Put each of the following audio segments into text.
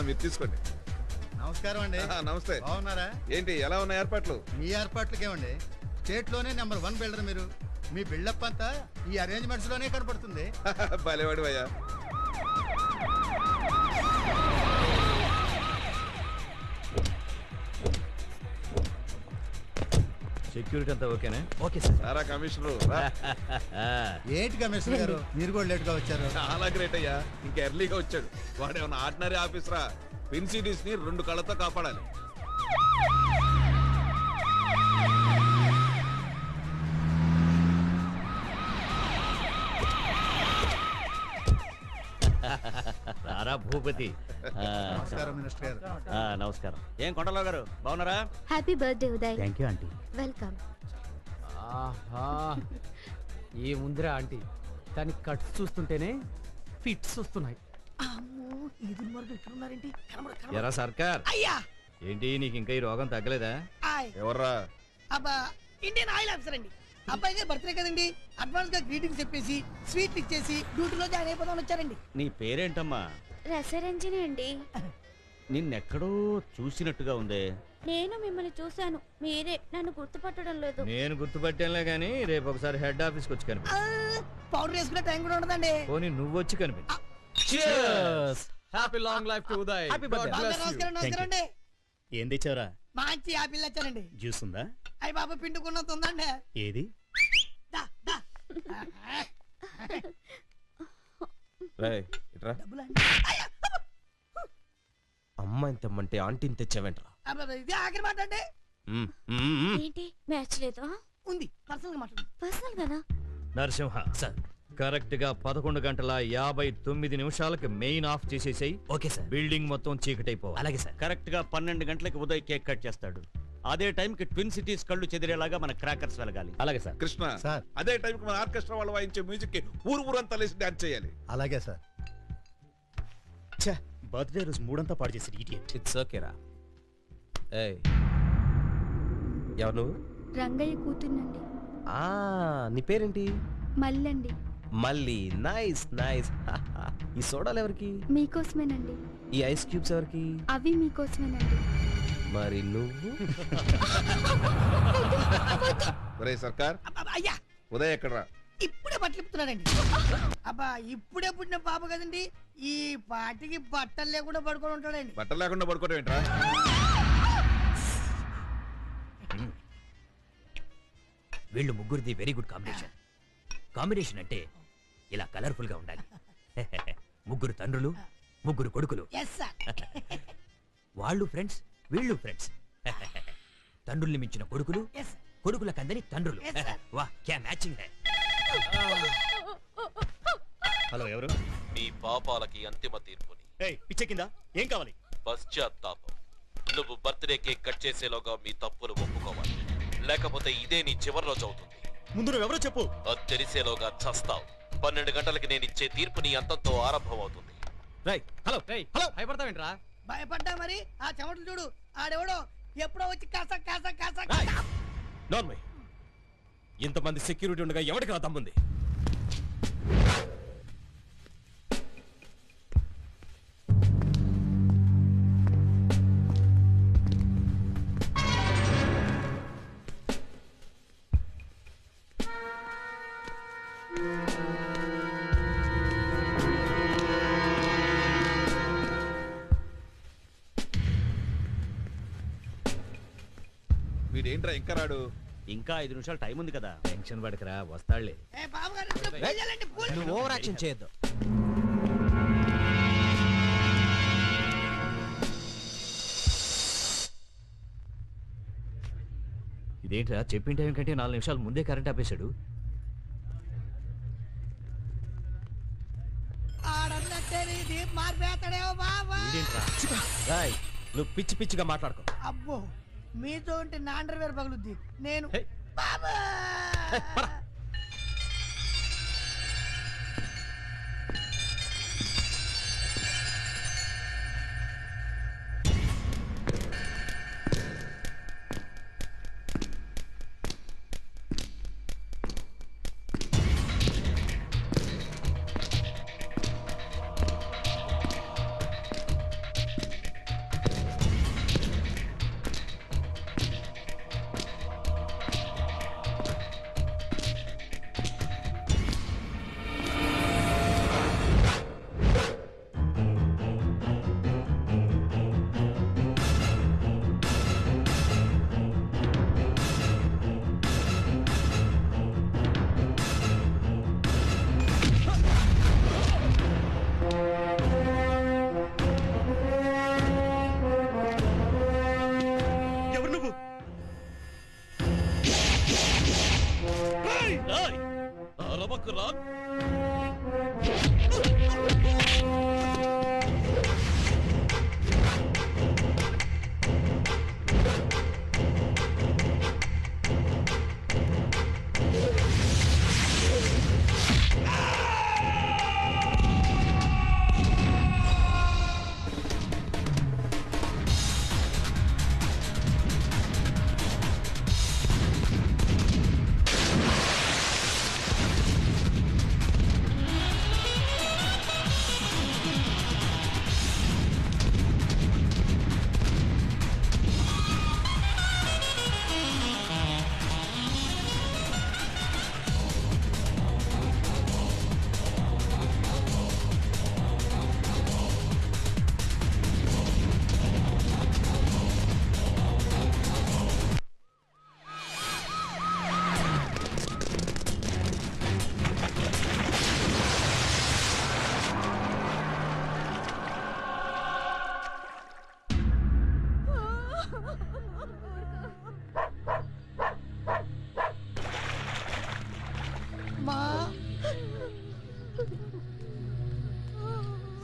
మీరు తీసుకోండి. నమస్కారం అండి. నమస్తే. బాగున్నారా? ఏంటి ఎలా ఉన్న ఏర్పాట్లు? మీ ఏర్పాట్లకేమండి, స్టేట్ లోనే నెంబర్ 1 బిల్డర్ మీరు. మీ బిల్డప్ అంతా ఈ అరేంజ్మెంట్స్ లోనే కనపడుతుంది. భలేవాడు అయ్యా. సెక్యూరిటీ అంతా ఓకేనా? Okay sir. సారా కమిషనర్ ఏంటి కమిషనర్ గారు మీరు కూడా లేట్ గా వచ్చారు? చాలా గ్రేట్ అయ్యా. ఇంకా ఎర్లీగా వచ్చాడు. వాడు ఏమన్నా ఆర్డినరీ ఆఫీసరా? పిన్ సిటీస్ ని 2 కళ్ళతో కాపాడాలి. రారా భూపతి. నమస్కారం మినిస్టర్ గారు. నమస్కారం. ఏం కొండలరావు గారు బాగున్నారా? Happy birthday Uday. Thank you aunty. Welcome. ఏ ముందురా ఆంటీ, దాని కట్స్ చూస్తుంటేనే ఫిట్స్ వస్తున్నాయి. ఎరా సర్కార్, అయ్యా ఏంటి నీకు ఇంకా ఈ రోగం తగ్గలేదా? ఎవర్రా? అబ్బా ఇండియన్ ఆయిల్ ఆఫీసర్ అండి. అబ్బాయి గారు బర్త్డే కదండి, అడ్వాన్స్ గా గ్రీటింగ్స్ చెప్పేసి స్వీట్లు ఇచ్చేసి డ్యూటీలో జాయిన్ అయిపోదామని వచ్చారండి. నీ పేరేంటమ్మా? రసరంజని అండి. నిన్నెక్కడో చూసినట్టుగా ఉందే. నేను మిమ్మల్ని చూశాను, మీరే నన్ను గుర్తుపట్టడం లేదు. నేను గుర్తుపట్టానులే గానీ రేపు ఒకసారి హెడ్ ఆఫీస్కి వచ్చి కనిపి. పౌడర్ వేసుకునే టైం కూడా ఉండదండి. పోనీ నువ్వు వచ్చి కనిపి. Happy long life to Uday. నమస్కారం నమస్కారం అండి. ఏం తెచ్చావురా? మంచి యాపిల్ వచ్చారండి. జ్యూస్ ఉందా? అయ్యి బాబు పిండుకున్నది ఉందండి. ఏది? అమ్మాయిని తెమ్మంటే ఆంటీని తెచ్చావేంట్రా? ఇది ఆఖరి మాట అండి. ఏంటి మ్యాచ్ లేదా? ఉంది, పర్సనల్ గా మాట్లాడు. పర్సనల్ గానా? నరసింహ సార్, కరెక్ట్ గా 11:59 మెయిన్ ఆఫ్ చేసేసాయి. Okay sir. బిల్డింగ్ మొత్తం చీకటైపోవాలి. అలాగే సార్. కరెక్ట్ గా 12 గంటలకు ఉదయ్ కేక్ కట్ చేస్తాడు. అదే టైం కి ట్విన్ సిటీస్ కళ్ళు చెదిరేలాగా మన క్రాకర్స్ వెలగాలి. అలాగే సార్. కృష్ణ సార్. అదే టైం కి మన ఆర్కెస్ట్రా వాళ్ళు వాయించే మ్యూజిక్ కి ఊరంతా లేసి డాన్స్ చేయాలి. అలాగే సార్. బర్త్డే రోజు మూడంతా పాడు చేసి ఇడియట్. ఇట్స్ ఓకేరా. ఏయ్, ఎవరు నువ్వు? రంగయ్య కూతుర్నండి. నీ పేరేంటి? మల్లండి. మళ్ళీ నైస్ నైస్. ఈ సోడాలు ఎవరికి? మీకోసమేనండి. ఈ ఐస్ క్యూబ్స్ ఎవరికి? అవి మీకోసమేనండి. మరి నువ్వు? ఒరే సర్కార్, అయ్యా ఉదయ్ ఎక్కడరా? ఇప్పుడే బట్టలు ఇప్పుతున్నాడండి. అబ్బా ఇప్పుడే పుట్టిన పాప కదండి, ఈ పాటికి బట్టలు లేకుండా పడుకొని ఉంటాడండి. బట్టలు లేకుండా పడుకోవడం ఏంట్రా? వీళ్ళు ముగ్గురిది వెరీ గుడ్ కాంబినేషన్. కాంబినేషన్ అంటే ఇలా కలర్ఫుల్ గా ఉండాలి. ముగ్గురు తండ్రులు, ముగ్గురు కొడుకులు. Yes sir. వాళ్ళు ఫ్రెండ్స్, వీళ్ళు ఫ్రెండ్స్. తండ్రుల్ని మించిన కొడుకులు, కొడుకుల కందని తండ్రులు. వా క్యా మ్యాచింగ్ హై. హలో, ఎవరు? మీ పాపాలకి అంతిమ తీర్పుని. పిచ్చెక్కిందా? ఏం కావాలి? పశ్చాత్తాపం. నువ్వు బర్త్డే కేక్ కట్ చేసేలోగా మీ తప్పులు ఒప్పుకోవాలి, లేకపోతే ఇదే నీ చివరి రోజు అవుతుంది. ముందు నువ్వెవరో చెప్పు. అది తెలిసేలోగా చస్తావు. 12 గంటలకి నేను ఇచ్చే తీర్పు నీ అంతంతో ఆరంభం అవుతుంది. హలో హలో, భయపడతావేంట్రా? భయపడ్డా మరి ఆ చెమటలు చూడు. ఆడెవడో ఎప్పుడో వచ్చి కాస కాస కాస. నార్మల్. ఇంతమంది సెక్యూరిటీ ఉండగా ఎవరికి రా తమ్ముంది? వీడేంట్రా ఇంకా రాడు? ఇంకా 5 నిమిషాలు టైం ఉంది కదా. టెన్షన్ పడకరా, వస్తాడులే. నువ్వు ఓవర్ యాక్షన్ చేయొద్దు. ఇదేంట్రా, చెప్పిన టైం కంటే 4 నిమిషాలు ముందే కరెంట్ ఆపేశాడు. నువ్వు పిచ్చి పిచ్చిగా మాట్లాడుకో. అబ్బో మీతో ఉంటే నా అండర్వేర్ పగులుద్ది. నేను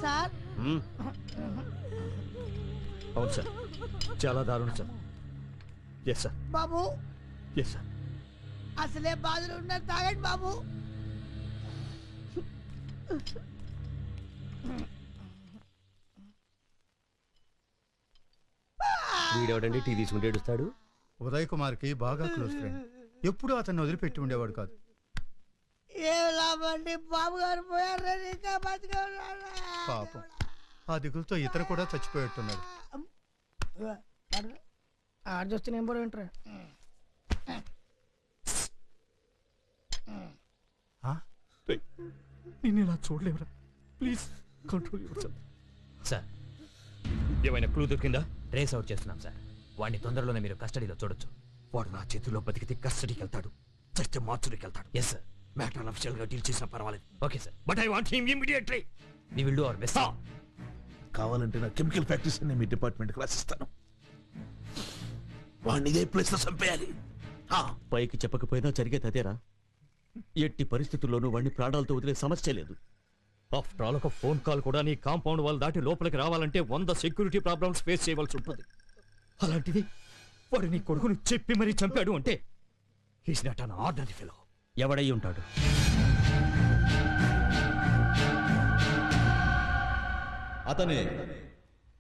సార్ అవును సార్, చాలా దారుణం సార్. ఎస్ సార్, బాబు ఎస్ సార్. అసలే బాధలు ఉన్నారు, తాగండి బాబు. వీడెవడండి టీ తీసుకుంటే ఏడుస్తాడు? ఉదయ్ కుమార్కి బాగా క్లోజ్ ఫ్రెండ్. ఎప్పుడూ అతన్ని వదిలిపెట్టి ఉండేవాడు కాదు. ఏం లాభండి, బాబు గారు పోయారు, ఇంకా బతికే ఉన్నారా? పాపం, ఆ దిగులతో ఇతను కూడా చచ్చిపోయేట్టున్నాడు. చూస్తే నేను కూడా వింటారా? నేను ఇలా చూడలేవురా, ప్లీజ్ కంట్రోల్ యువర్ సార్. ఏమైనా క్లూ దొరికిందా? ట్రేస్ అవుట్ చేస్తున్నాం సార్. వాడిని తొందరలోనే మీరు కస్టడీలో చూడొచ్చు. వాడు నా చేతుల్లో బతికితే కస్టడీకి వెళ్తాడు, చస్తే మార్చుడికి వెళ్తాడు. Yes sir. మ్యాటర్ అఫిషియల్ గా డీల్ చేసినా పర్వాలేదు. Okay sir. But I want him immediately. We will do our best. కావాలంటే నా కెమికల్ ఫ్యాక్టరీస్ నేను మీ డిపార్ట్మెంట్కి రాసిస్తాను. వాడిని ఇదే ప్లేస్ లో చంపేయాలి. పైకి చెప్పకపోయినా జరిగేది అదేరా. ఎట్టి పరిస్థితుల్లోనూ వాడిని ప్రాణాలతో వదిలే సమస్య లేదు. ఆఫ్టర్ ఆల్ ఒక ఫోన్ కాల్ కూడా నీ కాంపౌండ్ వాళ్ళు దాటి లోపలికి రావాలంటే 100 సెక్యూరిటీ ప్రాబ్లమ్స్ ఫేస్ చేయవలసి ఉంటుంది. అలాంటిది వాడు నీ కొడుకుని చెప్పి మరీ చంపాడు అంటే he's not an ordinary fellow. ఎవడై ఉంటాడు?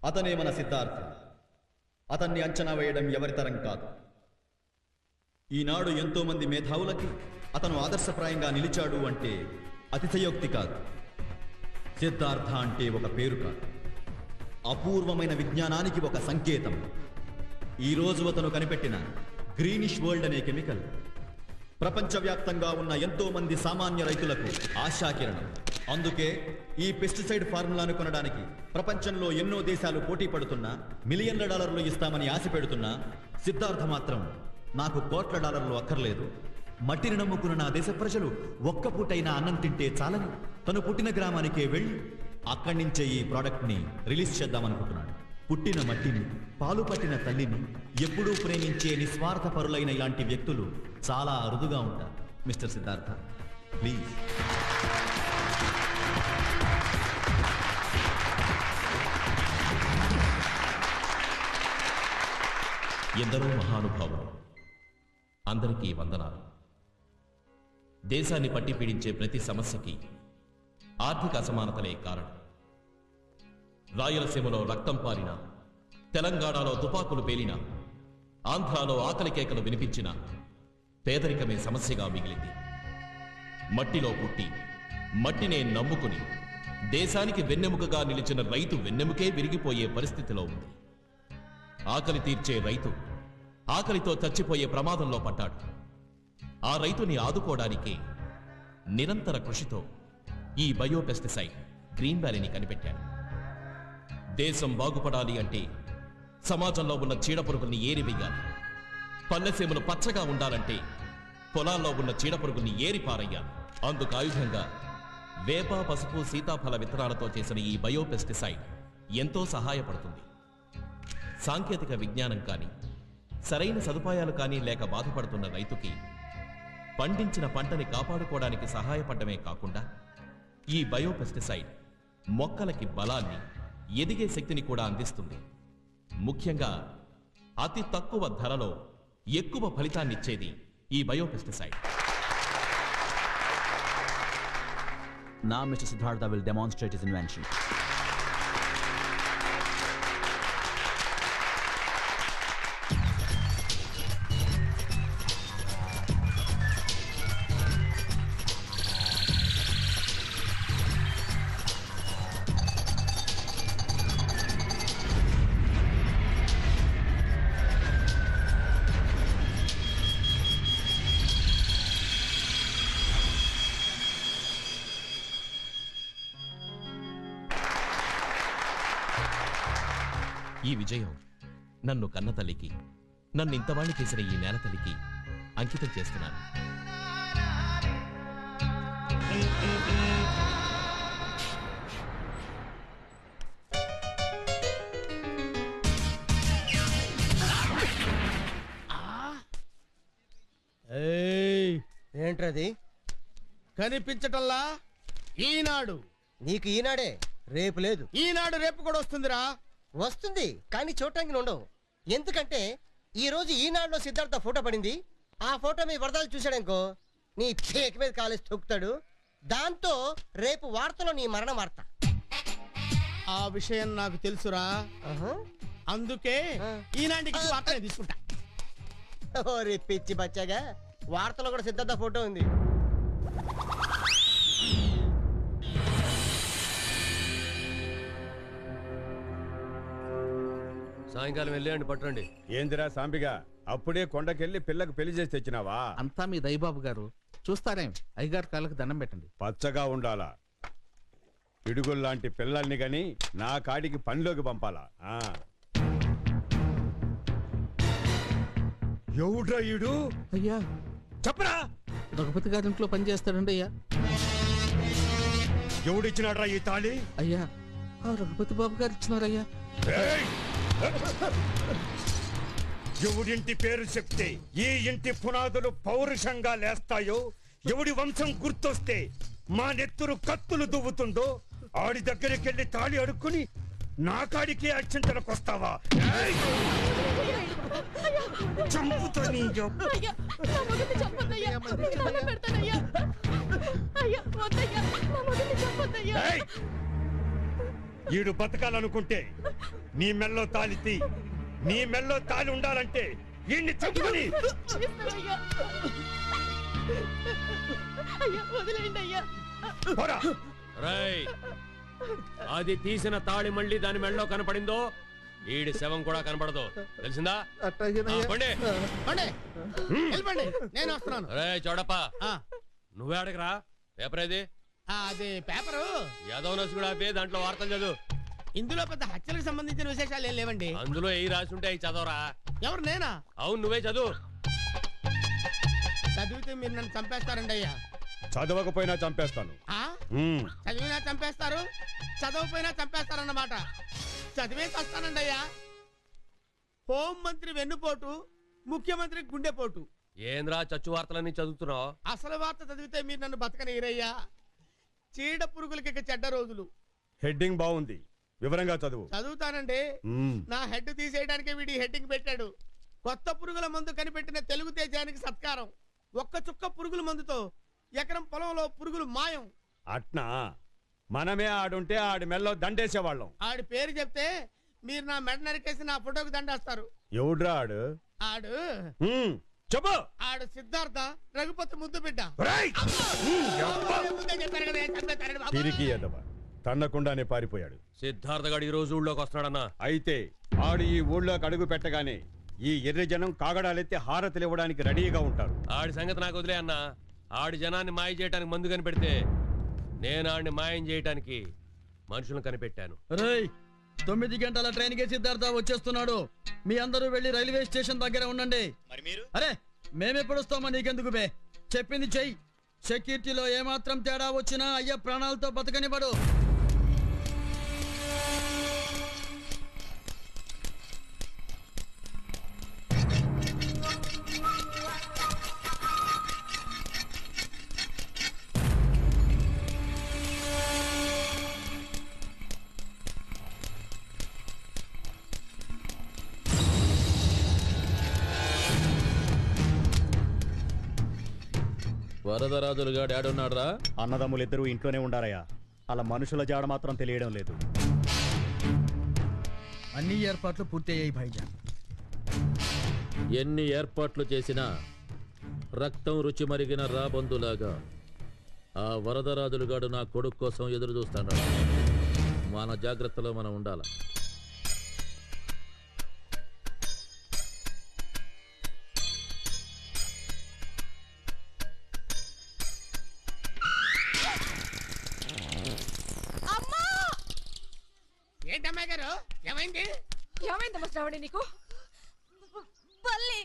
అతనే మన సిద్ధార్థ. అతన్ని అంచనా వేయడం ఎవరి తరం కాదు. ఈనాడు ఎంతో మంది మేధావులకి అతను ఆదర్శప్రాయంగా నిలిచాడు అంటే అతిశయోక్తి కాదు. సిద్ధార్థ అంటే ఒక పేరు కాదు, అపూర్వమైన విజ్ఞానానికి ఒక సంకేతం. ఈరోజు అతను కనిపెట్టిన గ్రీనిష్ వరల్డ్ అనే కెమికల్ ప్రపంచవ్యాప్తంగా ఉన్న ఎంతో మంది సామాన్య రైతులకు ఆశాకిరణం. అందుకే ఈ పెస్టిసైడ్ ఫార్ములాను కొనడానికి ప్రపంచంలో ఎన్నో దేశాలు పోటీ పడుతున్నా, మిలియన్ల డాలర్లు ఇస్తామని ఆశ పెడుతున్నా, సిద్ధార్థ మాత్రం నాకు కోట్ల డాలర్లు అక్కర్లేదు, మట్టిని నమ్ముకున్న నా దేశ ప్రజలు ఒక్క పూటైనా అన్నం తింటే చాలని తను పుట్టిన గ్రామానికే వెళ్ళి అక్కడి నుంచే ఈ ప్రోడక్ట్ని రిలీజ్ చేద్దామనుకుంటున్నాడు. పుట్టిన మట్టిని, పాలు పట్టిన తల్లిని ఎప్పుడూ ప్రేమించే నిస్వార్థ పరులైన ఇలాంటి వ్యక్తులు చాలా అరుదుగా ఉంటారు. Mister Siddhartha, please. ఎందరో మహానుభావులు, అందరికీ వందనాలు. దేశాన్ని పట్టి పీడించే ప్రతి సమస్యకి ఆర్థిక అసమానతలే కారణం. రాయలసీమలో రక్తం పారిన, తెలంగాణలో తుపాకులు పేలిన, ఆంధ్రాలో ఆకలి కేకలు వినిపించిన పేదరికమే సమస్యగా మిగిలింది. మట్టిలో పుట్టి మట్టినే నమ్ముకుని దేశానికి వెన్నెముకగా నిలిచిన రైతు వెన్నెముకే విరిగిపోయే పరిస్థితిలో ఉంది. ఆకలి తీర్చే రైతు ఆకలితో చచ్చిపోయే ప్రమాదంలో పడ్డాడు. ఆ రైతుని ఆదుకోవడానికి నిరంతర కృషితో ఈ బయోపెస్టిసైడ్ గ్రీన్ వ్యాలీని కనిపెట్టాడు. దేశం బాగుపడాలి అంటే సమాజంలో ఉన్న చీడపురుగుల్ని ఏరివేయాలి. పల్లెసీమలు పచ్చగా ఉండాలంటే పొలాల్లో ఉన్న చీడపురుగుల్ని ఏరిపారయ్యాలి. అందుకు ఆయుధంగా వేప, పసుపు, సీతాఫల విత్తనాలతో చేసిన ఈ బయోపెస్టిసైడ్ ఎంతో సహాయపడుతుంది. సాంకేతిక విజ్ఞానం కానీ, సరైన సదుపాయాలు కానీ లేక బాధపడుతున్న రైతుకి పండించిన పంటని కాపాడుకోవడానికి సహాయపడమే కాకుండా ఈ బయోపెస్టిసైడ్ మొక్కలకి బలాన్ని, ఎదిగే శక్తిని కూడా అందిస్తుంది. ముఖ్యంగా అతి తక్కువ ధరలో ఎక్కువ ఫలితాన్నిచ్చేది ఈ biopesticide. Now Mr. Siddhartha will demonstrate his invention. ఈ విజయం నన్ను కన్న తల్లికి, నన్ను ఇంతవాణ్ణి చేసిన ఈ నేల తల్లికి అంకితం చేస్తున్నాను. ఏంట్రది కనిపించటల్లా? ఈనాడు. నీకు ఈనాడే, రేపు లేదు. ఈనాడు రేపు కూడా వస్తుందిరా. వస్తుంది కానీ చూడటానికి ఉండవు. ఎందుకంటే ఈ రోజు ఈనాడులో సిద్ధార్థ ఫోటో పడింది. ఆ ఫోటో మీ వరదలు చూశాడనుకో నీ పేక మీద కాలేసి తొక్కుతాడు. దాంతో రేపు వార్తలో నీ మరణ వార్త. ఆ విషయం నాకు తెలుసురా. అందుకే ఈనాటికి వార్త తీసుకుంటా. ఓరి పిచ్చి బచ్చాగా, వార్తలో కూడా సిద్ధార్థ ఫోటో ఉంది. సాయంకాలం వెళ్ళండి పట్టండి. ఏందిరా సాంబిగా, అప్పుడే కొండకెళ్ళి పిల్లకు పెళ్లి చేసి తెచ్చినావా? అంతా మీ దయబాబు గారు చూస్తారేం. అయ్యగారు కాళ్ళకి దండం పెట్టండి. పచ్చగా ఉండాలా, పిడుగుల్లాంటి పిల్లల్ని గని నా కాడికి పనిలోకి పంపాలా. ఎవడ్రా ఈడు? అయ్యా చెప్పరా. రఘుపతి గారి ఇంట్లో పని చేస్తాడండి. అయ్యా ఎవడిచ్చినాడ్రా ఈ తాళి? అయ్యా ఆ రఘుపతి బాబు గారు ఇచ్చినారయ్యా. ఎవడింటి పేరు చెప్తే ఈ ఇంటి పునాదులు పౌరుషంగా లేస్తాయో, ఎవడి వంశం గుర్తొస్తే మా నెత్తురు కత్తులు దువ్వుతుందో ఆడి దగ్గరికెళ్ళి తాళి అడుక్కుని నా కాడికి అక్షంతలకు వస్తావా? ఈడు బతకాలనుకుంటే నీ మెల్లో తాళితి, నీ మెల్లో తాళి ఉండాలంటే ఈయన్ని చంపుకొని అది తీసిన తాళి మళ్ళీ దాని మెళ్ళలో కనపడిందో ఈడి శవం కూడా కనపడదు. తెలిసిందా? నేను వస్తున్నాను. చోడప్ప, నువ్వే అడగరా. పేపర్ ఏది? అదే పేపరు యాదవ్ నసు కూడా ఆపి దాంట్లో వార్తలు చదువు. ఇందులో పెద్ద హత్యలకు సంబంధించిన విశేషాలు ఏం లేవండి. అందులో ఏ రాసి ఉంటే చదవరా. ఎవరు? నేనా? అవును, నువ్వే చదువు. చదివితే మీరు నన్ను చంపేస్తారండి అయ్యా. చదవకపోయినా చంపేస్తాను. చదివినా చంపేస్తారు, చదవకపోయినా చంపేస్తారన్నమాట. చదివేసి వస్తానండి అయ్యా. హోం మంత్రి వెన్నుపోటు, ముఖ్యమంత్రి గుండెపోటు. ఏంద్రా చచ్చు వార్తలన్నీ చదువుతున్నావు? అసలు వార్త చదివితే మీరు నన్ను బతకనీరయ్యా. చీడ పురుగులకి చెడ్డ రోజులు. హెడ్డింగ్ బాగుంది, వివరంగా చదువు. చదువుతానండి. నా హెడ్ తీసేయడానికి వీడి హెడ్డింగ్ పెట్టాడు. కొత్త పురుగుల మందు కనిపెట్టిన తెలుగు తేజానికి సత్కారం. ఒక్క చుక్క పురుగుల మందుతో ఎకరం పొలంలో పురుగులు మాయం. అట్నా? మనమే ఆడుంటే ఆడి మెల్లో దండేసేవాళ్ళం. ఆడి పేరు చెప్తే మీరు నా మెడ నరికేసి నా ఫోటోకి దండేస్తారు. ఎవడ్రా ఆడు? ఆడు చెప్పు. ఆడు సిద్ధార్థ, రఘుపతి ముద్దు బిడ్డ. తిరిగి ఎదవ తన్నకుండానే పారిపోయాడు. సిద్ధార్థ గడి ఈ రోజు ఊళ్ళోకి వస్తున్నాడన్నా. అయితే ఆడు ఈ ఊళ్ళోకి అడుగు పెట్టగానే ఈ ఎర్ర జనం కాగడాలెత్తి హారతులు ఇవ్వడానికి రెడీగా ఉంటారు. ఆడి సంగతి నాకు వదిలే అన్నా. ఆడి జనాన్ని మాయ చేయడానికి మందు కనిపెడితే నేను ఆడిని మాయం చేయడానికి మనుషులను కనిపెట్టాను. 9 గంటల ట్రైన్ కి సిద్ధార్థ వచ్చేస్తున్నాడు. మీ అందరూ వెళ్ళి రైల్వే స్టేషన్ దగ్గర ఉండండి. అరే మేమెప్పుడు వస్తామా? నీకెందుకు బే? చెప్పింది చెయ్యి. సెక్యూరిటీలో ఏమాత్రం తేడా వచ్చినా అయ్య ప్రాణాలతో బతకనివ్వడు. వరదరాజులుగాడు ఆడున్నాడురా. అన్నదమ్ములిద్దరూ ఇంట్లోనే ఉండారయ్యా. అలా మనుషుల జాడ మాత్రం తెలియడం లేదు. అన్ని ఏర్పాట్లు పూర్తయ్యాయి భాయిజాన్. ఎన్ని ఏర్పాట్లు చేసినా రక్తం రుచి మరిగిన రాబందులాగా ఆ వరదరాజులుగాడు నా కొడుకు కోసం ఎదురు చూస్తాడు. మన జాగ్రత్తలో మనం ఉండాలి. ఏంటమ్మాయి గారు, ఏమైంది? ఏమైందమ్మా శ్రావణి నీకు? బల్లి.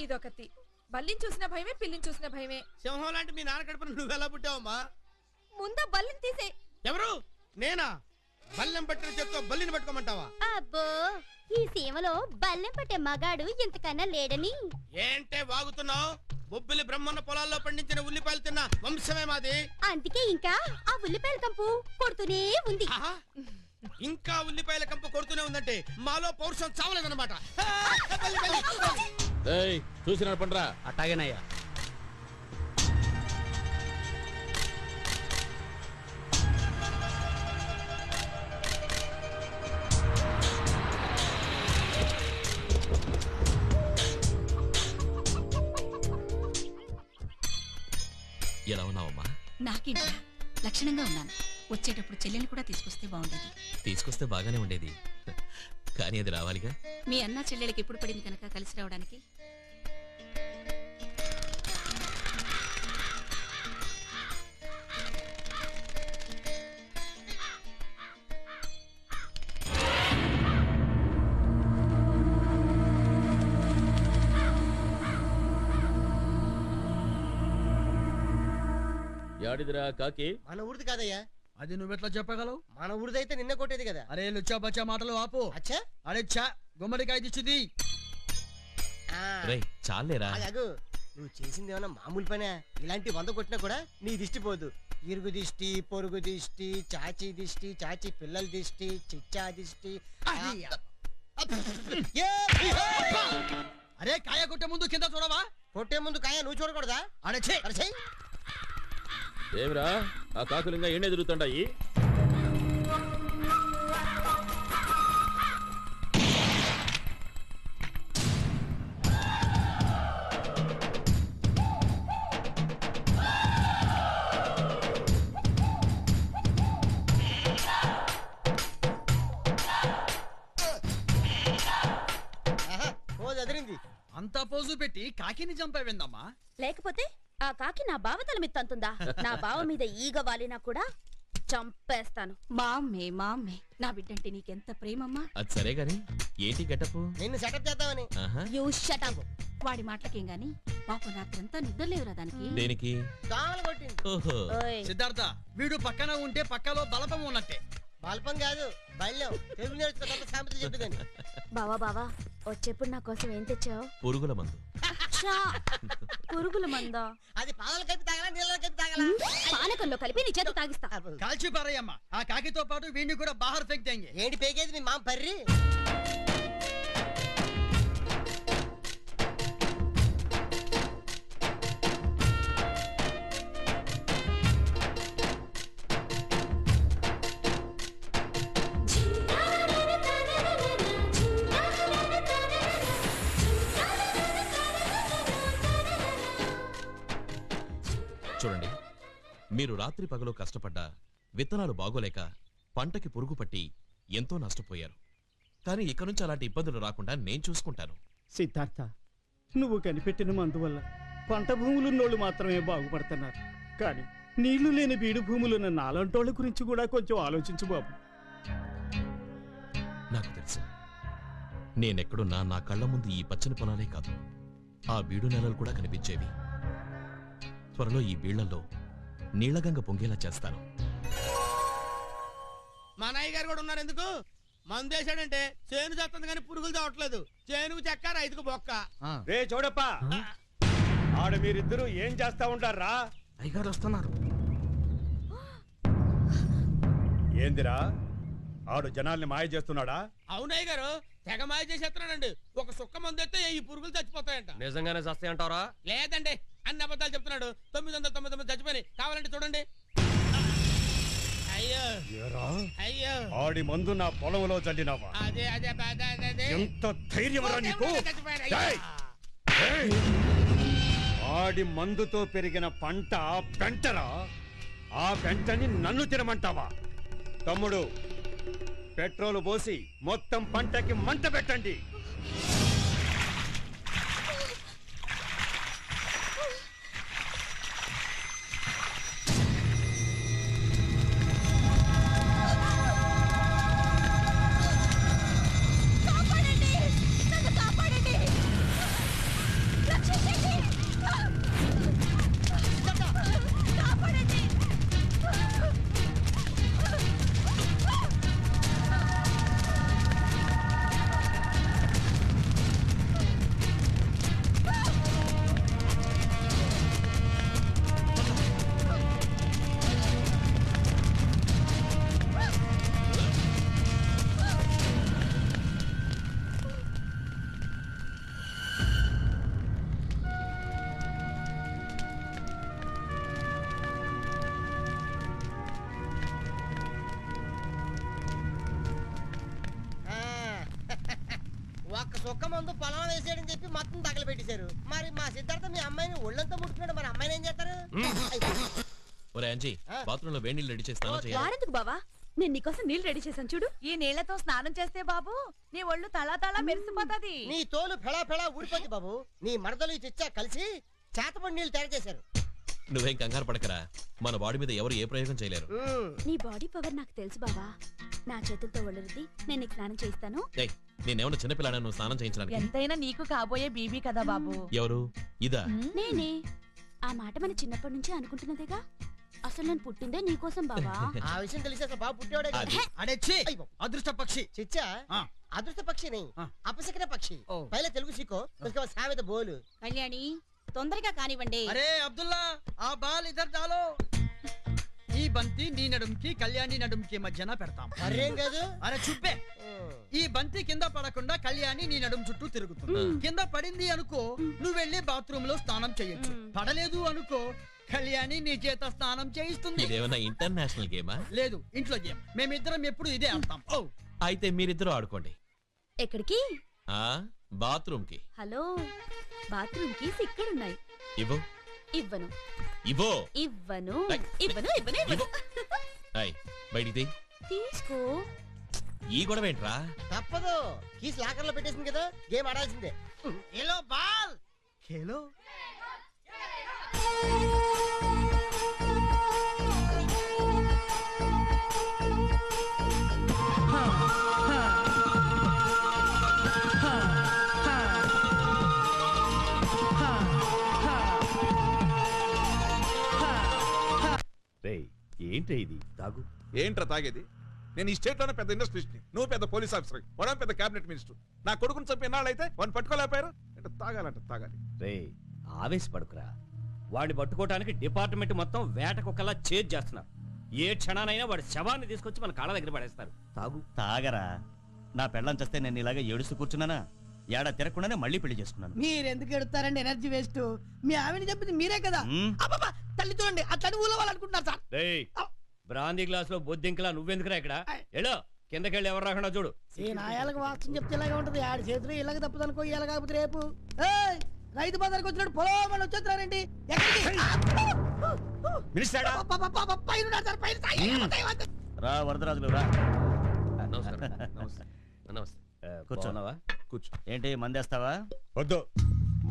ఇదొకటి. బల్లిని చూసిన భయమే, పిల్లిని చూసిన భయమే. సింహం లాంటి మీ నాన్న కడుపున నువ్వెలా పుట్టావమ్మా? ముందా బల్లిని తీసే. ఎవరు? నేనా? బల్లెం పట్టిన చేత్తో బల్లిని పట్టుకోమంటావా? అబ్బో ఈ సీమలో బల్లెం పట్టే మగాడు ఇంతకన్నా లేడని. ఏంటే వాగుతున్నావు? బొబ్బిలి బ్రహ్మన్న పొలాల్లో పండించిన ఉల్లిపాయలు తిన్న వంశమే మాది. అందుకే ఇంకా ఆ ఉల్లిపాయల కంపు కొడుతూనే ఉంది. ఇంకా ఉల్లిపాయల కంపు కొడుతూనే ఉందంటే మాలో పౌరుషం చావలేదన్నమాట. చూసి నడపండ్రా. అట్టాగేనయ్యా. ఎలా ఉన్నావమ్మా? నాకేంటా లక్షణంగా ఉన్నాను. వచ్చేటప్పుడు చెల్లెల్ని కూడా తీసుకొస్తే బాగుండేది. తీసుకొస్తే బాగానే ఉండేది, కానీ అది రావాలిగా. మీ అన్న చెల్లెలకి ఎప్పుడు పడింది కనుక కలిసి రావడానికి? యాడిదిరా కాకి? మన ఊరిది కాదయ్యా. అది నువ్వెట్లా చెప్పగలవు? మన ఊరిదైతే నిన్న కొట్టేది కదా. అరే లుచ్చా బచ్చా మాటలు ఆపు. అచ్చా అరే చా గుమ్మడికాయ దిచ్చుది. రేయ్ చాలేరా. అలాగూ నువ్వు చేసింది ఏమన్నా మామూలు పనే? ఇలాంటి 100 కొట్టినా కూడా నీ దిష్టి పోదు. ఇరుగు దిష్టి, పొరుగు దిష్టి, చాచి దిష్టి, చాచి పిల్లల దిష్టి, చిచ్చా దిష్టి. అరే కాయ కొట్టే ముందు కింద చూడవా? కొట్టే ముందు కాయ నువ్వు చూడకూడదా? అరే ఏమిరా ఆ కాకులు ఇంకా ఎండే తిరుగుతుండాయి? అంతా పోజు పెట్టి కాకిని చంపావిందమ్మా. లేకపోతే ఆ కాకి నా బావ తల మీద తంతుందా? నా బావ మీద ఈగ వాలినా కూడా చంపేస్తాను. మా అమ్మే నా బిడ్డంటే నీకెంత ప్రేమమ్మా. అది సరే గాని ఏంటి గెటప్? నిన్ను సెటప్ చేద్దామని. You shut up. వాడి మాటలకేం గాని పాపం రాత్రంతా నిద్రలేవురా దానికి. దేనికి? దోమలు కొట్టింది. సిద్ధార్థ వీడు పక్కన ఉంటే పక్కలో బలపం ఉన్నట్టే. బల్పం కాదు బల్యం. తెలుగు నేర్చుకో సామెతలు చెప్పు కానీ. బావా వచ్చేప్పుడు నా కోసం ఏం తెచ్చావు? పురుగుల మందు. పురుగుల మందా? అది పాలలో కలిపి తాగలా, నీళ్ళలో కలిపి తాగలా? పానకంలో కలిపి నీ చేత తాగిస్తా. కాల్చి పారయ్యమ్మ. ఆ కాకితో పాటు వీడిని కూడా బాహర్ ఫెక్ దేంగే. ఏంటి పేకేది మీ మామ పర్రి? చూడండి, మీరు రాత్రి పగలు కష్టపడ్డా విత్తనాలు బాగోలేక పంటకి పురుగు పట్టి ఎంతో నష్టపోయారు. కానీ ఇక నుంచి అలాంటి ఇబ్బందులు రాకుండా నేను చూసుకుంటాను. సిద్ధార్థ, నువ్వు కనిపెట్టిన మందువల్ల పంట భూములున్నోళ్ళు మాత్రమే బాగుపడుతున్నారు. కానీ నీళ్లు లేని బీడు భూములున్న నాలంటోళ్ళ గురించి కూడా కొంచెం ఆలోచించు బాబు. నాకు తెలుసు, నేనెక్కడున్నా నా కళ్ళ ముందు ఈ పచ్చని పొలాలే కాదు, ఆ బీడు నేలలు కూడా కనిపించేవి. త్వరలో ఈ బీళ్లలో నీళ్లగంగ పొంగేలా చేస్తాను. మా నాయ్య గారు కూడా ఉన్నారు. ఎందుకు మందేశాడంటే చేను చేస్తుంది కానీ పురుగులు చావట్లేదు. చేనుకు చెక్క, రైతుకు బొక్క. రే చూడప్పా, ఆడ మీరిద్దరూ ఏం చేస్తా ఉంటారా? అయ్యగారు వస్తున్నారు. ఏందిరా ఆడు జనాల్ని మాయ చేస్తున్నాడా? అవునయ్య గారు, తెగ మాయ చేసేస్తున్నాడండి. ఒక సుక్క మందేస్తే ఈ పురుగులు చచ్చిపోతాయంట. నిజంగానే చస్తాయంటారా? లేదండి, అన్ని అబద్ధాలు చెప్తున్నాడు. 999 చచ్చిపోయి. కావాలంటే చూడండి. అయ్యో అయ్యో, ఆడి మందు నా పొలంలో చల్లినావా? అదే ఎంత ధైర్యమరా నీకు? ఆడి మందుతో పెరిగిన పంట పెంటరా? ఆ పెంటని నన్ను తినమంటావా? తమ్ముడు, పెట్రోల్ పోసి మొత్తం పంటకి మంట పెట్టండి. సుక్క మందు పొలం వేసాడని చెప్పి మొత్తం తగలబెట్టేశారు. మరి మా సిద్ధార్థ మీ అమ్మాయిని ఒళ్ళంతా ముట్టుకున్నాడు, మరి అమ్మాయిని ఏం చేస్తారు? ఒరే అంజీ, బాత్రూంలో వేడి నీళ్ళు రెడీ చేస్తాను. వారెందుకు బావా? నేను నీకోసం నీళ్ళు రెడీ చేశాను చూడు. ఈ నీళ్లతో స్నానం చేస్తే బాబు నీ ఒళ్ళు తలా తలా మెరిసిపోతుంది. నీ తోలు ఫెళా ఫెళా ఊడిపోద్ది బాబు. నీ మరదలు చిచ్చా కలిసి చేతపడి నీళ్ళు తయారు చేశారు. నువ్వేం కంగారు పడకరా, మన బాడీ మీద ఎవరు ఏ ప్రయోగం చేయలేరు. నీ బాడీ పవర్ నాకు తెలుసు బావా. నా చేతులతో ఒళ్ళురుద్ది నేను నీకు స్నానం చేయిస్తాను. నేనేమన్నా చిన్నపిల్లాడా నువ్వు స్నానం చేయించడానికి? ఎంతైనా నీకు కాబోయే బీబీ కదా బాబు. ఎవరు? ఇదా? నేనే. ఆ మాట మన చిన్నప్పటి నుంచి అనుకుంటున్నదేగా. అసలు నేను పుట్టిందే నీకోసం బావా. ఆ విషయం తెలిసి అసలు బాబు పుట్టేవాడే అదృష్ట పక్షి. చిచ్చా అదృష్ట పక్షిని అపశకన పక్షి. పైల తెలుగు సీకో సామెత బోలు. కళ్యాణి తొందరగా కానివ్వండి. అరే అబ్దుల్లా, ఆ బాల్ ఇద్దరు చాలు. ఈ బంతి నీ నడుంకి కళ్యాణి నడుంకి మధ్యన పెడతాం. అరేం కాదు. అరే చుప్పే. ఈ బంతి కింద పడకుండా కళ్యాణి నీ నడుం చుట్టూ తిరుగుతుంది. కింద పడింది అనుకో, నువ్వు వెళ్ళి బాత్రూమ్ లో స్నానం చేయొచ్చు. పడలేదు అనుకో, కళ్యాణి నీ చేత స్నానం చేయిస్తుంది. ఇదేమన్నా ఇంటర్నేషనల్ గేమా? లేదు, ఇంట్లో గేమ్. మేమిద్దరం ఎప్పుడు ఇదే ఆడతాం. అయితే మీరిద్దరూ ఆడుకోండి. ఎక్కడికి? బాత్రూమ్ కి. హలో, బాత్రూమ్ కి ఇక్కడున్నాయి. ఇవ్వు. ఇవ్వను. ఇవ్వు. ఇవ్వను. ఇవ్వను. ఇవ్వను. ఇవ్వను. బయటికి తీసుకో. ఈ గొడవ ఏంట్రా? తప్పదు, కీస్ లాకర్ లో పెట్టేసింది కదా, గేమ్ ఆడాల్సిందే. హలో బాల్ ఖేలో. ఏంటి ఇది? తాగు. ఏంట్రా తాగేది? నేను ఈ స్టేట్ లోనే పెద్ద ఇండస్ట్రియలిస్ట్, నువ్వు పెద్ద పోలీస్ ఆఫీసర్, మనం పెద్ద క్యాబినెట్ మినిస్టర్. నా కొడుకుని చంపి ఎన్నాళ్ళైతే వాడిని పట్టుకోలేకపోయారు. అంటే తాగాలంట తాగాలి. రే ఆవేశపడుకురా. వాడిని పట్టుకోవడానికి డిపార్ట్మెంట్ మొత్తం వేట కుక్కలా చేజ్ చేస్తున్నారు. ఏ క్షణానైనా వాడి శవాన్ని తీసుకొచ్చి మన కాళ్ళ దగ్గర పడేస్తారు. తాగు. తాగరా. నా పెళ్ళం చేస్తే నేను ఇలాగ ఏడుస్తూ కూర్చున్నానా? ఏడా తిరగకుండానే మళ్ళీ పెళ్లి చేసుకున్నాను. మీరు ఎందుకు ఎడుతారండి? Energy waste. మీ ఆవిడ చెప్పింది మీరే కదా. అబ్బా తల్లి చూడండి, అట్లా ఊళ్ళో వాళ్ళు అనుకుంటున్నారు సార్. బ్రాందీ గ్లాస్ లో బొద్దింకలా నువ్వెందుకురా ఇక్కడ? ఎలో కిందకెళ్ళి ఎవరు రాకుండా చూడు. ఈ నాయాలకు వాస్తవం చెప్తే ఇలాగే ఉంటది. ఆడి చేతులు ఇలాగ తప్పదనుకో, ఇలా కాకపోతే రేపు రైతు బజార్కి వచ్చినట్టు పొలం వచ్చేస్తారండి. రా వరదరాజులు రా. కూర్చోన్నావా? కూర్చో. ఏంటి మందేస్తావా? వద్దు.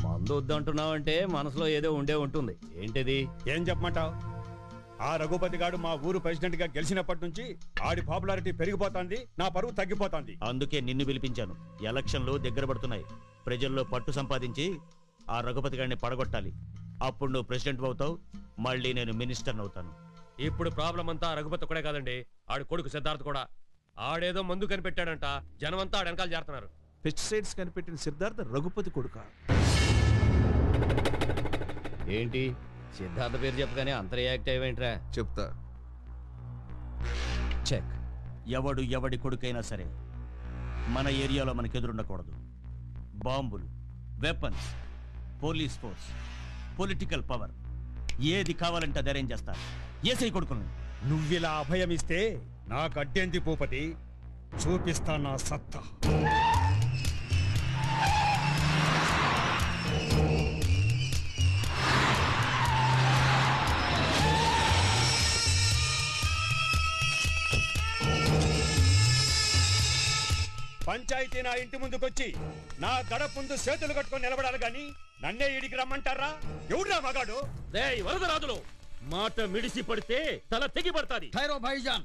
మందు వద్దు అంటున్నావు అంటే మనసులో ఏదో ఉండే ఉంటుంది. ఏంటిది? ఏం చెప్పమంటావు? ఆ రఘుపతి గారు మా ఊరు ప్రెసిడెంట్ గా గెలిచినప్పటి నుంచి ఆడి పాపులారిటీ పెరిగిపోతుంది, నా పరువు తగ్గిపోతుంది. అందుకే నిన్ను పిలిపించాను. ఎలక్షన్లు దగ్గర పడుతున్నాయి. ప్రజల్లో పట్టు సంపాదించి ఆ రఘుపతి గారిని పడగొట్టాలి. అప్పుడు నువ్వు ప్రెసిడెంట్ అవుతావు, మళ్ళీ నేను మినిస్టర్ అవుతాను. ఇప్పుడు ప్రాబ్లం అంతా రఘుపతి ఒక్కడే కాదండి, ఆడు కొడుకు సిద్ధార్థ్ కూడా. ఆడేదో మందు కనిపెట్టాడంట, జనమంతా ఆడ వెనకాల చేరుతున్నారు. పెస్టిసైడ్స్ కనిపెట్టిన సిద్ధార్థ రఘుపతి కొడుక. ఏంటి సిద్ధార్థ పేరు చెప్పగానే అంత రియాక్ట్ అయ్యేంట్రా? చెప్తా. చెక్. ఎవడి కొడుకైనా సరే మన ఏరియాలో మనకు ఎదురుండకూడదు. బాంబులు, weapons, police force, political power, ఏది కావాలంటే అది అరేంజ్ చేస్తారు. ఏసై కొడుకుని నువ్విలా అభయమిస్తే నాకు అడ్డేంది భూపతి, చూపిస్తా నా సత్తా. పంచాయతీ నా ఇంటి ముందుకొచ్చి నా గడప ముందు చేతులు కట్టుకొని నిలబడాలి గాని నన్నే ఇడికి రమ్మంటారా? ఎవడురా మగాడు? వరదరాజులు మాట మిడిసి పడితే తల తెగి పడతాది. ఖైరో భాయిజాన్,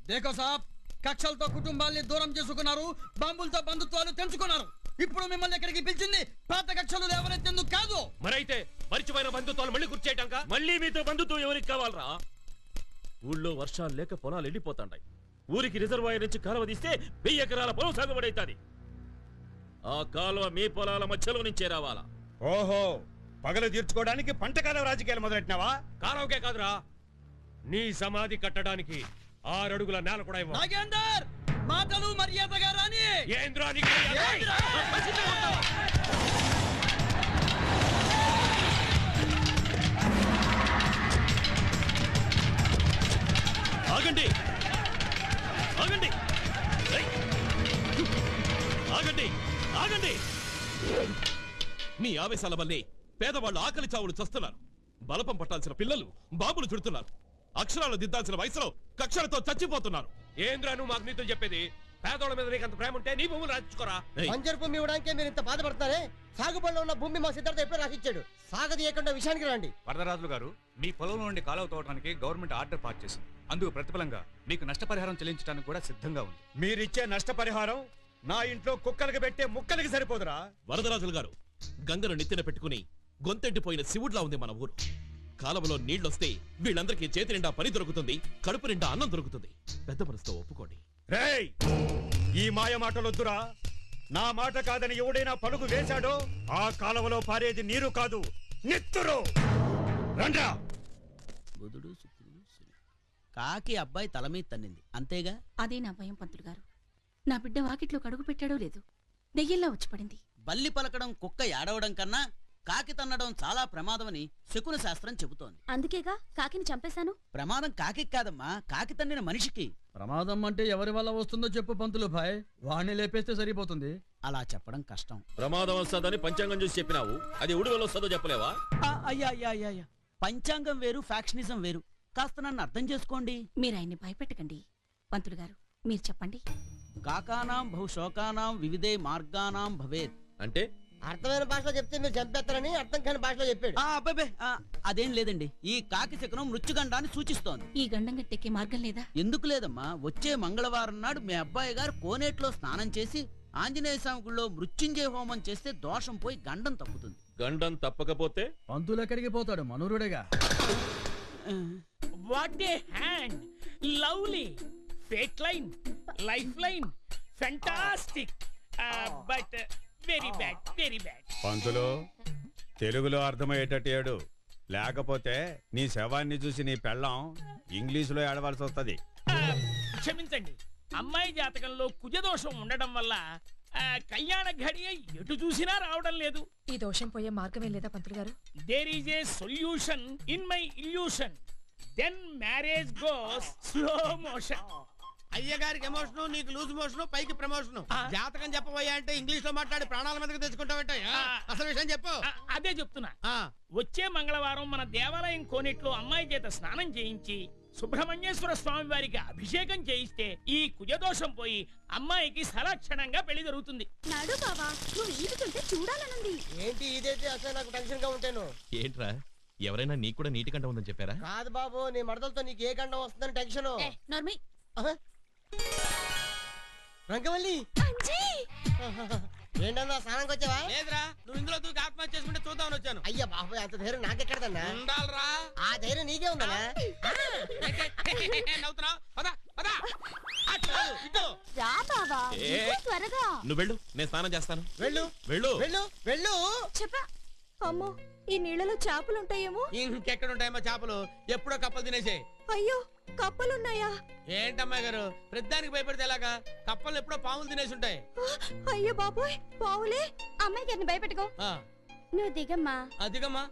దేఖో సాబ్, కక్షలతో కుటుంబాల్ని దూరం చేసుకున్నారు, బాంబులతో బంధుత్వాలు తెంచుకున్నారు. ఇప్పుడు మిమ్మల్ని ఎక్కడికి పిలిచింది పాత కక్షలు లేవనెత్తేందుకు కాదు. మరైతే మరిచిపోయిన బంధుత్వాలు మళ్ళీ గుర్చేయటాక? మళ్ళీ మీతో బంధుత్వం ఎవరికి కావాలరా? ఊళ్ళో వర్షాలు లేక పొలాలు ఎండిపోతాండాయి. ఊరికి రిజర్వాయర్ నుంచి కాలువ తీస్తే 1000 ఎకరాల పొలం సాగుబడైతాది. ఆ కాలువ మీ పొలాల మధ్యలో నుంచే రావాలా? ఓహో, పగలు తీర్చుకోవడానికి పంటకాలం రాజకీయాలు మొదలెట్టినావా? కాలువకే కాదురా, నీ సమాధి కట్టడానికి 6 అడుగుల నేల కూడా ఇవ్వ. నాగేందర్, మాటలు మర్యాదగా రాని. ఏంద్రా ఆగండి, ఆగండి, ఆగండి. ఆగండి! మీ ఆవేశాల వల్లే పేదవాళ్ళు ఆకలి చావులు చస్తున్నారు. బలపం పట్టాల్సిన పిల్లలు బాబులు చుడుతున్నారు. అక్షరాలు దిద్దాల్సిన వయసులో కక్షలతో చచ్చిపోతున్నారు. ఏంద్రా నువ్వు మాకు నీతో చెప్పేది? పేదోళ్ళ మీద నీకు అంత ప్రేమ ఉంటే నీ భూములు రాయించుకోరా. బంజరు భూమి ఇవ్వడానికే మీరు ఇంత బాధపడతారే. సాగుబడిలో ఉన్న భూమి మా సిద్ధార్థ ఎప్పుడో రాసిచ్చాడు. సాగదీయకుండా విషయానికి రండి. వరదరాజులు గారు, మీ పొలంలో నుండి కాలువ తోవడానికి గవర్నమెంట్ ఆర్డర్ పాస్ చేసింది. అందుకు ప్రతిఫలంగా మీకు నష్టపరిహారం చెల్లించడానికి కూడా సిద్ధంగా ఉంది. మీరిచ్చే నష్టపరిహారం నా ఇంట్లో కుక్కలకి పెట్టే ముక్కలకి సరిపోదురా? వరదరాజులు గారు, గంగను నెత్తిన పెట్టుకుని గొంతెంటిపోయిన శివుడ్లా ఉంది మన ఊరు. కాలంలో నీళ్లొస్తే వీళ్ళందరికీ చేతి నిండా పని దొరుకుతుంది, కడుపు నిండా అన్నం దొరుకుతుంది. పెద్ద మనసుతో ఒప్పుకోండి. రేయ్, ఈ మాయ మాటలొద్దురా. నా మాట కాదని ఎవడైనా పలుగు వేశాడో ఆ కాలువలో పారేది నీరు కాదు, నెత్తురు. రండ్రా. బుధుడు శుక్రుడు శని. కాకి అబ్బాయి తల మీద తన్నింది, అంతేగా? అదే నా భయం పంతులు గారు. నా బిడ్డ వాకిట్లో కడుగు పెట్టాడో లేదు, దెయ్యంలా వచ్చి పడింది. బల్లి పలకడం కుక్క ఏడవడం కన్నా కాకి తన్నడం చాలా ప్రమాదమని శకున శాస్త్రం చెబుతోంది. అందుకేగా కాకిని చంపేశాను. ప్రమాదం కాకి కాదమ్మా, కాకి తన్నిన మనిషికి. ప్రమాదం అంటే ఎవరి వల్ల వస్తుందో చెప్పు పంతులు భాయ్, వాణ్ణి లేపేస్తే సరిపోతుంది. అలా చెప్పడం కష్టం. ప్రమాదం వస్తుందని పంచాంగం చూసి చెప్పినావు, అది ఉడి వల్ల వస్తుందో చెప్పలేవా? అయ్యా పంచాంగం వేరు, ఫ్యాక్షనిజం వేరు. కాస్త నన్ను అర్థం చేసుకోండి. మీరు ఆయన్ని భయపెట్టకండి. పంతులు గారు మీరు చెప్పండి. కాకానాం బహుశోకానాం వివిధే మార్గానాం భవేత్ అంటే అర్థమైన భాషలో చెప్తే మీరు చంపేస్తారని అర్థం కాని భాషలో చెప్పాడు. అబ్బాబే అదేం లేదండి. ఈ కాకి శకునం మృత్యుగండాన్ని సూచిస్తోంది. ఈ గండం గట్టెక్కే మార్గం లేదా? ఎందుకు లేదమ్మా, వచ్చే మంగళవారం నాడు మీ అబ్బాయి గారు కోనేట్లో స్నానం చేసి ఆంజనేయ స్వామి గుళ్ళో మృత్యుంజయ హోమం చేస్తే దోషం పోయి గండం తప్పుతుంది. గండం తప్పకపోతే పంతులు ఎక్కడికి పోతాడు, మనూరుడేగా. What a hand, lovely, fate line, life line, fantastic, but very bad, very bad. పంతులు, తెలుగులో అర్థమయ్యేటట్టు ఏడు, లేకపోతే నీ శవాన్ని చూసి నీ పెళ్ళం ఇంగ్లీషులో ఏడవలసి వస్తుంది. క్షమించండి, అమ్మాయి జాతకంలో కుజదోషం ఉండడం వల్ల కళ్యాణ ఘడియ ఎటు చూసినా రావడం లేదు. ఈ దోషం పోయే మార్గమే లేదా పంతులు గారు? There is a solution in my illusion. Then marriage goes slow motion. అయ్య గారికి ఎమోషన్, నీకు లూజ్ మోషన్, పైకి ప్రమోషన్. జాతకం చెప్పబోయా అంటే ఇంగ్లీష్ లో మాట్లాడి ప్రాణాల మీదకి తెచ్చుకుంటావంట. అసలు విషయం చెప్పు. అదే చెప్తున్నా. వచ్చే మంగళవారం మన దేవాలయం కోనేట్లో అమ్మాయి చేత స్నానం చేయించి సుబ్రహ్మణ్యేశ్వర స్వామి వారికి అభిషేకం చేయిస్తే ఈ కుజదోషం పోయి అమ్మాయికి సలక్షణంగా పెళ్లి జరుగుతుంది. నాడు బావా, నువ్వు ఈదుతుంటే చూడాలనుంది. ఏంటి ఇదైతే అసలు నాకు టెన్షన్ గా ఉంటాను. ఏంట్రా, ఎవరైనా నీకు కూడా నీటి కంట ఉందని చెప్పారా? కాదు బాబు, నీ మడతలతో నీకు ఏ గండం వస్తుందని టెన్షన్. నర్మి రంగవల్లి, ఏంటన్నా స్నానంకి వచ్చావా? లేదురా, నువ్వు ఇందులో దూకి ఆత్మహత్య చేసుకుంటే చూద్దామని వచ్చాను. అయ్యా బాబు, అంత ధైర్యం నాకెక్కడదన్నా? ఉండాలరా. ఆ ధైర్యం నీకే ఉందన్నా. త్వరగా నువ్వు వెళ్ళు, నేను స్నానం చేస్తాను. వెళ్ళు వెళ్ళు వెళ్ళు వెళ్ళు. చెప్పా. అమ్మో, ఈ నీళ్ళలో చేపలుంటాయేమో. ఇంకెక్కడ ఉంటాయేమో చేపలు, ఎప్పుడో కప్పలు తినేసాయి. అయ్యో, కప్పలున్నాయా? ఏంటమ్మాయి గారు, ప్రతిదానికి భయపడితే ఎలాగా? కప్పలు ఎప్పుడో పాములు తినేసి ఉంటాయి. అయ్యో బాబోయ్, పావులే. అమ్మాయి గారిని భయపెట్టుకో. నువ్వు దిగమ్మా. దిగమ్మా.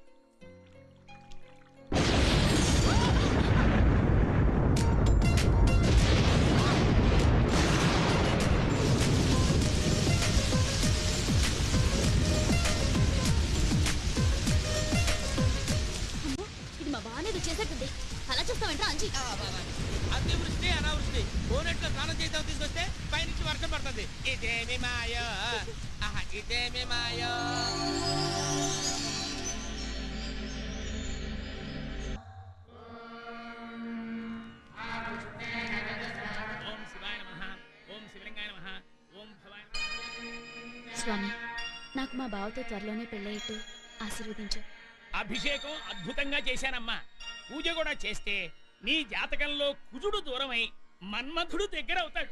ఇది మా బానేది చేసేట్టుంది. అలా చూస్తావేంట్రా అంజీ? అతివృష్టి అనావృష్టి, కోనేట్లో స్నానం చేద్దాం తీసుకొస్తే పైనుంచి వర్షం పడుతుంది. ఇదేమి మాయో, ఇదేమి మాయో. ఓం శివాయ నమః, ఓం శివలింగాయ నమః, ఓం భవాయ. స్వామి, నాకు మా బావతో త్వరలోనే పెళ్ళయ్యేట్టు ఆశీర్వదించు. అభిషేకం అద్భుతంగా చేశానమ్మా. పూజ కూడా చేస్తే నీ జాతకంలో కుజుడు దూరమై మన్మధుడు దగ్గర అవుతాడు.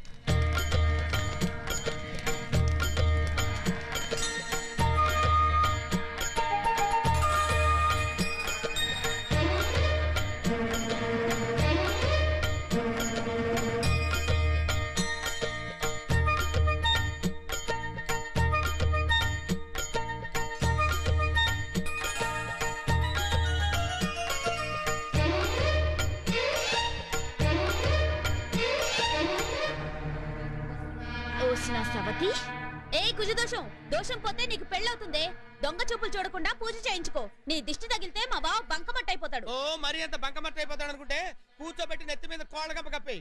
ఏ కుజదోషం దోషం పోతే నీకు పెళ్ళవుతుంది. దొంగ చూపులు చూడకుండా పూజ చేయించుకో. నీ దిష్టి తగిలితే మా బావ బంకమట్ట అయిపోతాడు. ఓ మరి అంత బంకమట్ట అయిపోతాడు అనుకుంటే కూర్చోబెట్టి నెత్తి మీద కోళ్ళగప్ప కప్పి.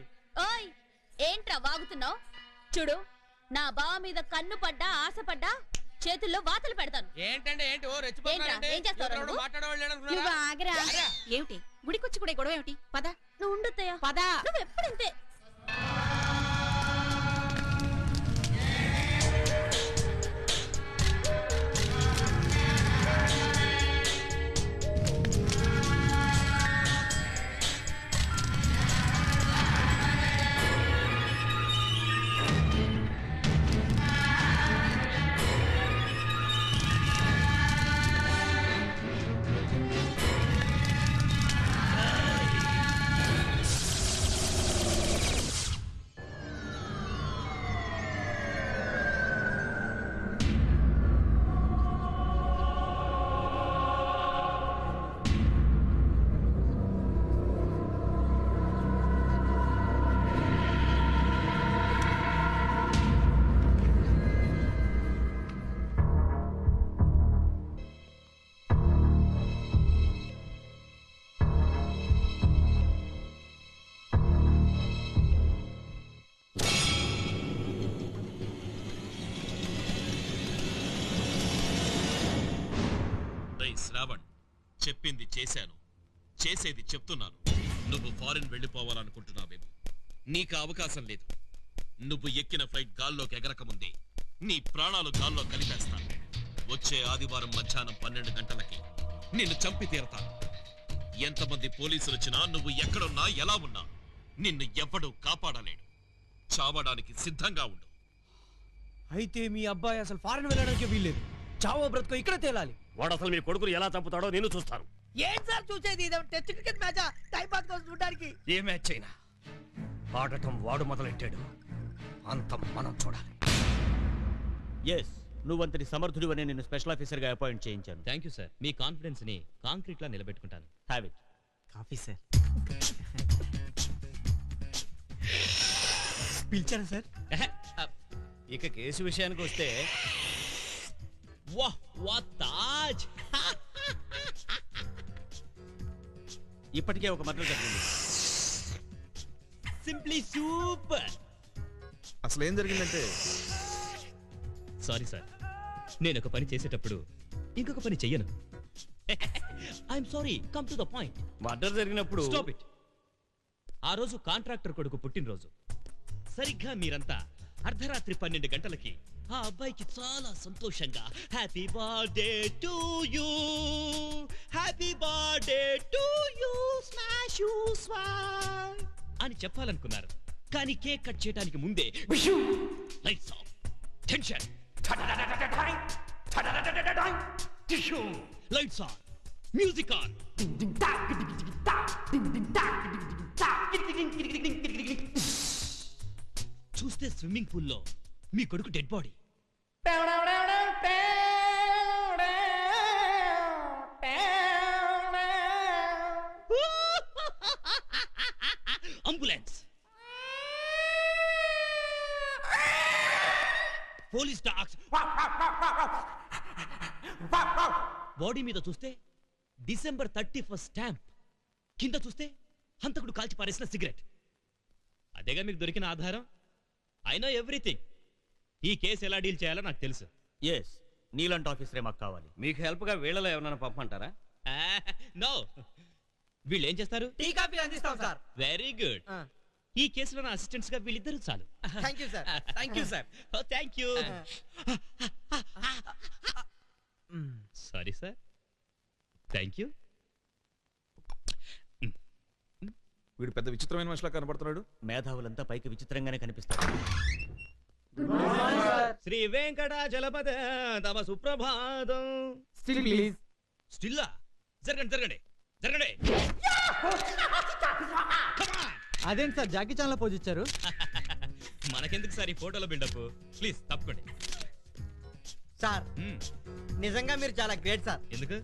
ఓయ్ ఏంట్రా వాగుతున్నావు? చూడు, నా బావ మీద కన్ను పడ్డా ఆశపడ్డా చేతుల్లో వాతలు పెడతాను. ఏంటంటే ఏంటి ఓ రెచ్చిపోతున్నారంటే ఏం చేస్తావు నువ్వు? నువ్వు ఆగరా. ఏమిటి గుడికొచ్చి కూడా గొడవ ఏమిటి? పద. నువ్వు ఉండుతాయా? పద. నువ్వు ఎప్పుడింతే. శ్రావణ్, చెప్పింది చేశాను, చేసేది చెప్తున్నాను. నువ్వు ఫారిన్ వెళ్ళిపోవాలనుకుంటున్నావేమో. నీకు అవకాశం లేదు. నువ్వు ఎక్కిన ఫ్లైట్ గాల్లోకి ఎగరకముందే నీ ప్రాణాలు గాల్లో కలిపేస్తాను. వచ్చే ఆదివారం మధ్యాహ్నం 12 గంటలకి నిన్ను చంపి తీరతాను. ఎంతమంది పోలీసులు వచ్చినా, నువ్వు ఎక్కడున్నా ఎలా ఉన్నా నిన్ను ఎవ్వడూ కాపాడలేడు. చావడానికి సిద్ధంగా ఉండు. అయితే మీ అబ్బాయి అసలు ఫారెన్ వెళ్ళడానికి వీల్లేదు. చావో బ్రతుకో ఇక్కడ తేలాలి. వాడు అసలు మీ కొడుకుని ఎలా చంపుతాడో నేను చూస్తాను. ఏంటి సార్ చూసేది? టెస్ట్ క్రికెట్ మ్యాచా? టైం పాస్ కోసం చూడడానికి. ఏ మ్యాచ్ అయినా ఆడటం వాడు మొదలెట్టాడు, అంతం మనం చూడాలి. ఎస్, నువ్వంతటి సమర్థుడివని నేను స్పెషల్ ఆఫీసర్గా అపాయింట్ చేయించాను. Thank you sir. మీ కాన్ఫిడెన్స్ ని కాంక్రీట్ లా నిలబెట్టుకుంటాను. Have it. Coffee sir. పిలిచారా సార్? ఇక కేసు విషయానికి వస్తే, వాహ్ వాహ్ తాజ్. ఇప్పటికే ఒక మర్డర్ జరిగింది. Simply super. అసలు ఏం జరిగిందంటే, సారీ సార్, నేను ఒక పని చేసేటప్పుడు ఇంకొక పని చెయ్యను. I'm sorry, come to the point. Murder జరిగినప్పుడు స్టాప్ ఇట్. ఆ రోజు కాంట్రాక్టర్ కొడుకు పుట్టినరోజు. సరిగ్గా మీరంతా అర్ధరాత్రి 12 గంటలకి ఆ అబ్బాయికి చాలా సంతోషంగా happy birthday to you, happy birthday to you, smash you smash అని చెప్పాలనుకున్నారు. కానీ కేక్ కట్ చేయడానికి ముందే lights off, tension, lights on, music on. చూస్తే స్విమ్మింగ్ పూల్లో మీ కొడుకు dead body. Ambulance, police dogs. Body మీద చూస్తే December 31st స్టాంప్, కింద చూస్తే హంతకుడు కాల్చి పారేసిన సిగరెట్. అదేగా మీకు దొరికిన ఆధారం. I know everything. ఈ కేసు ఎలా డీల్ చేయాలో నాకు తెలుసు. ఎస్, నీలాంటి ఆఫీసరే మాకు కావాలి. మీకు హెల్ప్ గా వీళ్ళలో ఎవరైనా పంపమంటారా? నో. వీళ్ళు ఏం చేస్తారు? టీ కాఫీ అందిస్తాం సార్. Very good. ఈ కేసులో నా అసిస్టెంట్స్ గా వీళ్ళిద్దరూ చాలు. Thank you sir. Thank you sir. Thank you. Sorry sir. Thank you. వీడు పెద్ద విచిత్రమైన మనిషిలా కనబడుతున్నాడు. మేధావులంతా పైకి విచిత్రంగానే కనిపిస్తారు. శ్రీ వెంకటాచలపద తమ సుప్రభాతం. Still please. స్టిల్లా? జరగండి జరగండి జరగండి. అదేంటి సార్ జాకీ చాన్ లో పోజ్ ఇచ్చారు? మనకెందుకు సార్ ఈ ఫోటోలో బిల్డప్? Please తప్పకండి sir. నిజంగా మీరు చాలా గ్రేట్ సార్. ఎందుకు?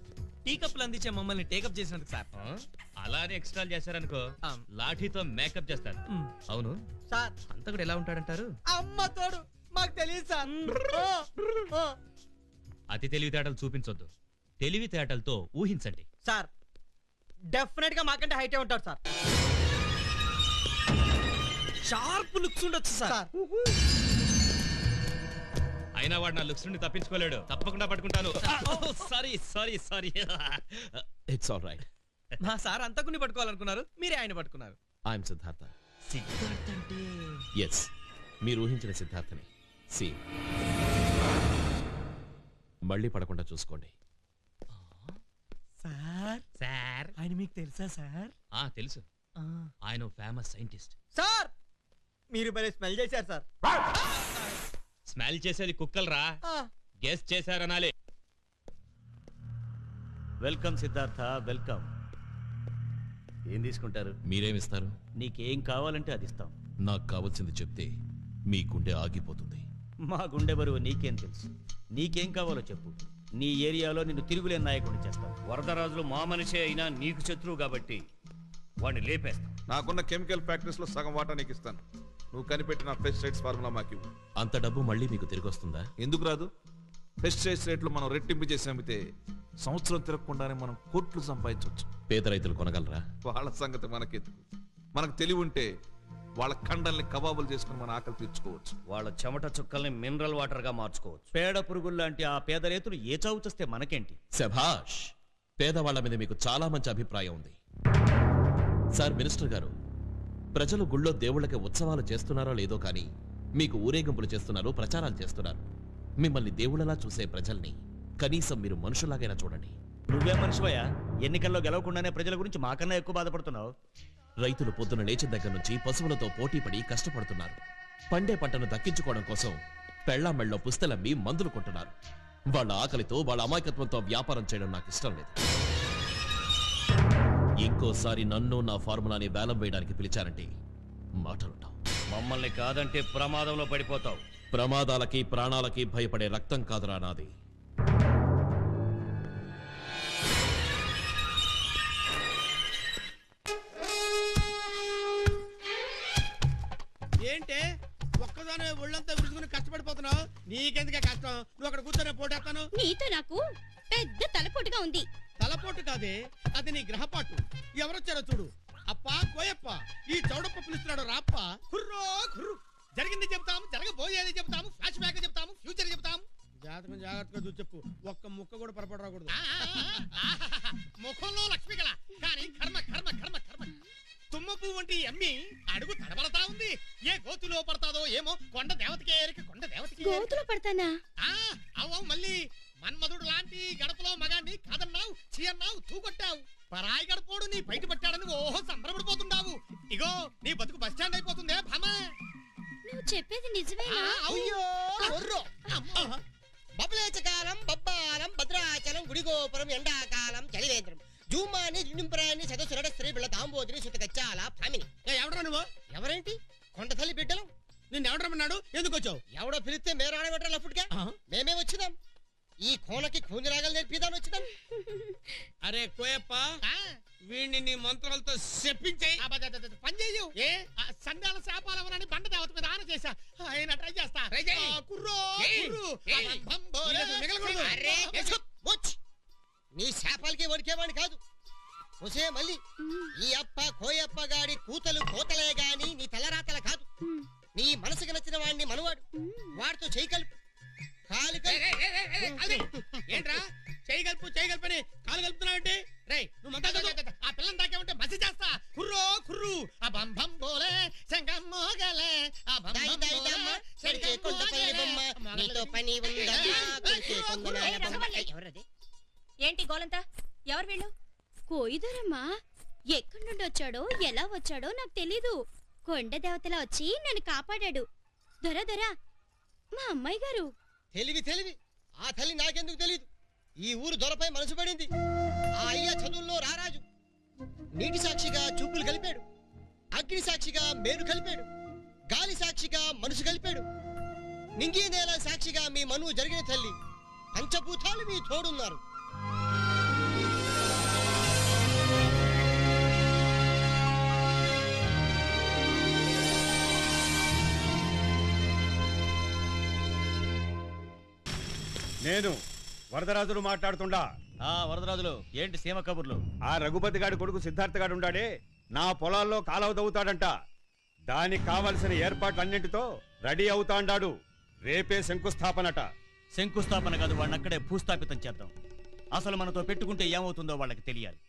టీ కప్పులు అందించే మమ్మల్ని టేకప్ చేసినందుకు సార్. అలానే ఎక్స్ట్రా చేశారనుకో లాఠీతో మేకప్ చేస్తారు. అవును సార్, అంతకుడు ఎలా ఉంటాడంటారు? అమ్మ తోడు మాకు తెలియదు సార్. అతి తెలివితేటలు చూపించొద్దు, తెలివితేటలతో ఊహించండి. సార్ డెఫినెట్ గా మాకంటే హైటే ఉంటారు సార్. షార్ప్ లుక్స్ ఉండొచ్చు సార్. అయినా వాడు నా లుక్స్ నుండి తప్పించుకోలేడు. తప్పకుండా పట్టుకుంటాను. Sorry sorry sorry. It's all right. మా సార్ అంతకుని పట్టుకోవాలనుకున్నారు, మీరే ఆయన పట్టుకున్నారు. ఐఎమ్ సిద్ధార్థ. సిద్ధార్థ అంటే ఎస్, మీరు ఊహించిన సిద్ధార్థని. సి మళ్ళీ పడకుండా చూసుకోండి. సార్ సార్ ఆయన మీకు తెలుసా సార్? తెలుసు. ఆయన ఫేమస్ సైంటిస్ట్. సార్ మీరు భలే స్మెల్ చేశారు సార్. స్మెల్ చేసేది కుక్కలరా, గెస్ చేశారనాలి. Welcome Siddhartha, welcome. ఏం తీసుకుంటారు? మీరేమిస్తారు? నీకేం కావాలంటే అది ఇస్తాం. నాకు కావాల్సింది చెప్తే మీ గుండె ఆగిపోతుంది. మా గుండె బరువు నీకేం తెలుసు? నీకేం కావాలో చెప్పు. నీ ఏరియాలో నిన్ను తిరుగులేని నాయకుడిని చేస్తాం. వరదరాజులు మా మనిషే అయినా నీకు శత్రువు కాబట్టి వాడిని లేపేస్తాం. నాకున్న కెమికల్ ఫ్యాక్టరీస్ లో సగం వాటా నీకు ఇస్తాను. నువ్వు కనిపెట్టిన పెస్టిసైడ్స్ ఫార్ములా మాకు ఇవ్వు. అంత డబ్బు మళ్ళీ మీకు తిరిగి వస్తుందా? ఎందుకు రాదు? పెస్టిసైడ్స్ రేట్లు మనం రెట్టింపు చేసి అమ్మితే సంవత్సరం తిరగకుండానే మనం కోట్లు సంపాదించవచ్చు. పేద రైతులు కొనగలరా? వాళ్ళ సంగతి మనకెందుకు? మనకు తెలివి ఉంటే వాళ్ళ కండల్ని కబాబులు చేసుకుని మన ఆకలి తీర్చుకోవచ్చు. వాళ్ళ చెమట చుక్కల్ని మినరల్ వాటర్ గా మార్చుకోవచ్చు. పేడ పురుగుల్లాంటి ఆ పేద రైతులు ఏ చావు చేస్తే మనకేంటి? శభాష్, పేదవాళ్ల మీద మీకు చాలా మంచి అభిప్రాయం ఉంది. సార్ మినిస్టర్ గారు, ప్రజలు గుళ్ళో దేవుళ్ళకి ఉత్సవాలు చేస్తున్నారో లేదో కానీ మీకు ఊరేగింపులు చేస్తున్నారు, ప్రచారాలు చేస్తున్నారు. మిమ్మల్ని దేవుళ్ళలా చూసే ప్రజల్ని కనీసం మీరు మనుషులాగైనా చూడండి. నువ్వే మనిషివయ్యా? ఎన్నికల్లో గెలవకుండానే ప్రజల గురించి మాకన్నా ఎక్కువ బాధపడుతున్నావు. రైతులు పొద్దున లేచిన దగ్గర నుంచి పశువులతో పోటీపడి కష్టపడుతున్నారు. పండే పంటను దక్కించుకోవడం కోసం పెళ్లామెళ్ళలో పుస్తలమ్మి మందులు కొంటున్నారు. వాళ్ళ ఆకలితో, వాళ్ళ అమాయకత్వంతో వ్యాపారం చేయడం నాకు ఇష్టం లేదు. ఇంకోసారి నన్ను నా ఫార్ములాని వేలం వేయడానికి పిలిచారంటే మాటలుంటావు. మమ్మల్ని కాదంటే ప్రమాదంలో పడిపోతావు. ప్రమాదాలకి ప్రాణాలకి భయపడే రక్తం కాదురా నాది. ఏంటే ఒక్కదానే ఒళ్ళంతా విరుచుకుని కష్టపడిపోతున్నావు? నీకెందుకే కష్టం? నువ్వు అక్కడ కూర్చొని పోటేస్తాను. నీతో నాకు పెద్ద తలపోటుగా ఉంది. తలపోటు కాదే, అది నీ గ్రహపాటు. ఎవరొచ్చారో చూడు. అప్పా కోయప్ప, ఈ చౌడప్ప పిలుస్తున్నాడు రాప్ప. కుర్రో కుర్రు. జరిగింది చెప్తాము, జరగబోయేది చెప్తాము, ఫ్లాష్ బ్యాక్ చెప్తాము, ఫ్యూచర్ చెప్తాము. జాతకం జాగ్రత్తగా చూసి చెప్పు. ఒక్క ముక్క కూడా పొరపాటు రాకూడదు. ముఖంలో లక్ష్మి కళ, కానీ కర్మ కర్మ కర్మ కర్మ. తుమ్మ పువ్వు వంటి అమ్మి అడుగు తడబడతా ఉంది. ఏ గోతులో పడతాదో ఏమో. కొండ దేవతకి ఏరిక, కొండ దేవతకి గోతులో పడతానా? అవ్వ మళ్ళీ మన్మధుడు లాంటి గడపలో మగాన్ని కాదన్నావు, చీ అన్నావు, తూగొట్టావు. పరాయి గడపోడు నీ బయట పట్టాడని ఓహో సంబరపడిపోతుండావు. ఇగో నీ బతుకు బస్ స్టాండ్ అయిపోతుందే భామా. నువ్వు చెప్పేది నిజమేనా? అయ్యో బబులేచకాలం, బబ్బాలం, భద్రాచలం, గుడిగోపురం, ఎండాకాలం, చలివేంద్రం, జూమాని, జుంపురాన్ని, సదస్సురడ స్త్రీ బిళ్ళ తాంబోతిని, సుతకచ్చాల ప్రామిని. ఎవడరా నువ్వు? ఎవరేంటి? కొండ తల్లి బిడ్డలం. నిన్ను ఎవడమన్నాడు? ఎందుకు వచ్చావు? ఎవడో పిలిస్తే మీరు ఆడబెట్టరా లఫుట్గా? మేమే వచ్చినాం. ఈ కోనకి కూంజరాగలు నేర్పిదాని వచ్చినాం. అరే కోయప్ప, వీడిని నీ మంత్రాలతో చెప్పించే పని చేయు. ఏ సంధ్యాల శాపాలవనని బండ దేవత మీద ఆన చేశా. ఆయన ట్రై చేస్తా. కుర్రో నీ శాపాలకి వడికేవాడిని కాదు. ఒసే మళ్ళీ ఈ అప్ప కోయప్ప గాడి కూతలు కోతలే గాని నీ తలరాతల కాదు. నీ మనసుకు నచ్చిన వాడిని మనవాడు. వాడితో చేయి కలుపు, కాలు ఏంట్రా చేయి కలుపు చేయి కలుపని కాలు కలుపుతున్నావంటే? రే నువ్వు ఆ పిల్లని దాకేమంటే మసి చేస్తా. కుర్రో కుర్రు ఆ బంభం బోలే శంఖం మోగలే ఆ ఏంటి గోలంతా? ఎవరు వీళ్ళు? కోయిదరమ్మా. ఎక్కడి నుండి వచ్చాడో ఎలా వచ్చాడో నాకు తెలీదు. కొండ దేవతలా వచ్చి నన్ను కాపాడాడు. దొర దొర మా అమ్మాయి గారు. తెలివి తెలివి. ఆ తల్లి నాకెందుకు తెలీదు? ఈ ఊరు దొరపై మనసు పడింది. ఆ అయ్య చదువుల్లో రారాజు. నీటి సాక్షిగా చూపులు కలిపాడు, అగ్ని సాక్షిగా మేలు కలిపాడు, గాలి సాక్షిగా మనసు కలిపాడు, నింగి నేల సాక్షిగా మీ మనువు జరిగిన తల్లి. పంచభూతాలు మీ తోడున్నారు. నేను వరదరాజులు మాట్లాడుతుండా. వరదరాజులు ఏంటి సీమ కబుర్లు? ఆ రఘుపతి గాడి కొడుకు సిద్ధార్థ గాడు ఉండాడే, నా పొలాల్లో కాలువ దవ్వుతాడంట. దానికి కావలసిన ఏర్పాట్లన్నింటితో రెడీ అవుతాండాడు. రేపే శంకుస్థాపనట. శంకుస్థాపన కాదు, వాడిని అక్కడే భూస్థాపితం చేద్దాం. అసలు మనతో పెట్టుకుంటే ఏమవుతుందో వాళ్ళకి తెలియాలి.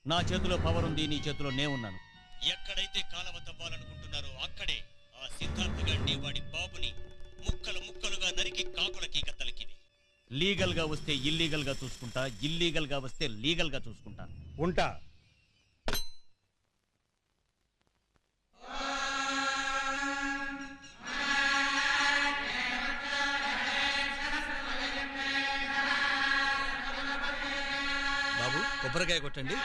నా చేతిలో పవర్ ఉంది, నీ చేతిలో నే ఉన్నాను. ఎక్కడైతే కాలువ తవ్వాలనుకుంటున్నారో అక్కడే ఆ సిద్ధార్థ గారిని వాడి బాబుని ముక్కలు ముక్కలుగా నరికి కాకులకి గద్దలకి. లీగల్ గా వస్తే ఇల్లీగల్ గా చూసుకుంటా, ఇల్లీగల్ గా వస్తే లీగల్ గా చూసుకుంటా. ఉంటా. బాబు కొబ్బరికాయ కొట్టండి.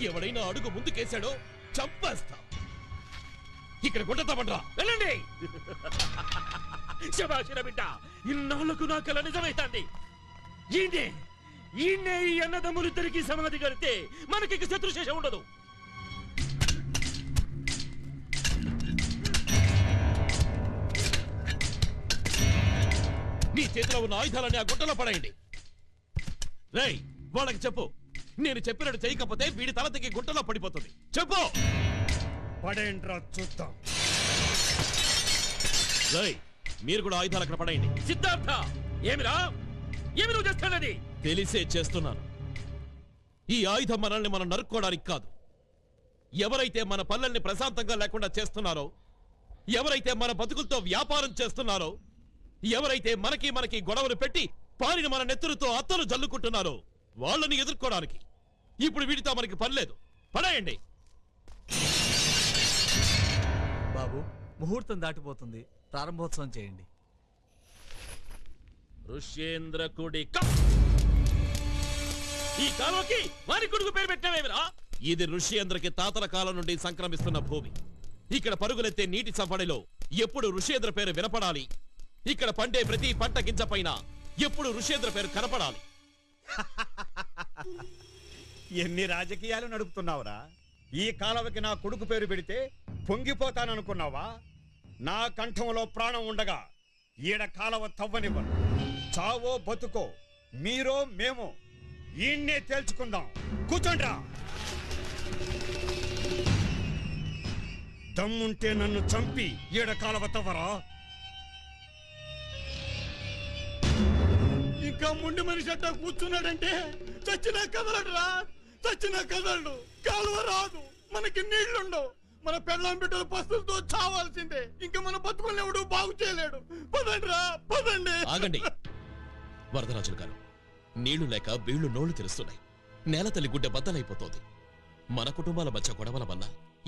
ఎవడైనా అడుగు ముందుకేశాడో చంపేస్తా. ఇక్కడ కొట్టతామంట్రా, వెళ్ళండి. శభాషిర బిడ్డ, ఇన్నాళ్లకు నా కల నిజమైతాంది. ఈయనే ఈ అన్నదమ్ములిద్దరికి సమాధి కడితే మనకి శత్రుశేషం ఉండదు. మీ చేతిలో ఉన్న ఆయుధాలని ఆ గుట్టలో పడేయండి. రేయ్, వాళ్ళకి చెప్పు, నేను చెప్పినట్టు చేయకపోతే వీడి తల తెగి గుట్టలో పడిపోతుంది. చెప్పు. పడేంట్రా చూద్దాం. రేయ్, మీరు కూడా ఆయుధాలు అక్కడ పడేయండి. సిద్ధార్థ, ఏమిరా, ఏమి నువ్వు చేస్తానని? తెలిసే చేస్తున్నాను. ఈ ఆయుధం మనల్ని మనం నరుక్కోవడానికి కాదు. ఎవరైతే మన పల్లెల్ని ప్రశాంతంగా లేకుండా చేస్తున్నారో, ఎవరైతే మన బతుకులతో వ్యాపారం చేస్తున్నారో, ఎవరైతే మనకి గొడవలు పెట్టి పారిన మన నెత్తురుతో అత్తలు జల్లుకుంటున్నారో వాళ్ళని ఎదుర్కోవడానికి. ఇప్పుడు వీడితో మనకి పనిలేదు, పడేయండి. బాబు ముహూర్తం దాటిపోతుంది, ప్రారంభోత్సవం చేయండి. ఋష్యేంద్ర కుడిక. ఈ కాలువకి వారి కొడుకు పేరు పెట్టావేమిరా? ఇది ఋష్యేంద్రకి తాతల కాలం నుండి సంక్రమిస్తున్న భూమి. ఇక్కడ పరుగులెత్తే నీటి సఫడిలో ఎప్పుడు ఋష్యేంద్ర పేరు వినపడాలి. ఇక్కడ పండే ప్రతి పంట గింజ పైన ఎప్పుడు ఋష్యేంద్ర పేరు కనపడాలి. ఎన్ని రాజకీయాలు నడుపుతున్నావురా? ఈ కాలవకి నా కొడుకు పేరు పెడితే పొంగిపోతాననుకున్నావా? నా కంఠంలో ప్రాణం ఉండగా ఈడ కాలవ తవ్వనివ్వను. చావో బతుకో, మీరో మేమో, ఈయన్నే తేల్చుకుందాం. కూర్చోండ్రా. దమ్ముంటే నన్ను చంపి ఈడ కాలవ తవ్వరా. ఇంకా ముండి మనిషి అట్టా కూర్చున్నాడంటే చచ్చినా కదలడురా, చచ్చినా కదలడు. కాలువ రాదు, మనకి నీళ్లుండవు. మన పెళ్ళాం బిడ్డల పస్తులతో చావాల్సిందే. ఇంకా మన బతుకుల్ని ఎవడు బాగు చేయలేడు. పదండ్రా, పదండి. ఆగండి వరదరాజులు గారు, నీళ్లు లేక వీళ్లు నోళ్లు తెరుస్తున్నాయి. నేల తల్లి గుడ్డ బద్దలైపోతోంది. మన కుటుంబాల మధ్య గొడవల వల్ల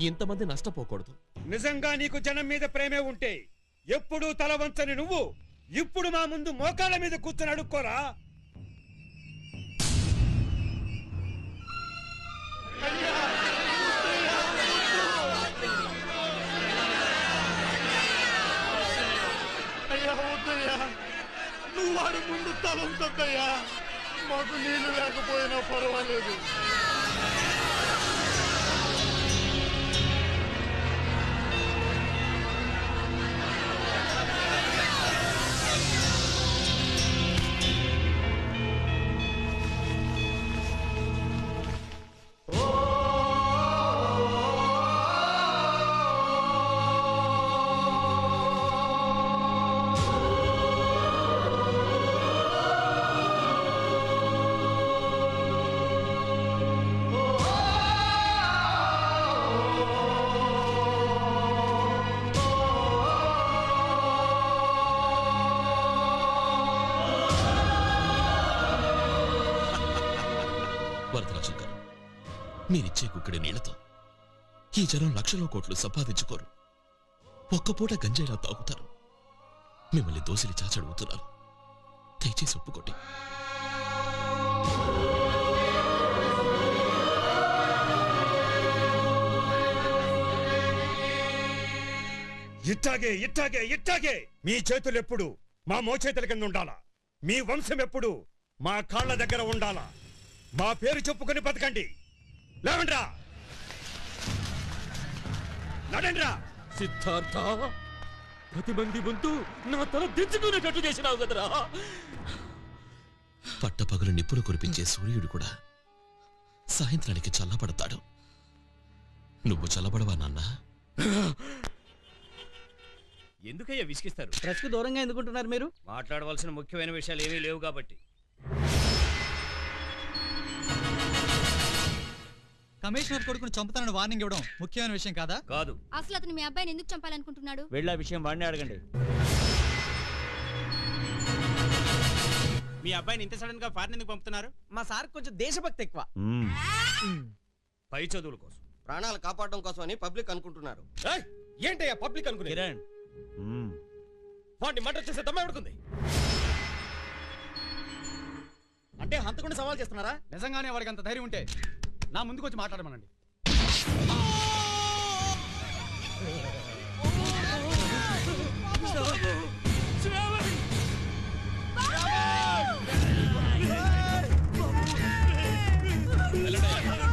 ఇంతమంది నష్టపోకూడదు. నిజంగా నీకు జనం మీద ప్రేమే ఉంటే ఎప్పుడూ తల వంచని నువ్వు ఇప్పుడు మా ముందు మోకాళ్ళ మీద కూర్చొని అడుక్కోరా. అయ్యా వద్దయ్యా, నువ్వు వాడి ముందు తలంతయ్యా. మాకు నీళ్లు లేకపోయినా పర్వాలేదు. మీరిచ్చే గుక్కడి నీళ్లతో ఈ జనం లక్షల కోట్లు సంపాదించుకోరు. ఒక్క పూట గంజాయిలా తాగుతారు. మిమ్మల్ని దోసిలి చాచడుగుతున్నారు. దయచేసి ఒప్పుకోండి. ఇట్టాగే ఇట్టాగే ఇట్టాగే మీ చేతులు ఎప్పుడు మా మోచేతుల కింద ఉండాలా? మీ వంశం ఎప్పుడు మా కాళ్ళ దగ్గర ఉండాలా? మా పేరు చెప్పుకొని బతకండి. లేవండ్రా, నడండ్రా. సిద్ధార్థ, 10 మంది ముందు నా తల దించుకునేటట్టు చేసినావు కదరా. పట్టపగలు నిప్పులు కురిపించే సూర్యుడు కూడా సాయంత్రానికి చల్లబడతాడు. నువ్వు చల్లబడవా నాన్నా? ఎందుకయ్యా విసిగిస్తారు? ప్రెస్ కు దూరంగా ఎందుకుంటున్నారు మీరు? మాట్లాడవలసిన ముఖ్యమైన విషయాలు ఏమీ లేవు కాబట్టి. కమిషనర్ కొడుకును చంపుతానని వార్నింగ్ ఇవ్వడం ముఖ్యమైన విషయం కాదా? కాదు. అసలు అతను మీ అబ్బాయిని ఎందుకు చంపాలనుకుంటున్నాడు? వెళ్ళే విషయం వాడిని అడగండి. మీ అబ్బాయిని ఇంత సడన్ గా ఫారెన్ ఎందుకు పంపుతున్నారు? మా సార్ కొంచెం దేశభక్తి ఎక్కువ. పై చదువుల కోసం, ప్రాణాలు కాపాడడం కోసం అని పబ్లిక్ అనుకుంటున్నారు. ఏంటయ్యా పబ్లిక్ అనుకునే? కిరణ్, వాడిని మర్డర్ చేసే దమ్మ ఎవడుకుంది? అంటే హంతకుండా సవాల్ చేస్తున్నారా? నిజంగానే వాడికి అంత ధైర్యం ఉంటే నా ముందుకు వచ్చి మాట్లాడమనండి.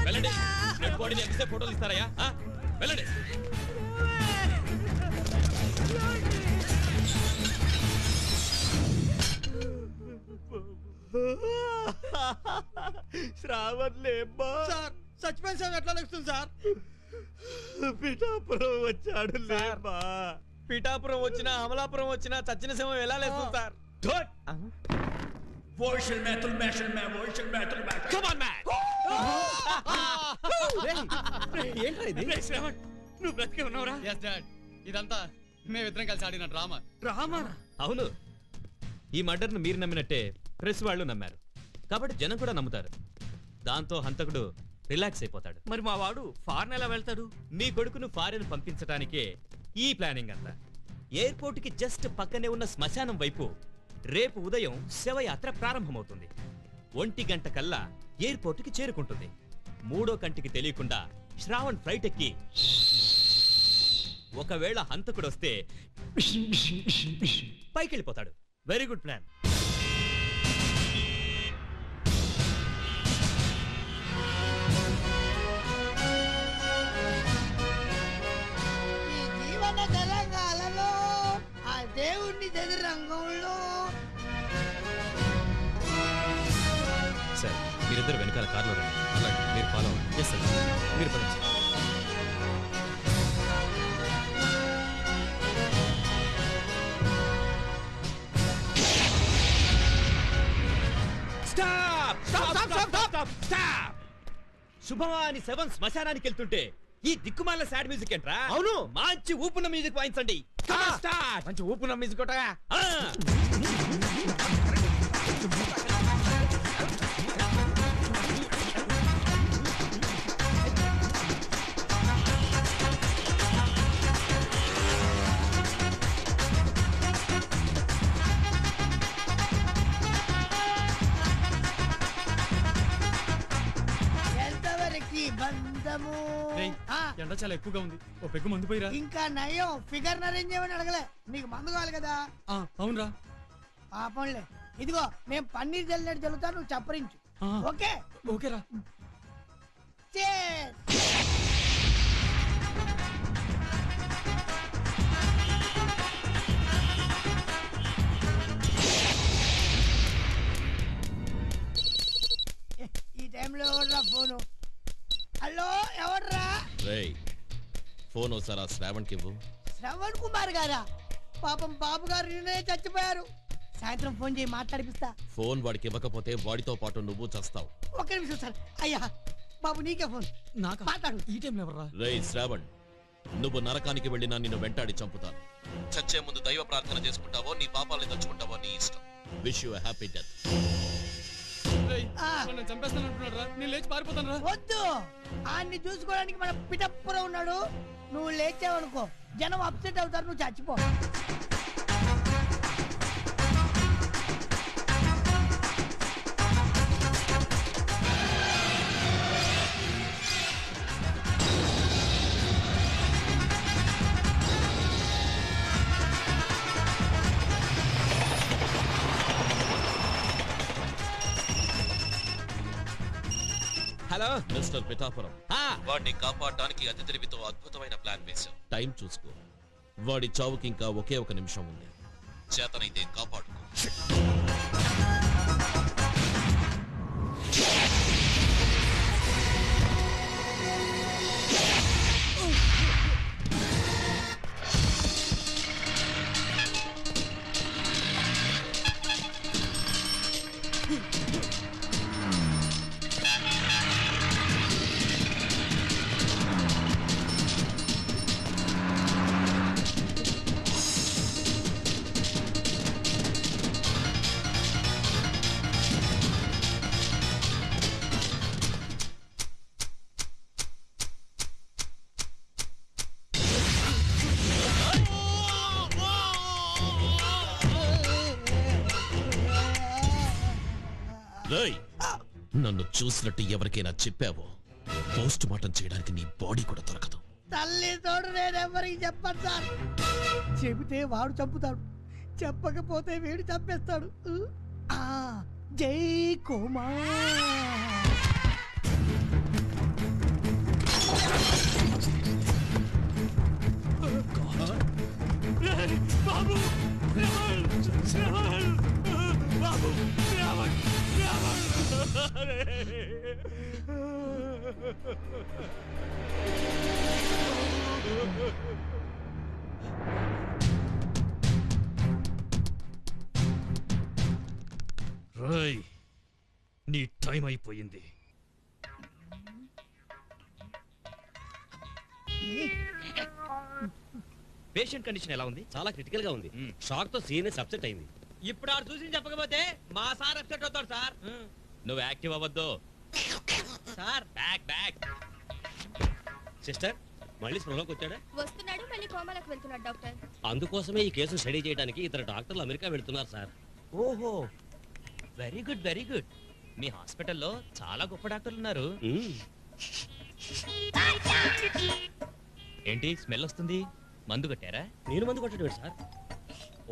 వెళ్ళండి. డెడ్ బాడీని ఎంతసేపు ఫోటోలు ఇస్తారయ్యా? వెళ్ళండి. శ్రావణ్ లేమ్మా. సార్ చచ్చిపోయిన సార్ ఎట్లా లెక్స్తుంది సార్? పిఠాపురం వచ్చాడు లేమ్మా. పిఠాపురం వచ్చినా అమలాపురం వచ్చినా చచ్చిన శవం ఎలా లేస్తుంది సార్? నువ్వు బ్రతికే ఉన్నావురా? ఇదంతా మేమిద్దరం కలిసి ఆడిన డ్రామా. అవును, ఈ మర్డర్ను మీరు నమ్మినట్టే ప్రెస్ వాళ్ళు నమ్మారు కాబట్టి జనం కూడా నమ్ముతారు. దాంతో హంతకుడు రిలాక్స్ అయిపోతాడు. మరి మా వాడు ఫారెన్ ఎలా వెళ్తాడు? మీ కొడుకును ఫారెన్ పంపించడానికే ఈ ప్లానింగ్ అంతా. ఎయిర్పోర్ట్ కి జస్ట్ పక్కనే ఉన్న శ్మశానం వైపు రేపు ఉదయం శవయాత్ర ప్రారంభమవుతుంది. 1 గంట కల్లా ఎయిర్పోర్ట్ కి చేరుకుంటుంది. 3వ కంటికి తెలియకుండా శ్రావణ్ ఫ్లైట్ ఎక్కి ఒకవేళ హంతకుడు వస్తే పైకి వెళ్ళిపోతాడు. Very good plan. జీవన తెలంగాణలో ఆ దేవుణ్ణి చదురంగంలో సార్, మీరిద్దరు వెనకాల కార్లో రండి. అలాగే మీరు ఫాలో అవ్వండి. ఎస్ సార్, మీరు పదండి sir. Stop stop stop stop stop. శుభమాని 7 శ్మశానానికి వెళ్తుంటే ఈ దిక్కుమాల సాడ్ మ్యూజిక్ ఏంట్రా? అవును, మంచి ఊపున మ్యూజిక్ వాయించండి. మంచి ఊపున మ్యూజిక్ కొట్టగా. ఎంతవరకు బంధము? ఎండ చాలా ఎక్కువగా ఉంది, ఓ పెగ్గు మందు పోయిరా. ఇంకా నయం ఫిగర్ అరేంజ్ చేయమని అడగలే, నీకు మందు కావాలి కదా. అవునరా. పాపంలే, ఇదిగో నేను పన్నీర్ జల్లినట్టు జల్లుతా, నువ్వు చప్పరించు. ఓకే ఓకేరా. ఈ టైంలో ఎవర్రా ఫోను? హలో, ఎవర్రా? రేయ్, ఫోన్ ఒకసారి ఆ శ్రావణ్కి ఇవ్వు. శ్రవణ్ కుమార్ గారా? పాపం బాబు గారు నిన్నే చచ్చిపోయారు. సాయంత్రం ఫోన్ చేయి, మాట్లాడిపిస్తా. ఫోన్ వాడికి ఇవ్వకపోతే వాడితో పాటు నువ్వు చస్తావు. ఒక్క నిమిషం సార్. అయ్యా బాబు, నీకే ఫోన్. మాట్లాడు. ఈ టైంలో ఎవర్రా? రేయ్ శ్రావణ్, నువ్వు నరకానికి వెళ్ళినా నిన్ను వెంటాడి చంపుతాను. చచ్చే ముందు దైవ ప్రార్థన చేసుకుంటావో నీ పాపాలని తలుచుకుంటావో నీ ఇష్టం. Wish you happy death. నన్ను చంపేస్తాను అంటున్నాడు రా, నేను లేచి పారిపోతాను రా. వద్దు, ఆయన్ని చూసుకోవడానికి మన పిటప్పుర ఉన్నాడు. నువ్వు లేచావనుకో జనం అప్సెట్ అవుతారు, నువ్వు చచ్చిపో. హలో మిస్టర్ పిఠాపురం, వాడిని కాపాడడానికి అతి తెలివితో అద్భుతమైన ప్లాన్ వేశాం. టైం చూసుకో, వాడి చావుకి ఇంకా ఒకే ఒక నిమిషం ఉంది. చేతనైతే కాపాడుకో. నన్ను చూసినట్టు ఎవరికైనా చెప్పావో పోస్ట్ మార్టం చేయడానికి నీ బాడీ కూడా దొరకదు. తల్లి తోడు నేనెవరికి చెప్పను సార్. చెబితే వాడు చంపుతాడు, చెప్పకపోతే వీడు చంపేస్తాడు. జై కుమార్. బాబు బాబు రాయ్, నీ టైం అయిపోయింది. పేషెంట్ కండిషన్ ఎలా ఉంది? చాలా క్రిటికల్ గా ఉంది. షాక్ తో సీరియస్ అప్సెట్ అయింది. ఇప్పుడు ఆడు చూసి చెప్పకపోతే మా సార్ అప్సెట్ అవుతాడు సార్. నువ్వు యాక్టివ్ అవ్వద్దు సార్. Back back. సిస్టర్, మళ్ళీ స్పృహలోకి వచ్చాడా? వస్తున్నాడు, మళ్ళీ కోమాలకు వెళ్తున్నాడు డాక్టర్. అందుకోసమే ఈ కేసు స్టడీ చేయడానికి ఇద్దరు డాక్టర్లు అమెరికా వెళ్తున్నారు సార్. ఓహో, వెరీ గుడ్ వెరీ గుడ్. మీ హాస్పిటల్లో చాలా గొప్ప డాక్టర్లు ఉన్నారు. ఏంటి స్మెల్ వస్తుంది? మందు కొట్టారా? నేను మందు కొట్టడు సార్.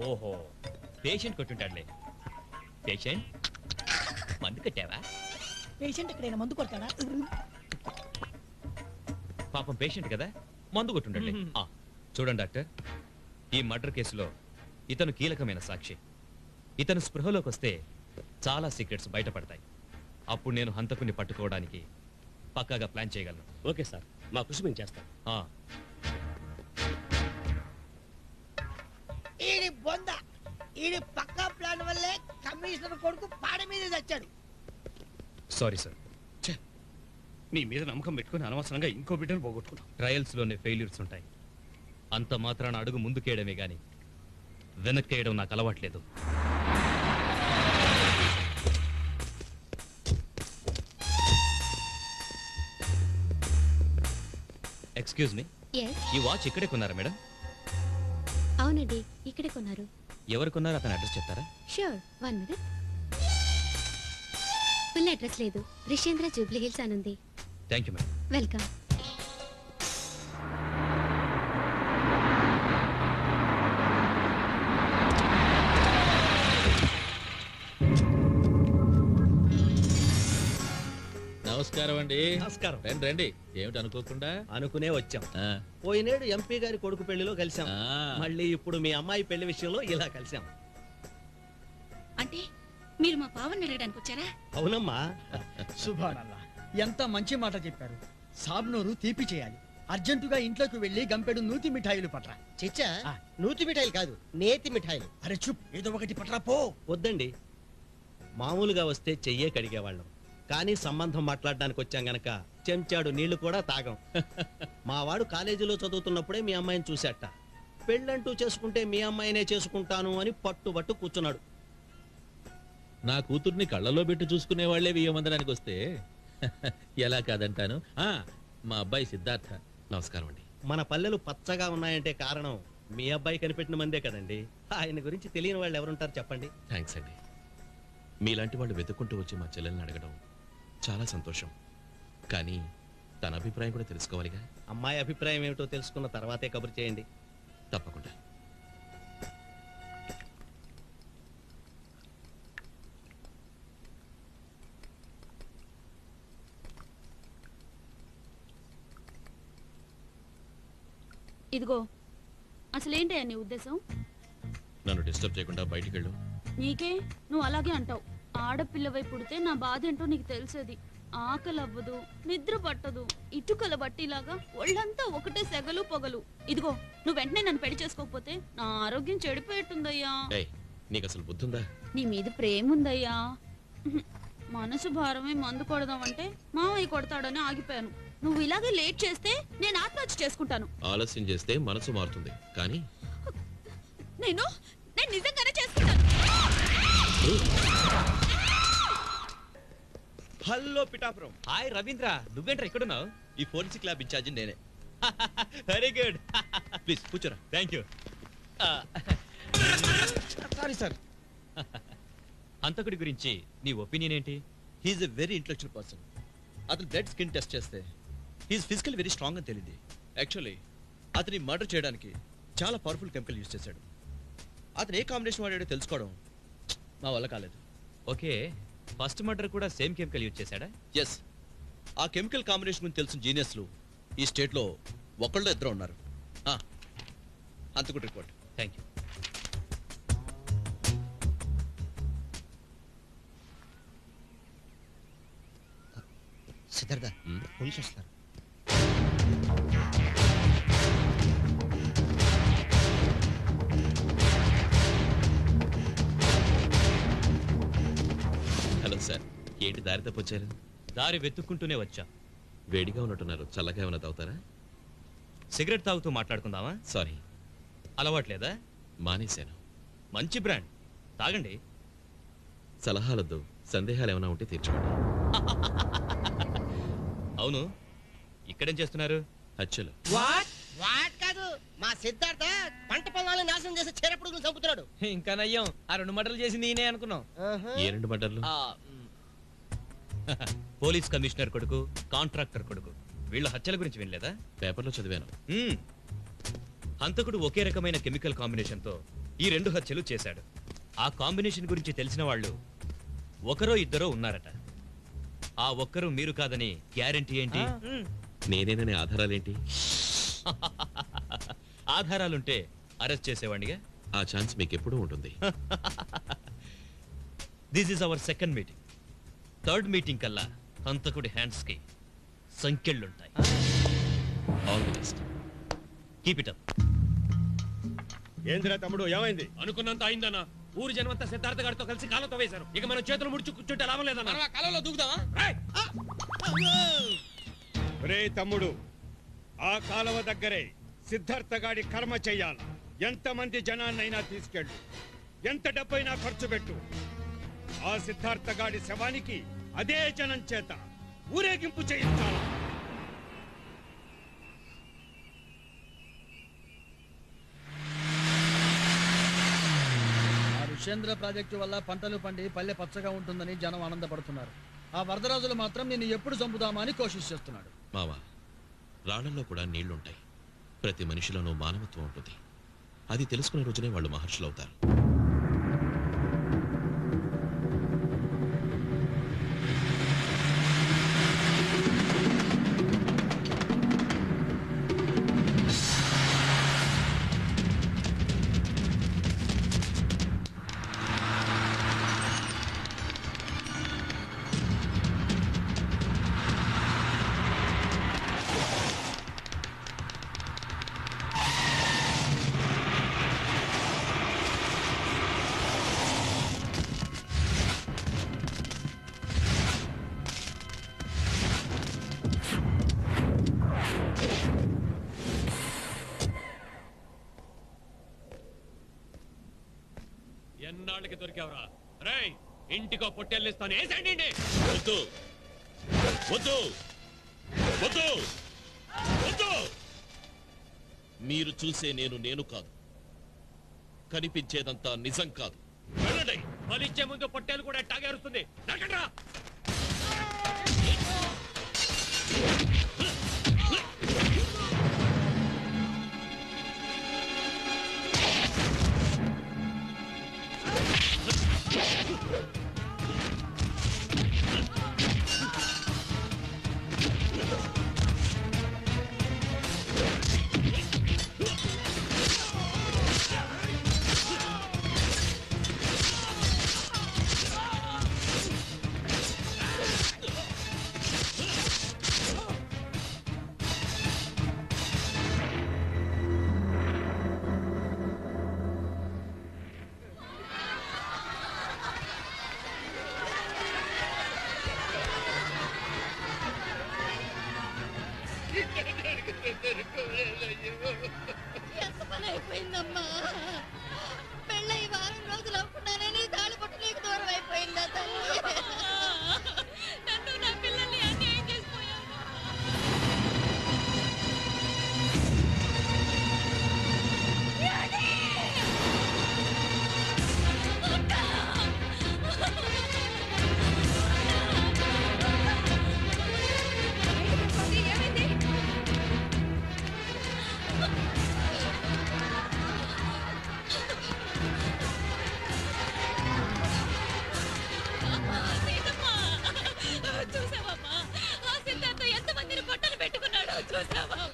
ఓహో, పేషెంట్ కొట్టుంటాడులే. పేషెంట్, మందు కట్టావా? పేషెంట్ ఎక్కడైనా మందు కొడతాడా? పాపం పేషెంట్ కదా, మందు కొట్టుంటాడులే. చూడండి డాక్టర్, ఈ మర్డర్ కేసులో ఇతను కీలకమైన సాక్షి. ఇతను స్పృహలోకి వస్తే చాలా సీక్రెట్స్ బయటపడతాయి. అప్పుడు నేను హంతకుని పట్టుకోవడానికి పక్కాగా ప్లాన్ చేయగలను. ఓకే సార్, మా కృషి మేము చేస్తాం. ఈడి బొంద, ఈడి పక్కా ప్లాన్ వల్లే కమిషనర్ కొడుకు పాడ మీద చచ్చాడు. సారీ సార్, నీ మీద నమ్మకం పెట్టుకుని అనవసరంగా ఇంకో బిడ్డను పోగొట్టుకున్నాం. ట్రయల్స్ లోనే ఫెయిల్యూర్స్ ఉంటాయి. అంత మాత్రాన అడుగు ముందుకేయడమే గాని వెనక్కేయడం నాకు అలవాట్లేదు. ఎక్స్క్యూజ్ మీ, ఈ వాచ్ ఇక్కడే కొన్నారా మేడం? అవునండి, ఇక్కడే కొన్నారు. ఎవరు కొన్నారు అతని అడ్రస్ చెప్తారా? Sure, 1 minute. ఫుల్ అడ్రస్ లేదు, రిషేంద్ర జూబ్లీ హిల్స్ అని ఉంది. Thank you madam. వెల్కమ్. నమస్కారం అండి. నమస్కారం. రండి రండి. ఏమిటి అనుకోకుండా? అనుకునే వచ్చాం. పోయినేడు ఎంపీ గారి కొడుకు పెళ్లిలో కలిసాం. మళ్ళీ ఇప్పుడు మీ అమ్మాయి పెళ్లి విషయంలో ఇలా కలిసాం. అంటే మీరు మా పావని అడగడానికి వచ్చారా? అవునమ్మా. సుభానల్లా, ఎంత మంచి మాట చెప్పారు. సాబ్నోరు తీపి చేయాలి. అర్జెంటుగా ఇంట్లోకి వెళ్లి గంపెడు నూతి మిఠాయిలు పట్రా. చిచ్చా, నూతి మిఠాయిలు కాదు, నేతి మిఠాయిలు. అరే చుప్, ఏదో ఒకటి పట్రా పో. వద్దండి, మామూలుగా వస్తే చెయ్యే కడిగేవాళ్ళం. కానీ సంబంధం మాట్లాడడానికి వచ్చాం గనక చెంచాడు నీళ్లు కూడా తాగం. మా వాడు కాలేజీలో చదువుతున్నప్పుడే మీ అమ్మాయిని చూశాట. పెళ్ళంటూ చేసుకుంటే మీ అమ్మాయినే చేసుకుంటాను అని పట్టుబట్టు కూర్చున్నాడు. నా కూతుర్ని కళ్ళలో పెట్టి చూసుకునే వాళ్లే వియ్యమందడానికి వస్తే ఎలా కాదంటాను. మా అబ్బాయి సిద్ధార్థ. నమస్కారం అండి. మన పల్లెలు పచ్చగా ఉన్నాయంటే కారణం మీ అబ్బాయి కనిపెట్టిన మందే కదండి. ఆయన గురించి తెలియని వాళ్ళు ఎవరుంటారు చెప్పండి. థ్యాంక్స్ అండి. మీలాంటి వాళ్ళు వెతుక్కుంటూ వచ్చి మా చెల్లెల్ని అడగడం చాలా సంతోషం. కానీ తన అభిప్రాయం కూడా తెలుసుకోవాలిగా. అమ్మాయి అభిప్రాయం ఏమిటో తెలుసుకున్న తర్వాతే కబురు చేయండి. తప్పకుండా. ఇదిగో అసలేంటయ్యా నీ ఉద్దేశం? నన్ను డిస్టర్బ్ చేయకుండా బయటికి వెళ్ళు. నీకే నువ్వు అలాగే అంటావు. ఆడపిల్లవై పుడితే నా బాధ ఏంటో నీకు తెలిసేది. ఆకలి అవ్వదు, నిద్ర పట్టదు, ఇటుకల బట్టిలాగా ఒళ్ళంతా ఒకటే సెగలు పొగలు. ఇదిగో నువ్వు వెంటనే నన్ను పెళ్లి చేసుకోకపోతే నా ఆరోగ్యం చెడిపోయేట్టుందయ్యా. నీకు అసలు బుద్ధుందా? నీ మీద ప్రేమ ఉందయ్యా. మనసు భారమే మందు కొడదామంటే మావయ్య కొడతాడని ఆగిపోయాను. నువ్వు ఇలాగే లేట్ చేస్తే నేను ఆత్మహత్య చేసుకుంటాను. ఆలస్యం చేస్తే మనసు మారుతుంది, కానీ నేను నిజంగానే చేసుకుంటాను. హలో పిఠాపురం. హాయ్ రవీంద్ర, నువ్వేంట్రా ఇక్కడున్నావు? ఈ ఫోరెన్సిక్ ల్యాబ్ ఇన్ఛార్జి నేనే. Very good. ప్లీజ్ కూర్చోరా. Thank you. Sorry sir. హంతకుడి గురించి నీ ఒపీనియన్ ఏంటి? He's a very intellectual person. అతను బ్లడ్ స్కిన్ టెస్ట్ చేస్తే హీఈస్ ఫిజికల్ వెరీ స్ట్రాంగ్ అని తెలియదు. యాక్చువల్లీ అతని మర్డర్ చేయడానికి చాలా పవర్ఫుల్ కెమికల్ యూజ్ చేశాడు. అతను ఏ కాంబినేషన్ వాడాడో తెలుసుకోవడం మా వల్ల కాలేదు. ఓకే, ఫస్ట్ మర్డర్ కూడా సేమ్ కెమికల్ యూజ్ చేశాడా? ఎస్. ఆ కెమికల్ కాంబినేషన్ గురించి తెలిసిన జీనియస్లు ఈ స్టేట్లో ఒకళ్ళు ఇద్దరు ఉన్నారు. అంతకుడు report. Thank you. Siddhartha, police వస్తారు. హలో సార్, ఏంటి దారి తప్పొచ్చారు? దారి వెతుక్కుంటూనే వచ్చా. వేడిగా ఉన్నట్టున్నారు, చల్లగా ఏమైనా తాగుతారా? సిగరెట్ తాగుతూ మాట్లాడుకుందామా? సారీ, అలవాట్లేదా? మానేశాను. మంచి బ్రాండ్, తాగండి. సలహాలొద్దు, సందేహాలు ఏమైనా ఉంటే తీర్చుకోండి. అవును, ఇక్కడేం చేస్తున్నారు? హత్యలు. వాట్ కాదు, మా సిద్ధార్థ పంట పొలాలను నాశనం చేసి చీరపుడుగులు చంపుతున్నాడు. ఇంకా నయ్యం, ఆ 2 మటర్లు చేసింది నేనే అనుకున్నాం. ఏ 2 మటర్లు? పోలీస్ కమిషనర్ కొడుకు, కాంట్రాక్టర్ కొడుకు, వీళ్ళ హత్యల గురించి వినలేదా? పేపర్లో చదివాను. హంతకుడు ఒకే రకమైన కెమికల్ కాంబినేషన్తో ఈ 2 హత్యలు చేశాడు. ఆ కాంబినేషన్ గురించి తెలిసిన వాళ్ళు ఒకరో ఇద్దరో ఉన్నారట. ఆ ఒక్కరు మీరు కాదని గ్యారెంటీ ఏంటి? నేనేననే ఆధారాలేంటి? ఆధారాలుంటే అరెస్ట్ చేసేవాడిగా. ఆ ఛాన్స్ మీకు ఎప్పుడూ ఉంటుంది. This is our second meeting. Third meeting కల్లా హంతకుడి హ్యాండ్స్ కి సంఖ్యలుంటాయి. All the best. Keep it up. ఏంద్రా తమ్ముడు, ఏమైంది? అనుకున్నంత అయిందన్నా. ఊరు జనమంతా సిద్ధార్థ గారితో కలిసి కాలంతో వేశారు. ఇక మనం చేతులు ముడుచు కూర్చుంటే లాభం లేదన్నా. కాలంలో దూకుదామా? రే తమ్ముడు, ఆ కాలువ దగ్గరే సిద్ధార్థ గాడి కర్మ చెయ్యాలి. ఎంతమంది జనాన్నైనా తీసుకెళ్ళు, ఎంత డబ్బైనా ఖర్చు పెట్టు. ఆ సిద్ధార్థ గాడి శవానికి అదే జనం చేత ఊరేగింపు చేయించాలి. ఋషేంద్ర ప్రాజెక్టు వల్ల పంటలు పండి పల్లె పచ్చగా ఉంటుందని జనం ఆనందపడుతున్నారు. ఆ వరదరాజులు మాత్రం నిన్ను ఎప్పుడు చంపుదామా అని కోషిష్ చేస్తున్నాడు. మావా, రాళ్లలో కూడా నీళ్లుంటాయి. ప్రతి మనిషిలోనూ మానవత్వం ఉంటుంది. అది తెలుసుకునే రోజునే వాళ్ళు మహర్షులు అవుతారు. ఎన్నాళ్ళకి దొరికావరా? రేయ్, ఇంటికో పొట్టెళ్ళిస్తాను వేసేయండి. వద్దు వద్దు వద్దు వద్దు. మీరు చూసే నేను కాదు, కనిపించేదంతా నిజం కాదు. వెళ్ళండి. బలిచ్చే ముందు పొట్టేలు కూడా ఎట్టాగే అరుస్తుంది. నరకండ్రా. ఎంత పని అయిపోయిందమ్మా. పెళ్ళై వారం రోజులు అవ్వకుండానే తాళి పట్టు నీకు దూరం అయిపోయిందా తల్లి? నన్ను నా పిల్లల్ని అన్యాయం చేసిపోయావు. చూసావమ్మా, ఆ సిద్ధార్థ ఎంతమందిని పొట్టలు పెట్టుకున్నాడో చూసావమ్మా.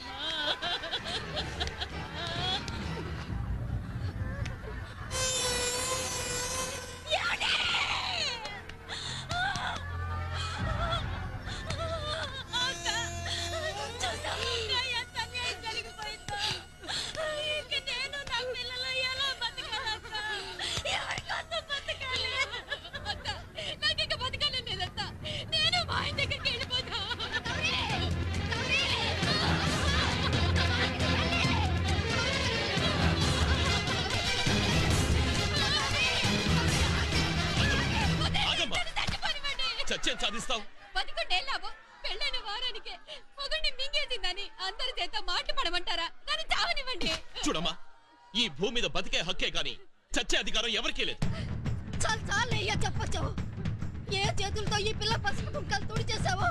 చచ్చేం సాధిస్తావు? 11 ఏళ్ళావు. పెళ్ళైన వారానికే మొగుడిని మింగేసిందని అందరి చేత మాట పడమంటారా? నన్ను చావనివ్వండి. చూడమ్మా, ఈ భూమి మీద బతికే హక్కే గాని చచ్చే అధికారం ఎవరికీ లేదు. చాలయ్యా చెప్పొచ్చావు. ఏ చేతులతో ఈ పిల్ల పసుపు కుంకాలు తుడి చేసావో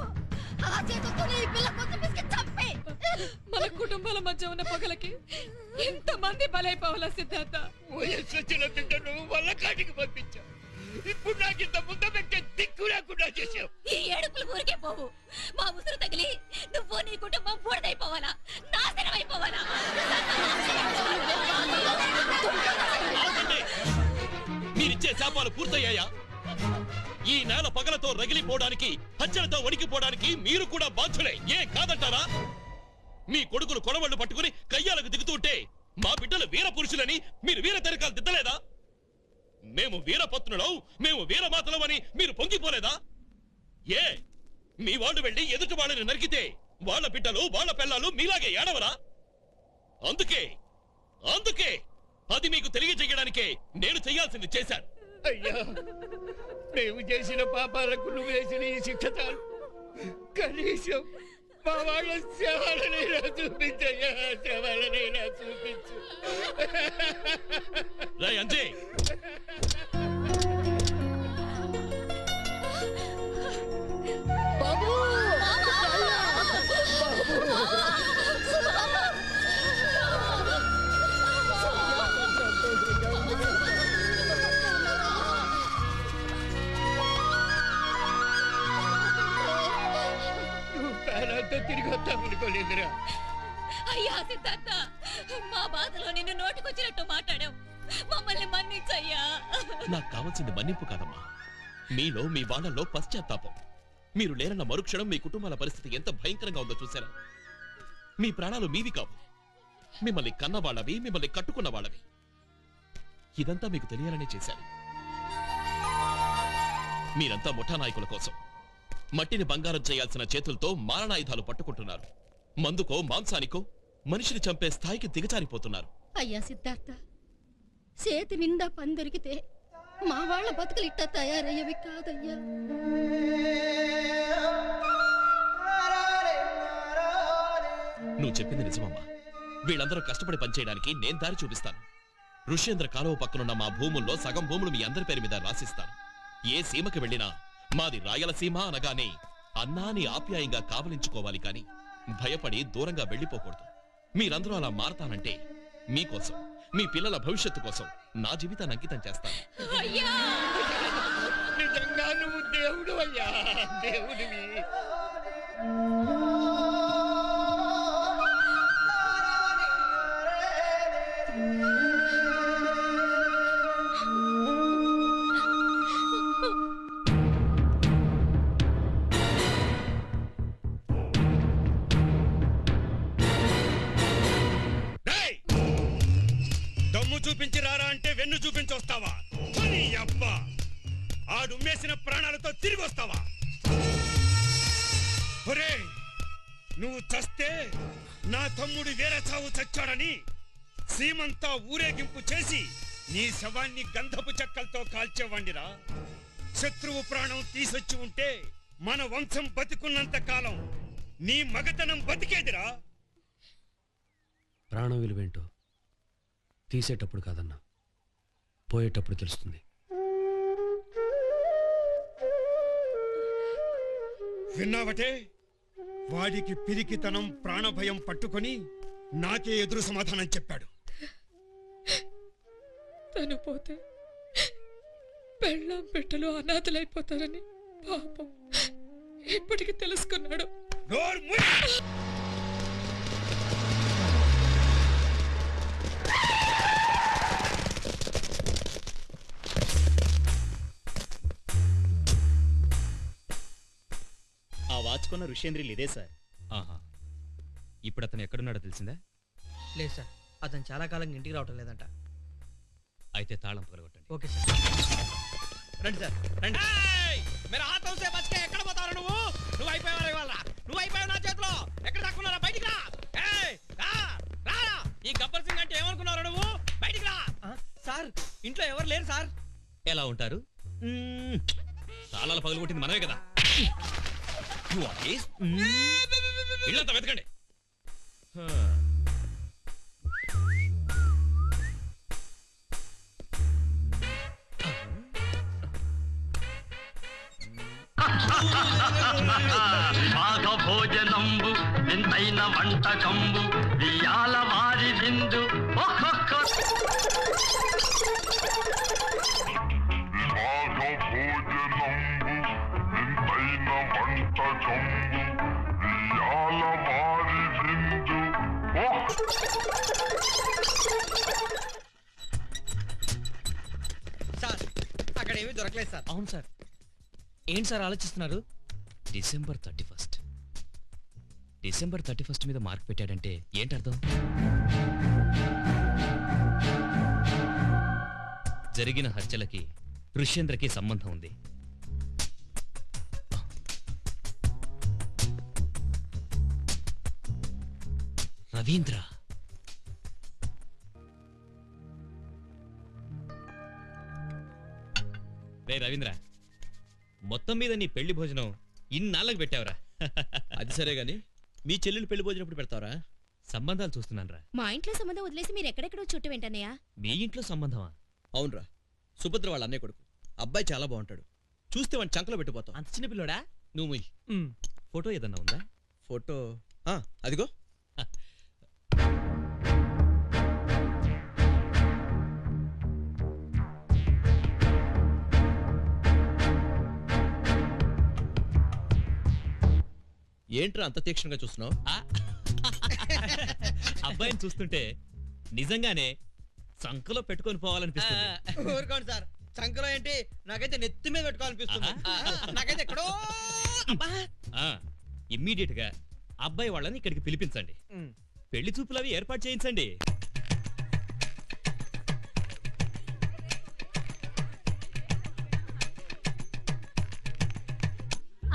ఆ చేతులతోనే ఈ పిల్ల కొంచెం బిస్కెట్ చంపే. మన కుటుంబాల మధ్య ఉన్న పగలకి ఎంతమంది బలైపోవాలా సిద్ధార్థ? వయస్సు వచ్చిన బిడ్డను వల్ల కాటికి పంపించావు. ఇప్పుడు నాకు ఇంత ముంద పెట్టే దిక్కు లేకుండా చేసావు. ఈ ఏడుపులు ఊరికే పోవు. మా ఉసురు తగిలి నువ్వు నీ కుటుంబం బూడిదైపోవాలా, నాశనం అయిపోవాలా? మీరిచ్చే శాపాలు పూర్తయ్యాయా? ఈ నేల పగలతో రగిలిపోవడానికి, హత్యలతో వణికిపోవడానికి మీరు కూడా బాధ్యులే. ఏ కాదంటారా? మీ కొడుకులు కొడవళ్ళు పట్టుకుని కయ్యాలకు దిగుతుంటే మా బిడ్డలు వీర పురుషులని మీరు వీర తెరకాలు దిద్దలేదా? మేము వీరపత్నులం, మేము వీరమాతలం అని మీరు పొంగిపోలేదా? ఏ మీ వాళ్ళు వెళ్ళి ఎదుటి వాళ్ళని నరికితే వాళ్ళ బిడ్డలు వాళ్ళ పిల్లలు మీలాగే ఏడవరా? అందుకే అది మీకు తెలియజేయడానికే నేను చెయ్యాల్సింది చేశాను. అయ్యా, మేము చేసిన పాపాలకు నువ్వు వేసిన ఈ శిక్ష చాలు. కనీసం మా వాళ్ళ శవాలనైనా చూపించయ్యా, శవాలనైనా చూపించు. అంజయ్, బాబు తిరిగి వస్తామనుకోలేదురా. అయ్యా సిద్ధార్థ, మా బాధలో నిన్ను నోటికొచ్చినట్టు మాట్లాడాం. మమ్మల్ని మన్నించయ్యా. నాకు కావాల్సింది మన్నింపు కాదమ్మా, మీలో మీ వాళ్ళలో పశ్చాత్తాపం. మీరు లేరన్న మరుక్షణం మీ కుటుంబాల పరిస్థితి ఎంత భయంకరంగా ఉందో చూసారా? మీ ప్రాణాలు మీవి కావు, మిమ్మల్ని కన్న వాళ్ళవి, మిమ్మల్ని కట్టుకున్న వాళ్ళవి. ఇదంతా మీకు తెలియాలనే చేశారు. మీరంతా ముఠా నాయకుల కోసం మట్టిని బంగారం చేయాల్సిన చేతులతో మారణాయుధాలు పట్టుకుంటున్నారు. మందుకో మాంసానికో మనిషిని చంపే స్థాయికి దిగజారిపోతున్నారు. అయ్యా సిద్ధార్థ, చేతి నిండా పని దొరికితే మా వాళ్ళ బతుకులు ఇట్టా తయారయ్యేవి కాదయ్యా. నువ్వు చెప్పింది నిజమమ్మా. వీళ్ళందరూ కష్టపడి పనిచేయడానికి నేను దారి చూపిస్తాను. ఋష్యేంద్ర కాలువ పక్కనున్న మా భూముల్లో సగం భూములు మీ అందరి పేరు మీద రాసిస్తాను. ఏ సీమకి వెళ్ళినా మాది రాయలసీమ అనగానే అన్నాని ఆప్యాయంగా కావలించుకోవాలి కాని భయపడి దూరంగా వెళ్ళిపోకూడదు. మీరందరూ అలా మారతానంటే మీకోసం, మీ పిల్లల భవిష్యత్తు కోసం నా జీవితాన్ని అంకితం చేస్తాను. నిజంగా నువ్వు దేవుడు అయ్యా, దేవుడివి. దమ్ము చూపించి రారా అంటే వెన్ను చూపించి వస్తావా? అబ్బా ఆడుమ్మేసిన ప్రాణాలతో తిరిగి వస్తావా? ఒరే, నువ్వు చస్తే నా తమ్ముడు వేరే చావు చచ్చాడని సీమంతా ఊరేగింపు చేసి నీ శవాన్ని గంధపు చెక్కలతో కాల్చేవాణ్ణిరా. శత్రువు ప్రాణం తీసొచ్చి ఉంటే మన వంశం బతికున్నంత కాలం నీ మగతనం బతికేదిరా. ప్రాణం విలువేంటో తీసేటప్పుడు కాదన్నా, పోయేటప్పుడు తెలుస్తుంది. విన్నావటే? వాడికి పిరికితనం ప్రాణభయం పట్టుకొని నాకే ఎదురు సమాధానం చెప్పాడు. తను పోతే పెళ్ళాం పెట్టలు అనాథలైపోతారని పాపం ఇప్పటికి తెలుసుకున్నాడు. ఆ వాచుకున్న ఋష్యేంద్రిలు ఇదే సార్. ఆహా, ఇప్పుడు అతను ఎక్కడున్నాడో తెలిసిందా? లేదు సార్, అతను చాలా కాలంగా ఇంటికి రావటం లేదంట. అయితే తాళం పగలగొట్టండి. Okay sir. రండి సార్, రండి. మీరు ఆ తోసే బస్కే ఎక్కడ పోతారు? నువ్వు అయిపోయావు ఇవాళ. నువ్వు అయిపోయావు నా చేతిలో. ఎక్కడ దాక్కున్నారా? బయటికి రా. రా. ఈ గబ్బర్ సింగ్ అంటే ఏమనుకున్నావు నువ్వు? బయటికి రా. సార్, ఇంట్లో ఎవరు లేరు సార్. ఎలా ఉంటారు? తాళాలు పగలగొట్టింది మనమే కదా. ఇళ్ళంతా వెతకండి. భోజనంబు వింతైన వంటకంబు వియాల వారి విందు ఒక్కొక్క సార్, అక్కడ ఏమీ దొరకలేదు సార్. అవును సార్. ఏంటి సార్ ఆలోచిస్తున్నారు? డిసెంబర్ 31 మీద మార్క్ పెట్టాడంటే ఏంటర్థం? జరిగిన హత్యలకి ఋష్యేంద్రకి సంబంధం ఉంది. రవీంద్ర రవీంద్ర, మొత్తం మీద నీ పెళ్లి భోజనం ఇన్నాళ్ళకి పెట్టావురా. అది సరే గాని మీ చెల్లెలు పెళ్లి భోజనం ఎప్పుడు పెడతావరా? సంబంధాలు చూస్తున్నాను. మా ఇంట్లో సంబంధం వదిలేసి మీరు ఎక్కడెక్కడో చుట్టూ వెంటన్నయ్యా. మీ ఇంట్లో సంబంధమా? అవునరా, సుభద్ర వాళ్ళ అన్నయ్య కొడుకు. అబ్బాయి చాలా బాగుంటాడు. చూస్తే వాడిని చంకలో పెట్టిపోతావు. అంత చిన్న పిల్లోడా? నువ్వు ఫోటో ఏదన్నా ఉందా? ఫోటో అదిగో. ఏంట్రా అంత తీక్షణంగా చూస్తున్నావు? అబ్బాయిని చూస్తుంటే నిజంగానే చంకలో పెట్టుకొని పోవాలనిపిస్తుంది. ఊరుకోండి సార్, చంకలో ఏంటి, నాకైతే నెత్తి మీద పెట్టుకోవాలనిపిస్తుంది. నాకైతే ఎక్కడో. ఇమ్మీడియట్ గా అబ్బాయి వాళ్ళని ఇక్కడికి పిలిపించండి. పెళ్లి చూపులు అవి ఏర్పాటు చేయించండి.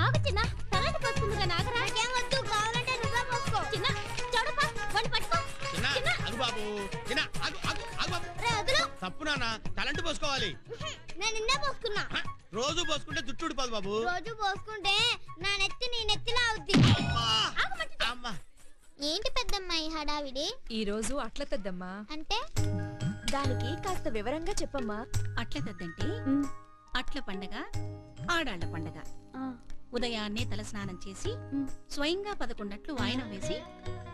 ఆగు చిన్న, తలని పోసుకుందిరా నాగరా. ఏం వద్దు, కావాలంటే నువ్వే పోసుకో. చిన్న చౌడప్ప, వాడిని పట్టుకో. చిన్న, ఆగు బాబు. చిన్న, ఆగు బాబు. రే వదులు. తప్పు నాన్న తలంటి పోసుకోవాలి. నేను నిన్నే పోసుకున్నా. రోజు పోసుకుంటే జుట్టు ఊడిపోదు బాబు. రోజు పోసుకుంటే నా నెత్తి నీ నెత్తిలా అవుద్ది. ఏంటి పెద్దమ్మ ఈ హడావిడి? ఈ రోజు అట్ల తద్దమ్మా. అంటే దానికి కాస్త వివరంగా చెప్పమ్మా. అట్ల తద్దంటే అట్ల పండగ, ఆడాళ్ల పండగ. ఉదయాన్నే తలస్నానం చేసి స్వయంగా 11 అట్లు వాయనం వేసి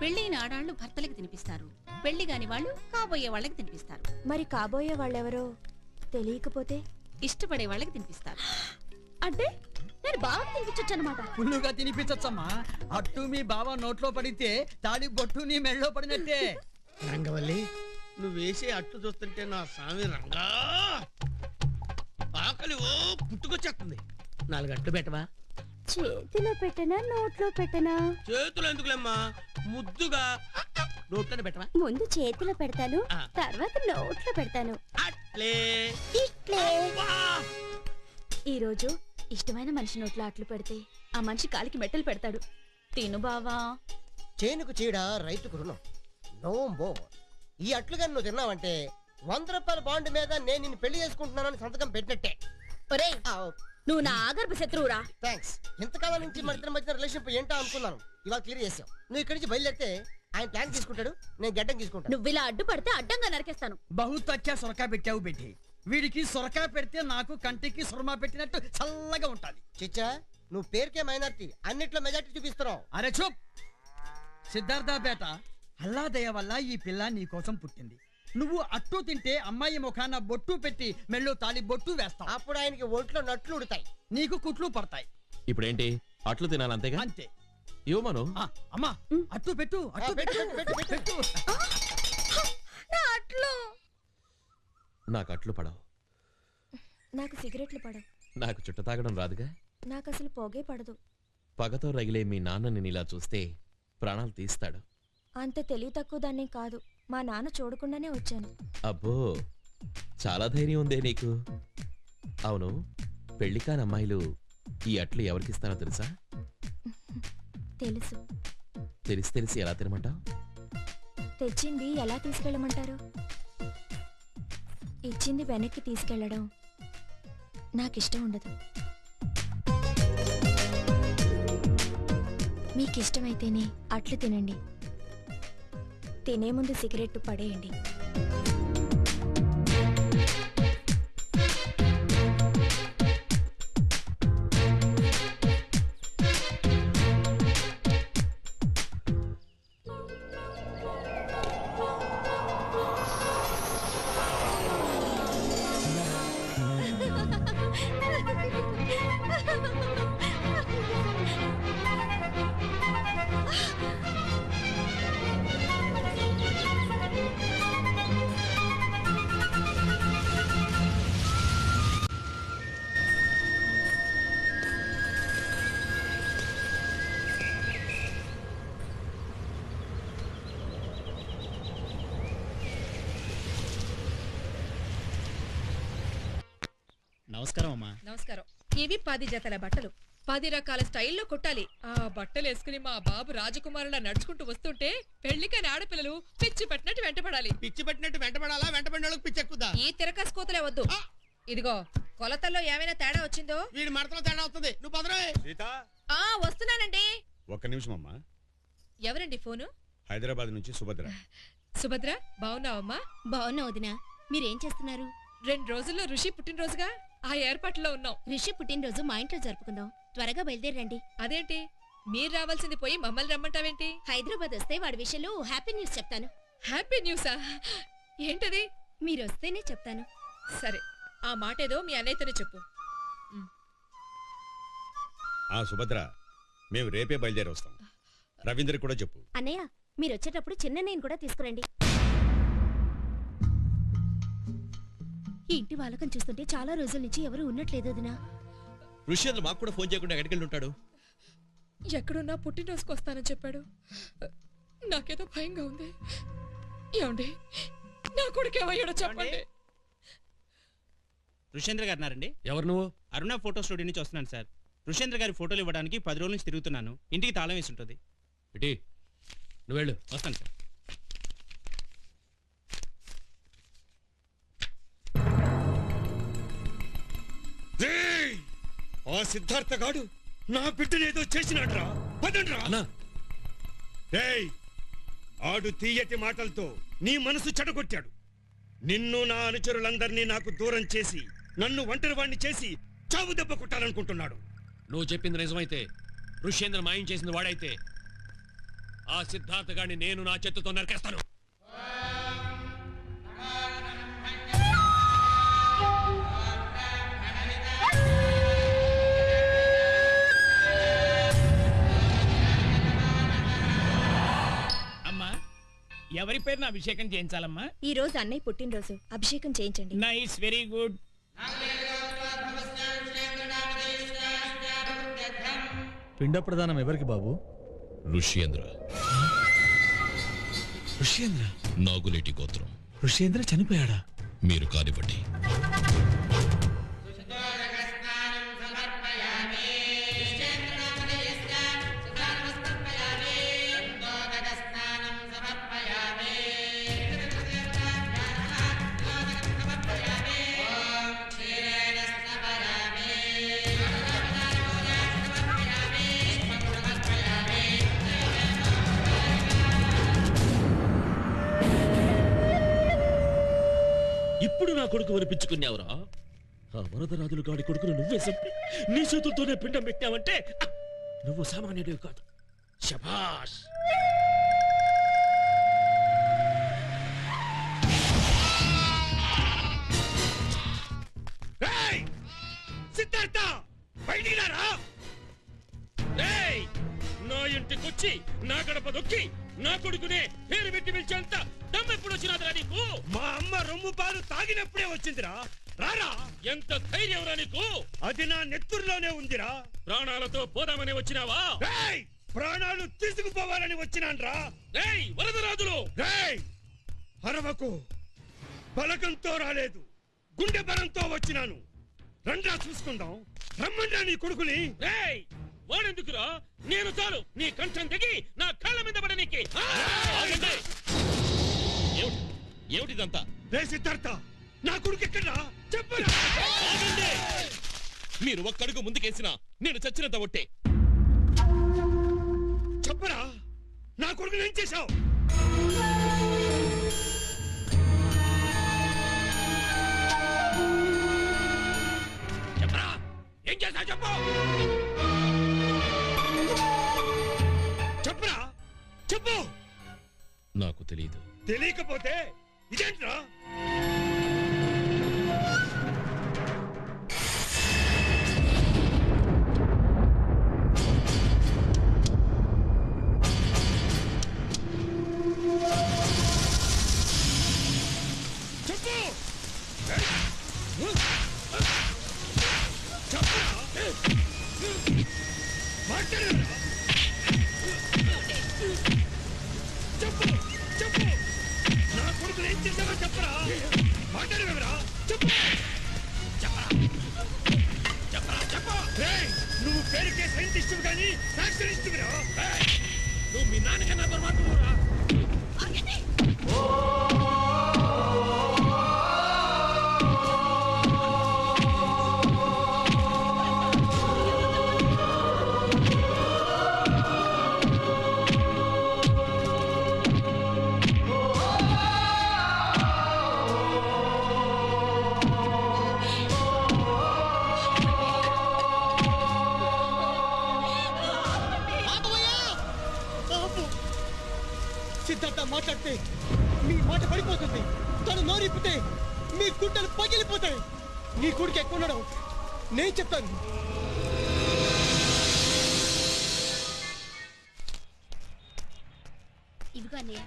పెళ్లైన ఆడాళ్లు భర్తలకు తినిపిస్తారు. పెళ్లి గాని వాళ్ళు కాబోయే వాళ్ళకి తినిపిస్తారు. మరి కాబోయే వాళ్ళెవరో తెలియకపోతే ఇష్టపడే వాళ్ళకి తినిపిస్తారు. అంటే నేను బాగా తినిపించొచ్చు అనమాట. ఫుల్లుగా తినిపించచ్చమ్మా. అట్టు మీ బావ నోట్లో పడితే తాడి బొట్టు నీ మెళ్ళలో పడినట్టే. రంగవల్లి, నువ్వు వేసే అట్టు చూస్తుంటే నా స్వామి రంగా ఆకలి ఓ పుట్టుకొచ్చేస్తుంది. 4 అట్లు పెట్టవా? చేతిలో పెట్టనా నోట్లో పెట్టనా? చేతులు ఎందుకులేమ్మా, ముద్దుగా నోట్లోనే పెట్టవా? ముందు చేతిలో పెడతాను, తర్వాత నోట్లో పెడతాను. అట్లే ఇట్లే. ఈ రోజు ఇష్టమైన మనిషి నోట్లో అట్లు పెడితే ఆ మనిషి కాలికి మెట్టలు పెడతాడు. తిను బావా. చేనుకు చీడ రైతుకు రుణం. No more. ఈ అట్లుగా నువ్వు తిన్నావంటే 100 రూపాయల బాండ్ మీద నేను నిన్ను పెళ్లి చేసుకుంటున్నానని సంతకం పెట్టినట్టే. నువ్వు నా ఆగర్భ శత్రువురా. థ్యాంక్స్. ఇంతకాలం నుంచి మన ఇద్దరి మధ్య రిలేషన్షిప్ ఏంటో అనుకున్నాను. ఇవాళ క్లియర్ చేసావు. నువ్వు ఇక్కడి నుంచి బయలుదేరితే ఆయన ప్లాన్ తీసుకుంటాడు, నేను గడ్డం తీసుకుంటాను. నువ్వు ఇలా అడ్డుపడితే అడ్డంగా నరికేస్తాను. బహుతక్య సొరకాయ పెట్టావు పెట్టి. వీడికి సొరకాయ పెడితే నాకు కంటికి సురమా పెట్టినట్టు చల్లగా ఉండాలి. చిచ్చా, నువ్వు పేరుకే మైనారిటీ, అన్నిట్లో మెజారిటీ చూపిస్తున్నావు. అరే చూప్. సిద్ధార్థ బేట, అల్లా దయ వల్ల ఈ పిల్ల నీ కోసం పుట్టింది. నువ్వు అట్టు తింటే అమ్మాయి ముఖాన బొట్టు పెట్టి మెళ్ళో తాలి బొట్టు వేస్తావు. అప్పుడు ఆయనకి ఒంట్లో నట్లు ఉడతాయి, నీకు కుట్లు పడతాయి. ఇప్పుడేంటి అట్లు తినాలి అంతేగా? అంతే. ఇవ్వమను. అమ్మా అట్టు పెట్టు, అట్టు పెట్టు. నాకు అట్లు పడవు. నాకు సిగరెట్లు పడవు. నాకు చుట్ట తాగడం రాదుగా. నాకు అసలు పొగే పడదు. పగతో రగిలే మీ నాన్న నేను ఇలా చూస్తే ప్రాణాలు తీస్తాడు. అంత తెలివి తక్కువ దాన్ని కాదు, మా నాన్న చూడకుండానే వచ్చాను. అబ్బో, చాలా ధైర్యం ఉందే నీకు. అవును, పెళ్లి కాని అమ్మాయిలు ఈ అట్లు ఎవరికిస్తానో తెలుసా? తెలుసు. తెలిసి ఎలా తినమంటావు? తెచ్చింది ఎలా తీసుకెళ్ళమంటారు? ఇచ్చింది వెనక్కి తీసుకెళ్లడం నాకిష్టం ఉండదు. మీకిష్టమైతేనే అట్లు తినండి, తినే ముందు సిగరెట్టు పడేయండి. నమస్కారం అమ్మా. నమస్కారం. ఇవి 10 జతల బట్టలు, 10 రకాల స్టైల్లో కొట్టాలి. ఆ బట్టలు వేసుకుని మా బాబు రాజకుమారులా నడుచుకుంటూ వస్తుంటే పెళ్లికని ఆడపిల్లలు పిచ్చి పట్టినట్టు వెంటపడాలి. పిచ్చి పట్టినట్టు వెంటపడాలా? వెంటపడిన వాళ్ళకి పిచ్చి ఎక్కుదా? ఈ తిరకాసు కోతలే వద్దు. ఇదిగో కొలతల్లో ఏమైనా తేడా వచ్చిందో? వీడి మడతలో తేడా అవుతుంది. నువ్వు పదరే. వస్తున్నానండి. ఒక్క నిమిషం అమ్మా. ఎవరండి ఫోను? హైదరాబాద్ నుంచి సుభద్ర. సుభద్ర, బాగున్నావమ్మా? బాగున్నా వదినా. మీరేం చేస్తున్నారు? 2 రోజుల్లో ఋషి పుట్టినరోజుగా ఆ ఏర్పాట్లో ఉన్నాం. ఋషి పుట్టినరోజు మా ఇంట్లో జరుపుకుందాం. త్వరగా బయలుదేరండి. అదేంటి మీరు రావాల్సింది పోయి మమ్మల్ని రమ్మంటావేంటి? హైదరాబాద్ వస్తే వాడి విషయంలో హ్యాపీ న్యూస్ చెప్తాను. హ్యాపీ న్యూసా? ఏంటది? మీరు వస్తేనే చెప్తాను. సరే, ఆ మాట ఏదో మీ అన్నయ్యతోనే చెప్పు. సుభద్ర, మేము రేపే బయలుదేరి వస్తాం. రవీంద్ర కూడా చెప్పు. అన్నయ్య, మీరు వచ్చేటప్పుడు చిన్నన్నయ్యని కూడా తీసుకురండి. ఈ ఇంటి వాళ్ళకం చూస్తుంటే చాలా రోజుల నుంచి ఎవరు ఉన్నట్లేదు వదినా. ఋషేంద్ర మాకు కూడా ఫోన్ చేయకుండా ఎక్కడికి ఉంటాడు? ఎక్కడున్నా పుట్టినరోజుకు వస్తానని చెప్పాడు. నాకేదో భయంగా ఉంది. ఏమండి, నా కొడుకు ఏమయ్యాడో చెప్పండి. ఋషేంద్ర గారు నారండి? ఎవరు నువ్వు? అరుణ ఫోటో స్టూడియో నుంచి వస్తున్నాను సార్. ఋషేంద్ర గారి ఫోటోలు ఇవ్వడానికి 10 రోజుల నుంచి తిరుగుతున్నాను. ఇంటికి తాళం వేసి ఉంటుంది. ఇటీ నువ్వు వెళ్ళు. వస్తాను సార్. ఆ సిద్ధార్థ గాడు నా బిడ్డనేదో చేసినాడ్రా. పదండ్రా. ఏయ్, ఆడు తీయటి మాటలతో నీ మనసు చెడగొట్టాడు. నిన్ను నా అనుచరులందరినీ నాకు దూరం చేసి నన్ను ఒంటరివాణ్ణి చేసి చావు దెబ్బ కొట్టాలనుకుంటున్నాడు. నువ్వు చెప్పింది నిజమైతే, ఋష్యేంద్ర మాయం చేసింది వాడైతే, ఆ సిద్ధార్థ గాడిని నేను నా చేతితో నరికేస్తాను. అమ్మా, ఎవరి పేరున అభిషేకం చేయించాలమ్మా? ఈ రోజు అన్నయ్య పుట్టినరోజు, అభిషేకం చేయించండి. Nice, very good. పిండ ప్రదానం ఎవరికి బాబు? ఋష్యేంద్ర. ఋష్యేంద్ర నాగులేటి గోత్రం. ఋష్యేంద్ర చనిపోయాడా? మీరు కానివ్వండి. ఇప్పుడు నా కొడుకు వినిపించుకున్నావురా? ఆ వరదరాజులు గాడి కొడుకును నువ్వే చంపి నీ చేతులతోనే పిండం పెట్టావంటే నువ్వు సామాన్యుడు కాదు. శభాష్. సిద్ధార్థ, బయటికి రారా. నా ఇంటికొచ్చి నా గడప దొక్కి నా కొడుకునే పేరు పెట్టి పిలిచేంత దమ్మెప్పుడు వచ్చినాదిరా నీకు? మా అమ్మ రొమ్ము పాలు తాగినప్పుడే వచ్చిందిరా. రారా. ఎంత ధైర్యంరా నీకు? అది నా నెత్తురులోనే ఉందిరా. ప్రాణాలతో పోదామని వచ్చినావా? ప్రాణాలు తీసుకుపోవాలని వచ్చినాన్రా. వరదరాజులు, అరవకు. బలకంతో రాలేదు, గుండె బలంతో వచ్చినాను. రండ్రా చూసుకుందాం. రమ్మండ్రా నీ కొడుకుని. వాడెందుకురా? నేను చాలు నీ కంఠం దిగి నా కాళ్ళ మీద పడనీకి. ఏమిటిదంతా? రే సిద్ధార్థ, నా కొడుకు ఎక్కడ్రా? చెప్పరా. మీరు ఒక్కడుగు ముందుకేసినా నేను చచ్చినంత ఒట్టే. చెప్పరా, నా కొడుకుని ఏం చేశావు? చెప్పరా, ఏం చేశావు చెప్పు. చెప్పరా, చెప్పు. నాకు తెలియదు. తెలియకపోతే ఇదేంట్రా? చెప్పు. మాట్లాడరా. చెప్పు, చెప్పు. నా కొడుకులు ఏం చేశావో చెప్పరా. మాట్లాడేవరా. చెప్పు. నువ్వు పేరుకే సైంటిస్ట్ కానీ ఫ్యాక్టరిస్ట్. నువ్వు మీ నాన్నకన్నా దుర్మార్గుడురా. సిద్ధార్థ మాట్లాడితే మీ మాట పడిపోతుంది. తను నోరిప్పితే మీ గుండెలు పగిలిపోతాయి. నీ కొడుకు ఎక్కువ ఉండడం నేను చెప్తాను. ఇదిగో అన్నయ్య.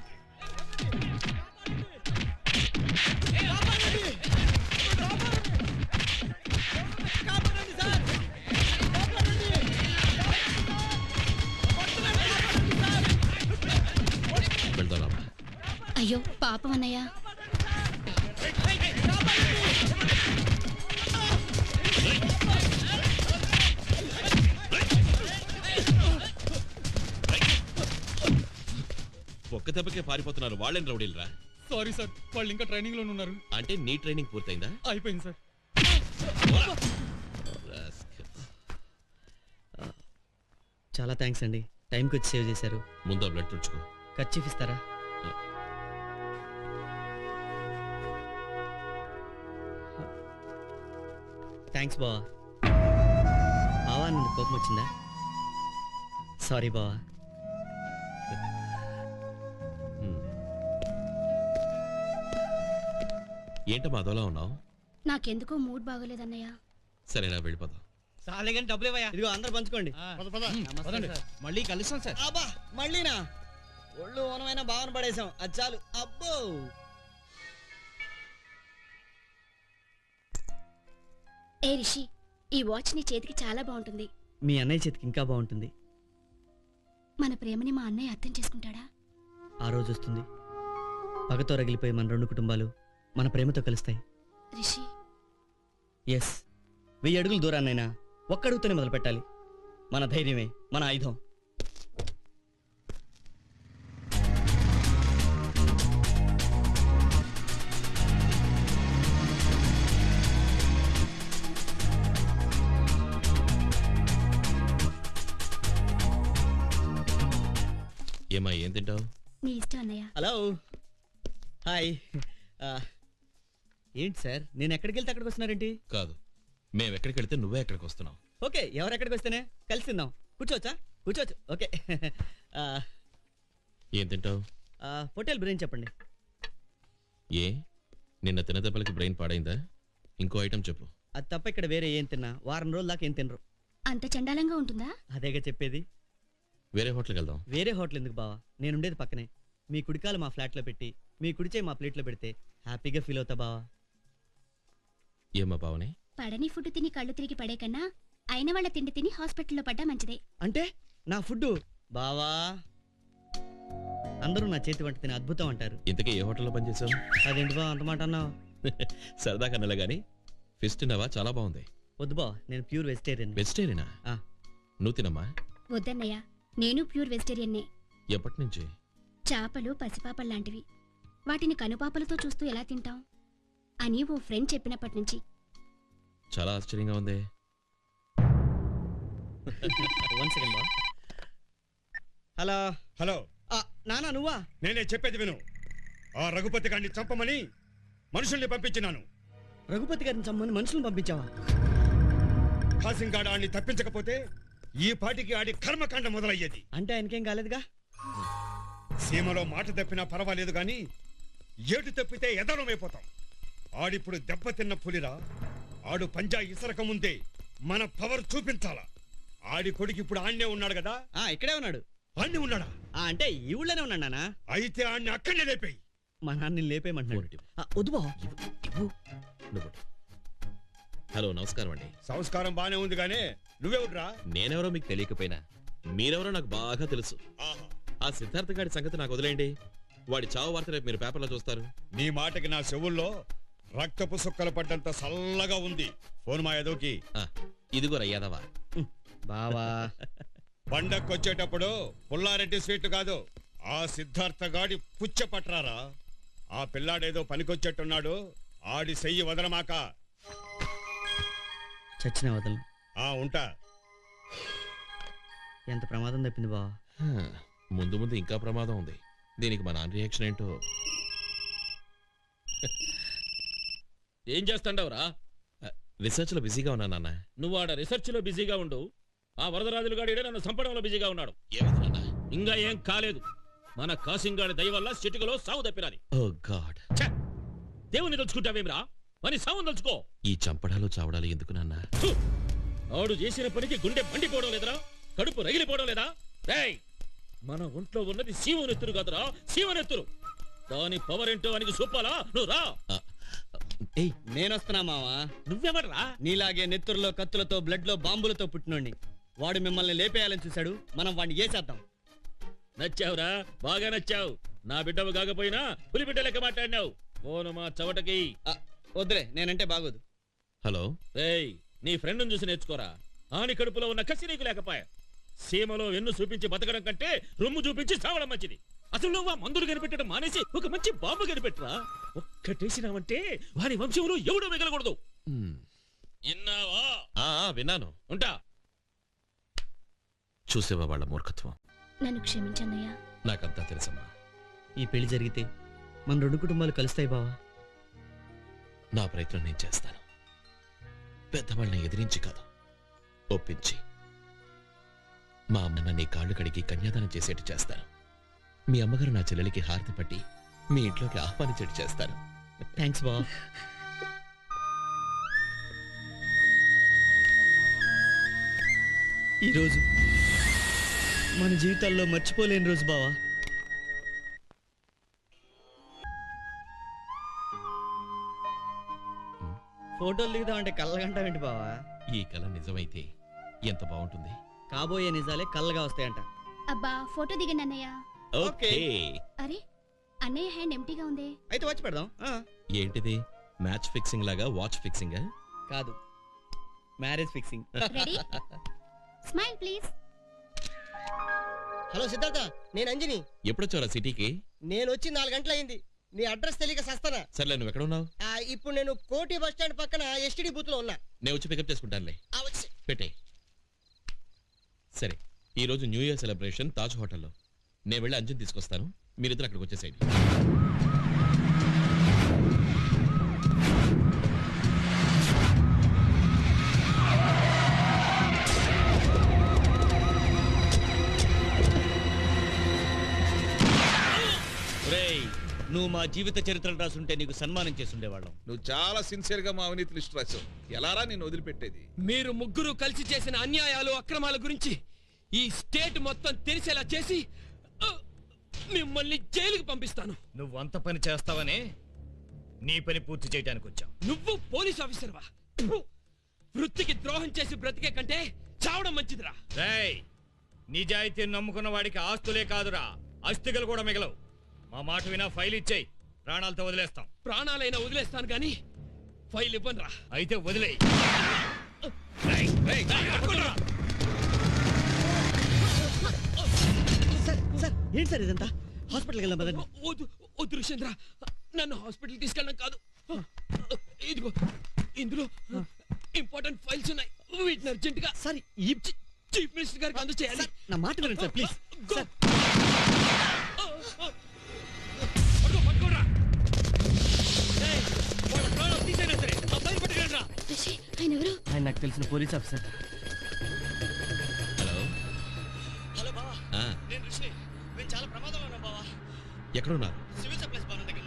అయ్యో పాపం అన్నయ్య. ఒక్క దెబ్బకే పారిపోతున్నారు. వాళ్ళని రౌడీలరా? సారీ సార్, వాళ్ళు ఇంకా ట్రైనింగ్ లో ఉన్నారు. అంటే నీ ట్రైనింగ్ పూర్తయిందా? అయిపోయింది సార్. చాలా థ్యాంక్స్ అండి, టైంకి వచ్చి సేవ్ చేశారు. ముందు బ్లడ్ తుడుచుకో. ఖర్చీఫ్ ఇస్తారా? థ్యాంక్స్ బావా. బావా నన్ను కోపం వచ్చిందా? సారీ బావా. ఏంటమ్మా అదోలా ఉన్నావు? నాకెందుకో మూడ్ బాగోలేదన్నయ్య. సరేనా వెళ్ళిపోదాం. సాలే కానీ డబ్బులు ఇవ్వయా. ఇదిగో అందరూ పంచుకోండి. మళ్ళీ కలుస్తాం సార్. అబ్బా మళ్ళీనా? ఒళ్ళు ఓనమైన భావన పడేసాం, అది చాలు. అబ్బో ఏ రిషి, ఈ వాచ్ నీ చేతికి చాలా బాగుంటుంది. మీ అన్నయ్య చేతికి ఇంకా బాగుంటుంది. మన ప్రేమని మా అన్నయ్య అర్థం చేసుకుంటాడా? ఆ రోజు వస్తుంది, పగతో రగిలిపోయి మన రెండు కుటుంబాలు మన ప్రేమతో కలుస్తాయి. రిషి, ఎస్, 1000 అడుగులు దూరాన్నైనా ఒక్కడుగుతూనే మొదలు పెట్టాలి. మన ధైర్యమే మన ఆయుధం. ఏమా ఏం తింటావు? నీ ఇష్టం అన్నయ్య. Hello, hi. ఏంటి సార్, నేను ఎక్కడికి వెళ్తే అక్కడికి వస్తున్నారేంటి? కాదు, మేము ఎక్కడికి వెళ్తే నువ్వే ఎక్కడికి వస్తున్నావు. ఓకే, ఎవరు ఎక్కడికి వస్తేనే కలిసి తిందాం. కూర్చోవచ్చా? కూర్చోవచ్చు. ఓకే. ఏం తింటావు? హోటల్ బిర్యానీ చెప్పండి. ఏ నిన్న తిన్న దెబ్బలకి బ్రెయిన్ పాడైందా? ఇంకో ఐటెం చెప్పు. అది తప్ప ఇక్కడ వేరే ఏం తిన్నా వారం రోజుల దాకా ఏం తినరు. అంత చండాలంగా ఉంటుందా? అదేగా చెప్పేది. వేరే హోటల్కి వెళ్దాం. వేరే హోటల్ ఎందుకు బావా, నేనుండేది పక్కనే. మీ కుడికాలు మా ఫ్లాట్లో పెట్టి మీ కుడిచే మా ప్లేట్లో పెడితే హ్యాపీగా ఫీల్ అవుతా బావా. ఏమా బావని? పడని ఫుడ్ తిని కళ్ళు తిరిగి పడే కన్నా అయిన వాళ్ళ తిండి తిని హాస్పిటల్లో పడ్డా మంచిదే. అంటే నా ఫుడ్ బావా, అందరూ నా చేతి వంట తిని అద్భుతం అంటారు. ఇంతకీ ఏ హోటల్లో పనిచేసావు? అదేంటి బావ అంత మాట అన్నావు? సరదా కన్నలా గానీ ఫిష్ తిన్నావా? చాలా బాగుంది. వద్దు బావ, నేను ప్యూర్ వెజిటేరియన్. వెజిటేరియనా? నువ్వు తినమ్మా. వద్దన్నయ్య, నేను ప్యూర్ వెజిటేరియన్నే. ఎప్పటి నుంచి? చేపలు పసిపాపల్లాంటివి, వాటిని కనుపాపలతో చూస్తూ ఎలా తింటాం అని ఓ ఫ్రెండ్ చెప్పినప్పటి నుంచి. చాలా ఆశ్చర్యంగా ఉంది. హలో హలో, నానా నువ్వా? నేనే చెప్పేది విను. ఆ రఘుపతి గారిని చంపమని మనుషుల్ని పంపించినాను. రఘుపతి గారిని చంపమని మనుషుల్ని పంపించావా? కాసింగాడు ఆడిని తప్పించకపోతే ఈ పాటికి ఆడి కర్మకాండ మొదలయ్యేది. అంటే ఆయనకేం కాలేదుగా? సీమలో మాట తప్పినా పర్వాలేదు గాని ఏటు తప్పితే ఎదరమైపోతాం. ఆడిప్పుడు దెబ్బతిన్న పులిరా. ఆడు పంజా ఇసరక ముందే మన పవర్ చూపించాలా. ఆడి కొడుకు ఇప్పుడు ఆన్నే ఉన్నాడు కదా? ఇక్కడే ఉన్నాడు. ఆన్నే ఉన్నాడా? అంటే ఈ ఊళ్ళోనే ఉన్నాడు నాన్న. అయితే ఆడిని అక్కడనే లేపేయి. మా నాన్న లేపేయమంటున్నాడు. వద్దు బావ. హలో, నమస్కారం అండి. సంస్కారం బానే ఉంది గానే నువ్వెవడ్రా? నేనెవరో మీకు తెలియకపోయినా మీరెవరో నాకు బాగా తెలుసు. ఆ సిద్ధార్థ గారి సంగతి నాకు వదిలేయండి. వాడి చావు వార్త రేపు మీరు పేపర్లో చూస్తారు. నీ మాటకి నా చెవుల్లో రక్తపు సుక్కలు పడ్డంత సల్లగా ఉంది. ఫోన్ మా ఎదోకి. ఇదిగో రయ్యాదవా బావా. పండక్కొచ్చేటప్పుడు పుల్లారెడ్డి స్వీట్ కాదు, ఆ సిద్ధార్థ గాడి పుచ్చ పట్రారా. ఆ పిల్లాడేదో పనికొచ్చేట్టున్నాడు. ఆడి సెయ్యి వదలమాక. చచ్చిన వదలను. ఉంటా. ఎంత ప్రమాదం తప్పింది బావా. ముందు ముందు ఇంకా ప్రమాదం ఉంది. దీనికి మా నాన్న రియాక్షన్ ఏంటో. ఏం చేస్తాండవరా? రీసెర్చ్ లో బిజీగా ఉన్నా నాన్న. నువ్వు ఆడ రీసెర్చ్ లో బిజీగా ఉండు. ఆ వరదరాజులు గాడి నన్ను చంపడంలో బిజీగా ఉన్నాడు. ఇంకా ఏం కాలేదు. మన కాసింగాడి దయ వల్ల చిటికలో సావు తప్పిరాది. ఓ గాడ్. దేవుని తలుచుకుంటావేమిరా? మరి సావు తలుచుకో. ఈ చంపడాలు చావడాలు ఎందుకు నాన్న? ఆడు చేసిన పనికి గుండె మండిపోవడం లేదురా? కడుపు రగిలిపోవడం లేదా? రేయ్, మన ఒంట్లో ఉన్నది శివనెత్తురు కాదురా, శివనెత్తురు. దాని పవర్ ఏంటో అని చూపాలా? నువ్వు రా. నేనొస్తున్నా మావా. నువ్వెవర్రా? నీలాగే నెత్తురులో కత్తులతో బ్లడ్ లో బాంబులతో పుట్టినోడిని. వాడు మిమ్మల్ని లేపేయాలని చూశాడు. మనం వాడిని ఏసేద్దాం. నచ్చావురా, బాగా నచ్చావు. నా బిడ్డవు కాకపోయినా పులి బిడ్డ లెక్క మాట్లాడినావు. ఫోను మా చవటకి. వద్దులే, నేనంటే బాగోదు. హలో. రేయ్, నీ ఫ్రెండ్ను చూసి నేర్చుకోరా. ఆని కడుపులో ఉన్న కసి నీకు లేకపోయా. సీమలో వెన్ను చూపించి బతకడం కంటే రొమ్ము చూపించి చావడం మంచిది. అసలు నువ్వు ఆ మందులు కనిపెట్టడం మానేసి ఒక మంచి బాంబు కనిపెట్టరా. ఒక్కటేసినావంటే వారి వంశంలో ఎవడో మిగలకూడదు. విన్నావా? విన్నాను. ఉంటా. చూసేవా వాళ్ళ మూర్ఖత్వం? నన్ను క్షమించన్నయ్యా. నాకంతా తెలుసమ్మా. ఈ పెళ్లి జరిగితే మన 2 కుటుంబాలు కలుస్తాయి బావా. నా ప్రయత్నం నేను చేస్తాను. పెద్దవాళ్ళని ఎదిరించి కాదు, ఒప్పించి మా అమ్మ నీ కాళ్ళు కడిగి కన్యాదానం చేసేట్టు చేస్తాను. మీ అమ్మగారు నా చెల్లెలికి హారతి పట్టి మీ ఇంట్లోకి ఆహ్వానించేట్టు చేస్తాను. థ్యాంక్స్ బావా. ఈరోజు మన జీవితాల్లో మర్చిపోలేని రోజు బావా. ఫోటోలు దిగుదామంటే కళ్ళగంటావేంటి బావా? ఈ కళ నిజమైతే ఎంత బాగుంటుంది. కాబోయే నిజాలే కళ్ళగా వస్తాయంట. అబ్బా ఫోటో దిగండి అన్నయ్య. ఓకే. అరే అన్నయ్య హ్యాండ్ ఎంటీగా ఉంది. అయితే వచ్చి పెడదాం. ఏంటిది, మ్యాచ్ ఫిక్సింగ్ లాగా వాచ్ ఫిక్సింగ్? కాదు, marriage fixing. Ready? Smile please. Hello Siddhartha, నేను అంజని. ఎప్పుడొచ్చారా సిటీకి? నేను వచ్చి 4 గంటలు అయింది. నీ అడ్రస్ తెలియక సస్తానా. సర్లే, నువ్వు ఎక్కడ ఉన్నావు? ఇప్పుడు నేను కోటి బస్ స్టాండ్ పక్కన ఎస్టీడీ బూత్ లో ఉన్నా. నేను వచ్చి పికప్ చేసుకుంటానులే. పెట్టే. సరే, ఈ రోజు న్యూ ఇయర్ సెలబ్రేషన్ తాజ్ హోటల్లో. నేను వెళ్ళి అంజన్ తీసుకొస్తాను, మీరిద్దరు అక్కడికి వచ్చేసేయండి. నువ్వు మా జీవిత చరిత్రను రాసుంటే నీకు సన్మానం చేసుండేవాళ్ళం. నువ్వు చాలా సిన్సియర్ గా మా అవినీతి లిస్ట్ రాసావు. ఎలారా నేను వదిలిపెట్టేది? మీరు ముగ్గురు కలిసి చేసిన అన్యాయాలు అక్రమాల గురించి ఈ స్టేట్ మొత్తం తెలిసేలా చేసి మిమ్మల్ని జైలుకి పంపిస్తాను. నువ్వు అంత పని చేస్తావనే నీ పని పూర్తి చేయడానికి వచ్చావు. నువ్వు పోలీస్ ఆఫీసర్వా? వృత్తికి ద్రోహం చేసి బ్రతికే కంటే చావడం మంచిదిరా. నిజాయితీ నమ్ముకున్న వాడికి ఆస్తులే కాదురా, అస్థికలు కూడా మిగలవు. మా మాట వినా ఫైల్ ఇచ్చేయి, ప్రాణాలతో వదిలేస్తాం. ప్రాణాలైనా వదిలేస్తాను గాని ఫైల్ ఇవ్వనురా. అయితే వదిలేయి. ఏంటి సార్ ఇదంతా? హాస్పిటల్కి వెళ్దాం పదండి. వద్దు రుషేంద్ర, నన్ను హాస్పిటల్ తీసుకెళ్ళడం కాదు. ఇదిగో ఇందులో ఇంపార్టెంట్ ఫైల్స్ ఉన్నాయి. వీటిని అర్జెంట్ గా సార్ చీఫ్ మినిస్టర్ గారికి అందజేయాలి. నా మాట వినండి సార్ ప్లీజ్. ఆయన నాకు తెలిసిన పోలీస్ ఆఫీసర్. హలో. హలో బావా, నేను ఋషి. మేము చాలా ప్రమాదంలో ఉన్నాం బావా. ఎక్కడున్నారు? సివిల్ సప్లైస్ భవనం దగ్గర.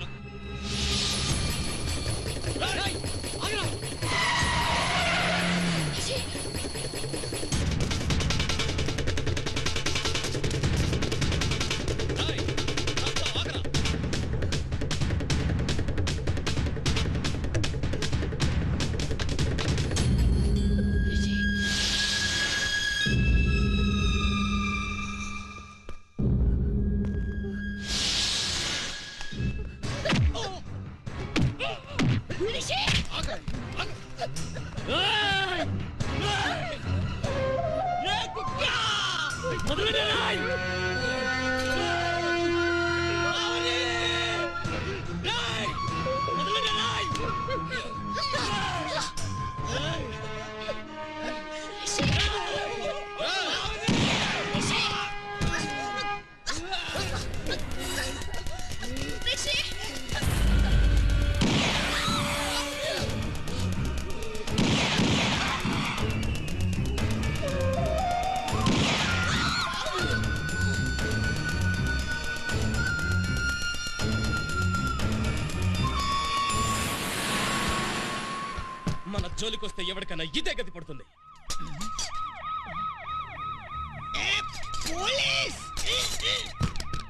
మన జోలికొస్తే ఎవరికైనా ఇదే గతి పడుతుంది.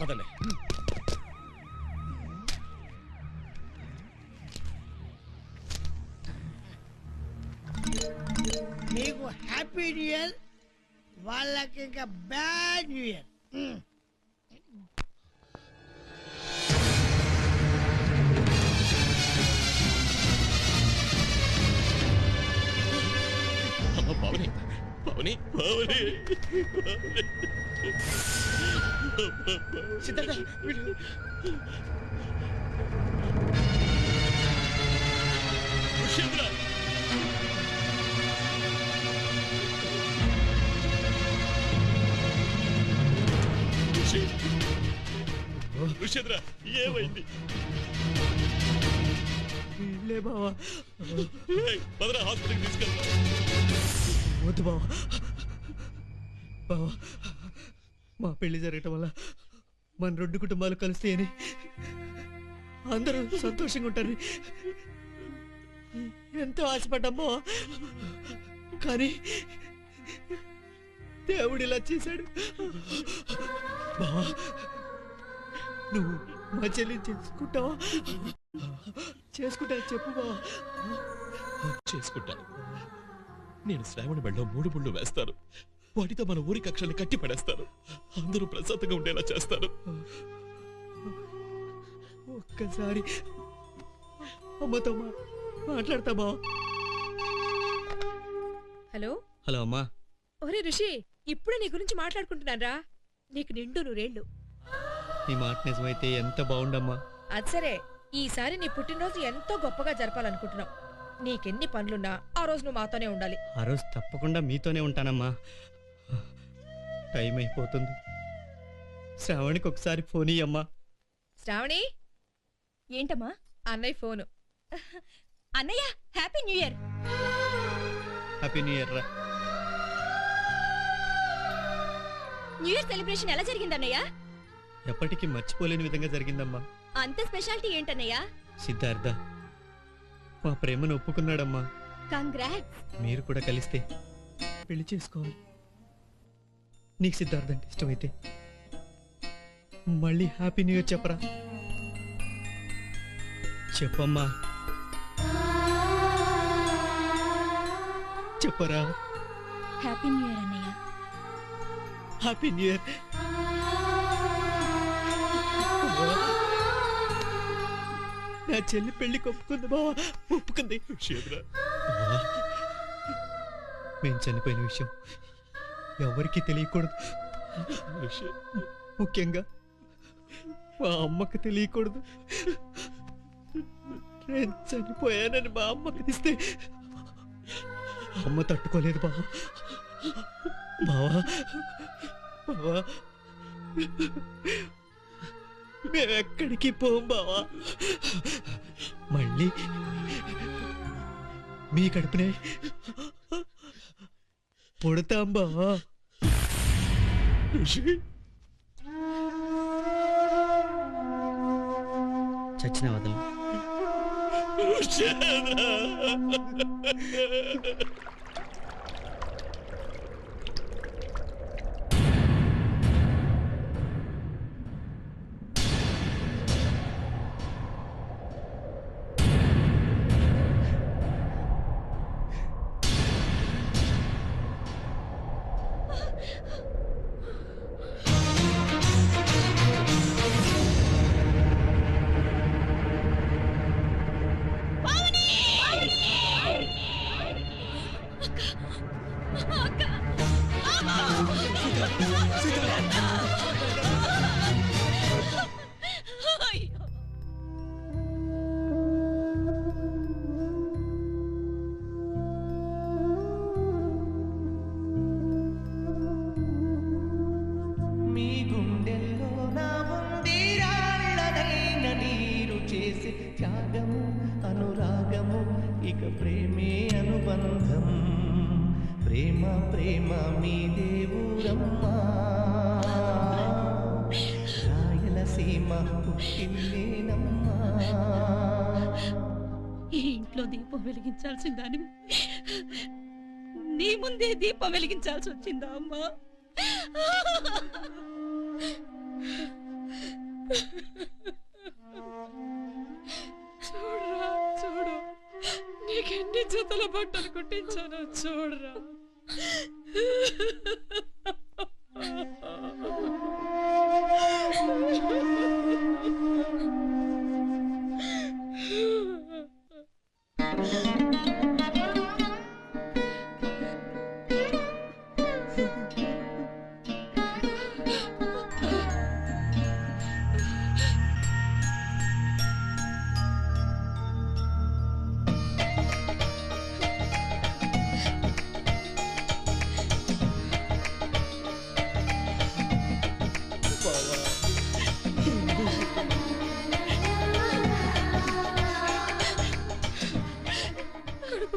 పదండి. మీకు హ్యాపీ న్యూ ఇయర్, వాళ్ళకి ఇంకా బ్యాడ్ న్యూ ఇయర్. పవని పవని పవని సిద్ధార్థ ఋషేంద్ర, చంద్ర ఏమైంది? లే బావా, పదరా హాస్పిటల్కి తీసుకెళ్తా. వద్దు బావా. బావా, మా పెళ్లి జరగటం వల్ల మన 2 కుటుంబాలు కలుస్తాయని అందరూ సంతోషంగా ఉంటారని ఎంతో ఆశపడ్డాం బావా. కానీ దేవుడు ఇలా చేశాడు. బావా, నువ్వు మా చెల్లి చేసుకుంటావా? చేసుకుంటా చెప్పు బావా. చేసుకుంటాను. నేను శ్రావణ మెడలో 3 ముళ్ళు వేస్తాను. వాటితో మన ఊరి కక్షల్ని కట్టి పడేస్తాను. అందరూ ప్రశాంతంగా ఉండేలా చేస్తాను. ఒక్కసారి అమ్మతో మాట్లాడతా బావా. హలో హలో అమ్మా. ఒరే ఋషి, ఇప్పుడే నీ గురించి మాట్లాడుకుంటున్నారా? నీకు నిండు 100 నీ మాట నిజమైతే ఎంత బాగుండమ్మా. అది సరే, ఈసారి నీ పుట్టినరోజు ఎంతో గొప్పగా జరపాలనుకుంటున్నావు. నీకెన్ని పనులున్నా ఆ రోజు నువ్వు మాతోనే ఉండాలి. ఆ రోజు తప్పకుండా మీతోనే ఉంటానమ్మా. టైం అయిపోతుంది. శ్రావణికి ఒకసారి ఫోన్ ఇయ్యమ్మా. శ్రావణి. ఏంటమ్మా? అన్నయ్య ఫోను. అన్నయ్య, happy new year. Happy new year రా. న్యూ ఇయర్ సెలబ్రేషన్ ఎలా జరిగింది అన్నయ్య? ఎప్పటికీ మర్చిపోలేని విధంగా జరిగిందమ్మా. అంత స్పెషాలిటీ ఏంటన్నయ్య? సిద్ధార్థ మా ప్రేమను ఒప్పుకున్నాడమ్మా. కంగ్రాట్స్. మీరు కూడా కలిస్తే పెళ్లి చేసుకోవాలి. నీకు సిద్ధార్థ అంటే ఇష్టమైతే మళ్ళీ హ్యాపీ న్యూ ఇయర్ చెప్పరా. చెప్పమ్మా, చెప్పరా. హ్యాపీ న్యూ ఇయర్ అన్నయ్య. Happy new year. నా చెల్లి పెళ్లికి ఒప్పుకుంది బావా. ఒప్పుకుంది. మేము చనిపోయిన విషయం ఎవరికి తెలియకూడదు. ముఖ్యంగా మా అమ్మకి తెలియకూడదు. నేను చనిపోయానని మా అమ్మకి ఇస్తే అమ్మ తట్టుకోలేదు బావా. బావా బావా, మేమెక్కడికి పోం బావా. మళ్ళీ మీ కడుపునే పుడతాం బావా. చచ్చిన వదలు. మీ గుండెల్లో నా ఉంది రాళ్ళనైన నీరు చేసే త్యాగము అనురాగము ఇక ప్రేమే అనుబంధం. ప్రేమ ప్రేమ మీ దేవురమ్మా రాయలసీమ పుట్టిల్లేనమ్మా. ఈ ఇంట్లో దీపం వెలిగించాల్సిందాని నీ ముందే దీపం వెలిగించాల్సి వచ్చిందా అమ్మా? చూడరా, చూడు, నీకెన్ని జతల బట్టలు కుట్టించానో చూడరా.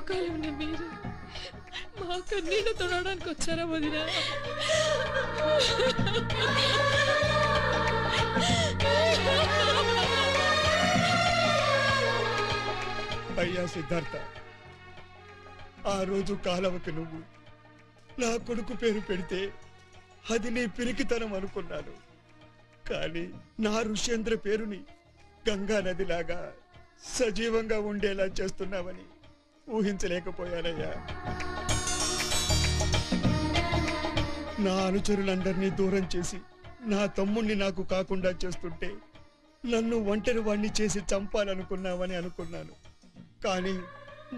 వెనకాల ఉన్న మీరు మా కన్నీళ్ళు తొడవడానికి వచ్చారా వదినా? అయ్యా సిద్ధార్థ, ఆ రోజు కాలవకి నువ్వు నా కొడుకు పేరు పెడితే అది నీ పిరికితనం అనుకున్నాను. కానీ నా ఋష్యేంద్ర పేరుని గంగా నదిలాగా సజీవంగా ఉండేలా చేస్తున్నావని ఊహించలేకపోయానయ్యా. నా అనుచరులందరినీ దూరం చేసి నా తమ్ముణ్ణి నాకు కాకుండా చేస్తుంటే నన్ను ఒంటరి వాణ్ణి చేసి చంపాలనుకున్నావని అనుకున్నాను. కానీ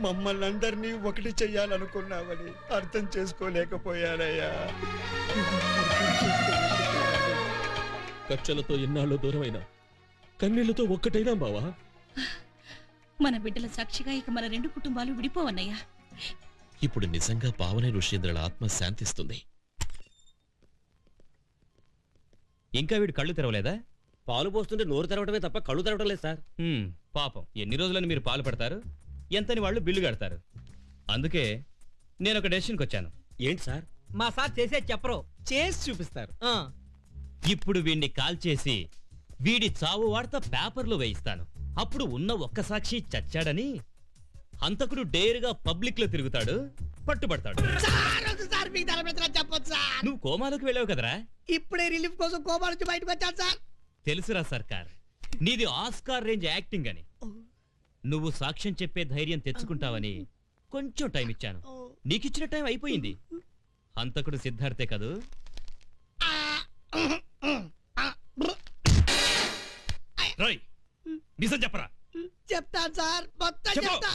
మమ్మల్ని అందరినీ ఒకటి చెయ్యాలనుకున్నావని అర్థం చేసుకోలేకపోయానయ్యా. కక్షలతో ఎన్నాళ్ళు దూరమైనా కన్నీళ్లతో ఒక్కటైనా బావా. మన బిడ్డల సాక్షిగా ఇక మన రెండు కుటుంబాలు విడిపోవన్నయ్యా. ఇప్పుడు నిజంగా పావని ఋషీంద్రుల ఆత్మ శాంతిస్తుంది. ఇంకా వీడు కళ్ళు తెరవలేదా? పాలు పోస్తుంటే నోరు తెరవడమే తప్ప కళ్ళు తెరవడం లేదు సార్. పాపం, ఎన్ని రోజులని మీరు పాలు పెడతారు? ఎంతని వాళ్ళు బిల్లు కడతారు. అందుకే నేను ఒక డెసిషన్కి వచ్చాను. ఏంటి సార్? మా సార్ చేసే చెప్పరు, చేసి చూపిస్తారు. ఇప్పుడు వీడిని కాల్ చేసి వీడి చావు వార్త పేపర్లో వేయిస్తాను. అప్పుడు ఉన్న ఒక్క సాక్షి చచ్చాడని హంతకుడు డేరుగా పబ్లిక్ లో తిరుగుతాడు, పట్టుబడతాడు. నువ్వు కోమాలోకి వెళ్ళావు కదరా? ఇప్పుడే రిలీఫ్ కోసం కోమా నుంచి బయటకు వచ్చాను సార్. తెలుసురా సర్కార్, నీది ఆస్కార్ రేంజ్ యాక్టింగ్ అని. నువ్వు సాక్ష్యం చెప్పే ధైర్యం తెచ్చుకుంటావని కొంచెం టైం ఇచ్చాను. నీకిచ్చిన టైం అయిపోయింది. హంతకుడు సిద్ధార్థే కదూ? నిజం చెప్పరా? చెప్తాను సార్, మొత్తం చెప్తా.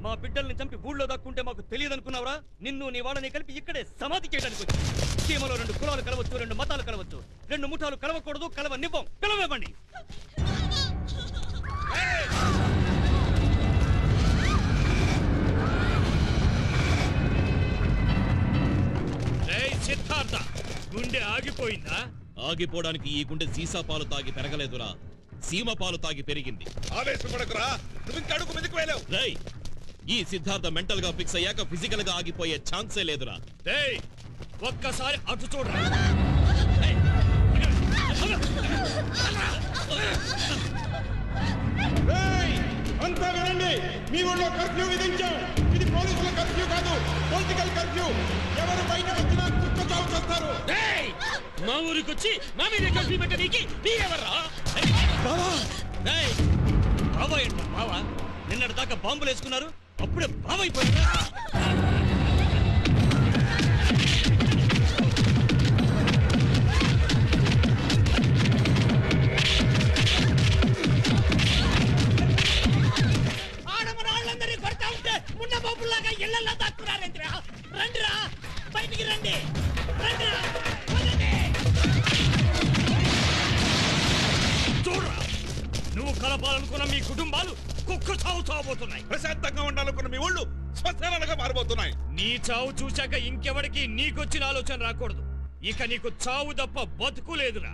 మా బిడ్డల్ని చంపి ఊళ్ళో దక్కుంటే మాకు తెలియదు అనుకున్నావురా? నిన్ను నీ వాళ్ళని కలిపి ఇక్కడే సమాధి చేయడానికి వచ్చి. సీమలో 2 కులాలు కలవచ్చు, 2 మతాలు కలవచ్చు, 2 ముఠాలు కలవకూడదు, కలవనివ్వం. కలవనివ్వండి. సిద్ధార్థ, గుండె ఆగిపోయిందా? ఆగిపోవడానికి ఈ గుండె సీసా పాలు తాగి పెరగలేదురా, సీమ పాలు తాగి పెరిగింది. ఆవేశపడకురా, నువ్వు ఇంకా అడుగు మీదకి వెళ్ళావు. రేయ్, ఈ సిద్ధార్థ మెంటల్ గా ఫిక్స్ అయ్యాక ఫిజికల్ గా ఆగిపోయే ఛాన్సే లేదురా. రేయ్, ఒక్కసారి అటు చూడరా. అంతా వినండి, మీ ఊళ్ళో కర్ఫ్యూ విధించాం. ఇది పోలీసుల కర్ఫ్యూ కాదు, పొలిటికల్ కర్ఫ్యూ. ఎవరు బయట వచ్చినా కుక్క చావు చేస్తారు. మా ఊరికి వచ్చి మా మీద కర్ఫ్యూ పెట్టడానికి మీరెవర్రా? బాబా ఏంట్రా బావా? నిన్నటి దాకా బాంబులు వేసుకున్నారు, అప్పుడే బావ అయిపోయారా? ఆడమరాళ్ళందరినీ కొడతా ఉంటే మున్న బాబుల్లాగా ఇళ్లల్లో దాక్కున్నారేంద్రా? రండిరా, బయటికి రండి. రండిరా, చూడరా, నువ్వు కలపాలనుకున్న మీ కుటుంబాలు కుక్క చావు చావబోతున్నాయి. ప్రశాంతంగా ఉండాలనుకున్న మీ ఊళ్ళు శ్మశానాలుగా మారిపోతున్నాయి. నీ చావు చూశాక ఇంకెవరికి నీకొచ్చిన ఆలోచన రాకూడదు. ఇక నీకు చావు తప్ప బతుకు లేదురా.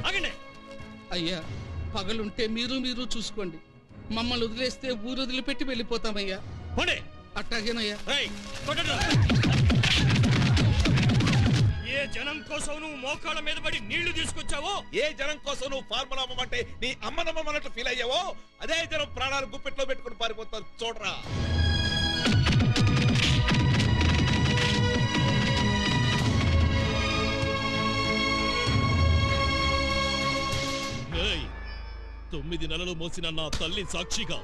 ఆగండి. అయ్యా, పగలుంటే మీరు చూసుకోండి. మమ్మల్ని వదిలేస్తే ఊరు వదిలిపెట్టి వెళ్ళిపోతామయ్యా. అట్టాగేనయ్యా. ఏ జనం కోసం నువ్వు మోకాళ్ళ మీద పడి నీళ్లు తీసుకొచ్చావో, ఏ జనం కోసం నువ్వు ఫార్ములా అమ్మమంటే నీ అమ్మనమ్మన్నట్టు ఫీల్ అయ్యావో, అదే జనం ప్రాణాలు గుప్పెట్లో పెట్టుకుని పారిపోతారు. చూడరా. రేయ్, 9 నెలలు మోసిన నా తల్లి సాక్షిగా,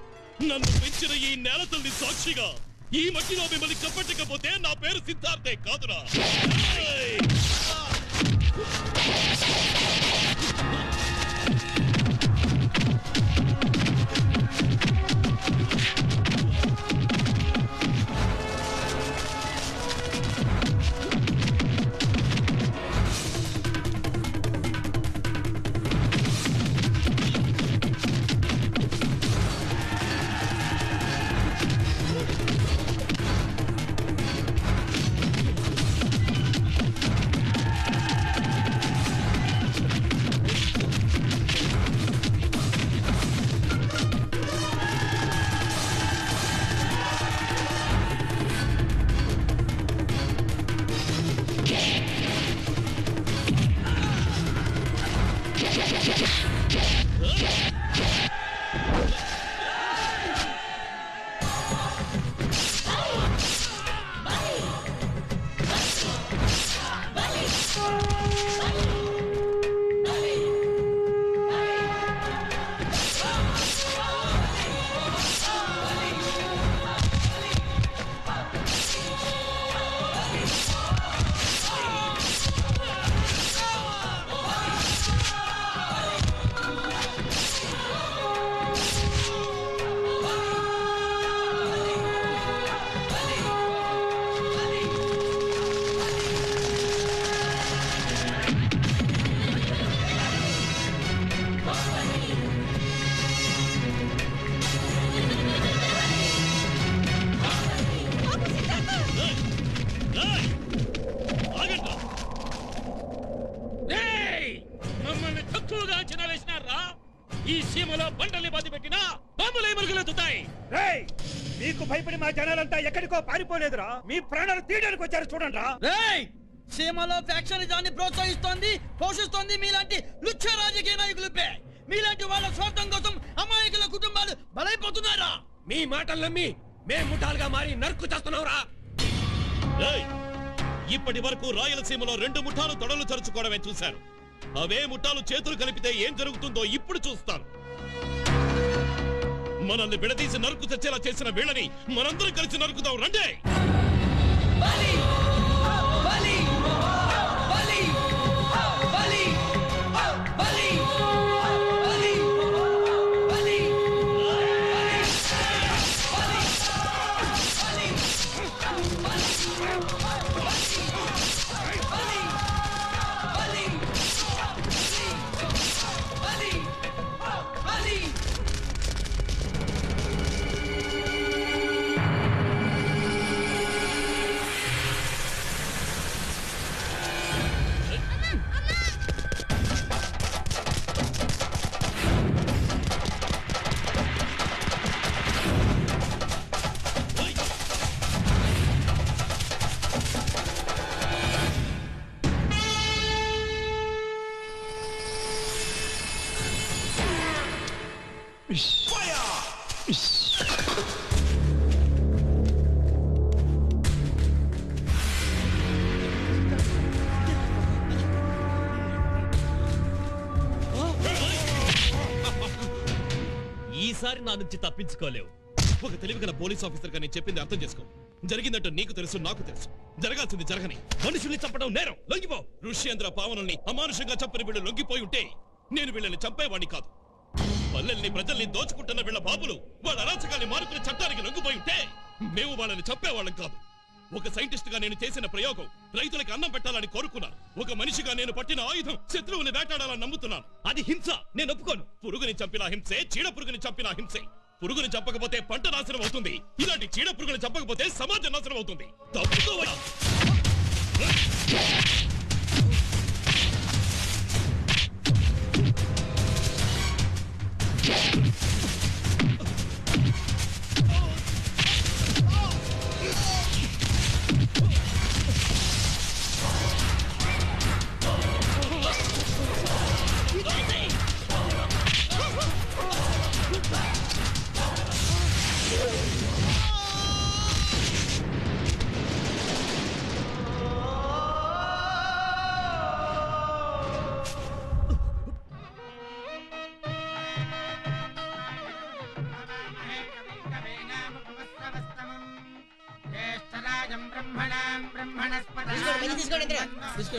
నన్ను పెంచిన ఈ నేల తల్లి సాక్షిగా, ఈ మట్టిలో మిమ్మల్ని కప్పట్టకపోతే నా పేరు సిద్ధార్థే కాదురా. సీమలో బండల్ని బాధి పెట్టినా బాంబులే మరుగులెత్తుతాయి. రేయ్, మీకు భయపడి మా జనాలంతా ఎక్కడికో పారిపోలేదురా, మీ ప్రాణాలు తీయడానికి వచ్చారు చూడండి. రేయ్, సీమలో ఫ్యాక్షనిజాన్ని ప్రోత్సహిస్తోంది, పోషిస్తోంది మీలాంటి లుచ్చ రాజకీయ నాయకులపై. మీలాంటి వాళ్ళ స్వార్థం కోసం అమాయకుల కుటుంబాలు బలైపోతున్నారా? మీ మాటలు నమ్మి మేము ముఠాలుగా మారి నరుకు చేస్తున్నావురా. ఇప్పటి వరకు రాయలసీమలో 2 ముఠాలు తొడలు చరుచుకోవడమే చూశారు. అవే ముఠాలు చేతులు కలిపితే ఏం జరుగుతుందో ఇప్పుడు చూస్తాను. మనల్ని విడదీసి నరుకు తెచ్చేలా చేసిన వీళ్ళని మనందరం కలిసి నరుకుదాం రండి. ఈసారి నా నుంచి తప్పించుకోలేవు. ఒక తెలివిగల పోలీస్ ఆఫీసర్ గా నేను చెప్పింది అర్థం చేసుకో. జరిగిందంటూ నీకు తెలుసు, నాకు తెలుసు. జరగాల్సింది జరగని. మనుషుల్ని చంపడం నేరం. లొంగిపో. ఋష్యేంద్ర పావనుల్ని అమానుషంగా చంపిన వీళ్ళు లొంగిపోయి ఉంటే నేను వీళ్ళని చంపేవాడిని కాదు. పల్లెల్ని ప్రజల్ని దోచుకుంటున్న వీళ్ళ బాబులు వాళ్ళ అరాచకాన్ని మారుకునే చట్టానికి లొంగిపోయి ఉంటే మేము వాళ్ళని చంపేవాళ్ళం కాదు. ఒక సైంటిస్ట్ గా నేను చేసిన ప్రయోగం రైతులకు అన్నం పెట్టాలని కోరుకున్నాను. ఒక మనిషిగా నేను పట్టిన ఆయుధం శత్రువుని వేటాడాలని నమ్ముతున్నాను. అది హింస, నేను ఒప్పుకోను. పురుగుని చంపిన హింసే, చీడ పురుగుని చంపిన హింసే. పురుగుని చంపకపోతే పంట నాశనం అవుతుంది. ఇలాంటి చీడ పురుగుని చంపకపోతే సమాజం నాశనం అవుతుంది. తప్పుకోవడం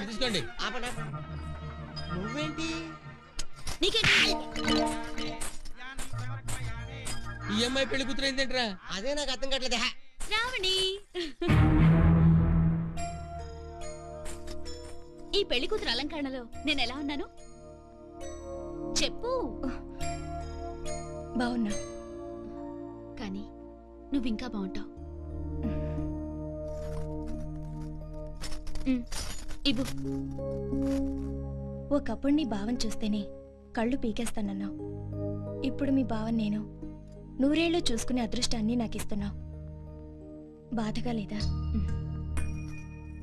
తీసుకోండి. నువ్వేంటి ఈ అమ్మాయి పెళ్లి కూతురు ఏంటంటరా? అదే నాకు అర్థం కావట్లేదు. శ్రావణి, ఈ పెళ్లి కూతురు అలంకరణలో నేను ఎలా ఉన్నాను చెప్పు. బాగున్నా, కానీ నువ్వింకా బాగుంటావు. ఇవ్వు. ఒకప్పుడు నీ భావం చూస్తేనే కళ్ళు పీకేస్తానన్నావు. ఇప్పుడు మీ భావం నేను నూరేళ్లు చూసుకునే అదృష్టాన్ని నాకు ఇస్తున్నావు. బాధగా లేదా?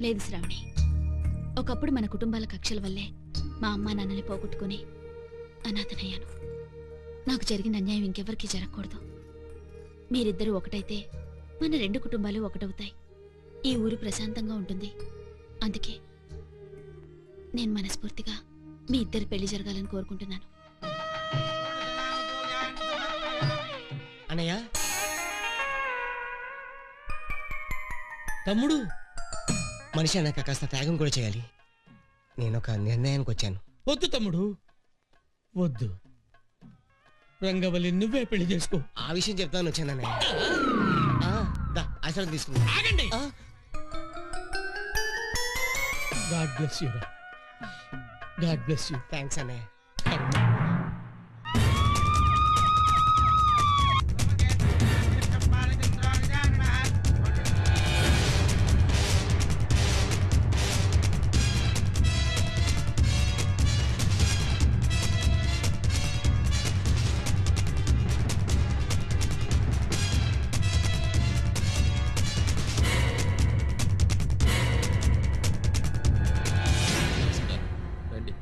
లేదు శ్రావణి, ఒకప్పుడు మన కుటుంబాల కక్షల వల్లే మా అమ్మా నాన్నని పోగొట్టుకుని అనాథనయ్యాను. నాకు జరిగిన అన్యాయం ఇంకెవరికీ జరగకూడదు. మీరిద్దరూ ఒకటైతే మన 2 కుటుంబాలు ఒకటవుతాయి. ఈ ఊరు ప్రశాంతంగా ఉంటుంది. అందుకే నేను మనస్ఫూర్తిగా మీ ఇద్దరి పెళ్లి జరగాలని కోరుకుంటున్నాను. అన్నయ్య, తమ్ముడు, మనిషి అన్నాక కాస్త త్యాగం కూడా చేయాలి. నేను ఒక నిర్ణయానికి వచ్చాను. వద్దు తమ్ముడు, వద్దు. రంగవల్లి నువ్వే పెళ్లి చేసుకో. ఆ విషయం చెప్తాను వచ్చాను అన్నయ్య. అసలు తీసుకుంటా. ఆగండి. God bless you. God bless you. Thanks అన్నయ్య.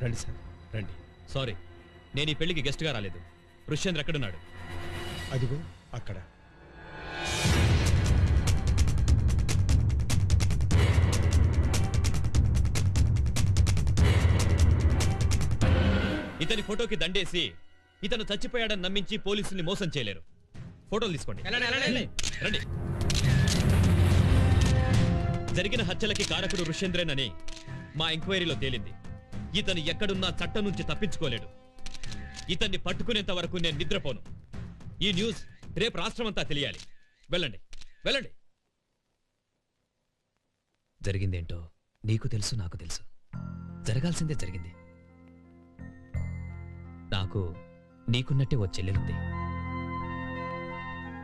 రండి సార్ రండి. సారీ, నేను ఈ పెళ్లికి గెస్ట్గా రాలేదు. ఋష్యేంద్ర ఎక్కడున్నాడు? అదిగో అక్కడ. ఇతని ఫోటోకి దండేసి ఇతను చచ్చిపోయాడని నమ్మించి పోలీసుల్ని మోసం చేయలేరు. ఫోటోలు తీసుకోండి. రండి. జరిగిన హత్యలకి కారకుడు ఋష్యేంద్రన్ మా ఎంక్వైరీలో తేలింది. ఇతను ఎక్కడున్నా చట్టం నుంచి తప్పించుకోలేడు. ఇతన్ని పట్టుకునేంత వరకు నేను నిద్రపోను. ఈ న్యూస్ రేపు రాష్ట్రమంతా తెలియాలి. వెళ్ళండి, వెళ్ళండి. జరిగిందేంటో నీకు తెలుసు, నాకు తెలుసు. జరగాల్సిందే జరిగింది. నాకు నీకున్నట్టే ఓ చెల్లెలుంది.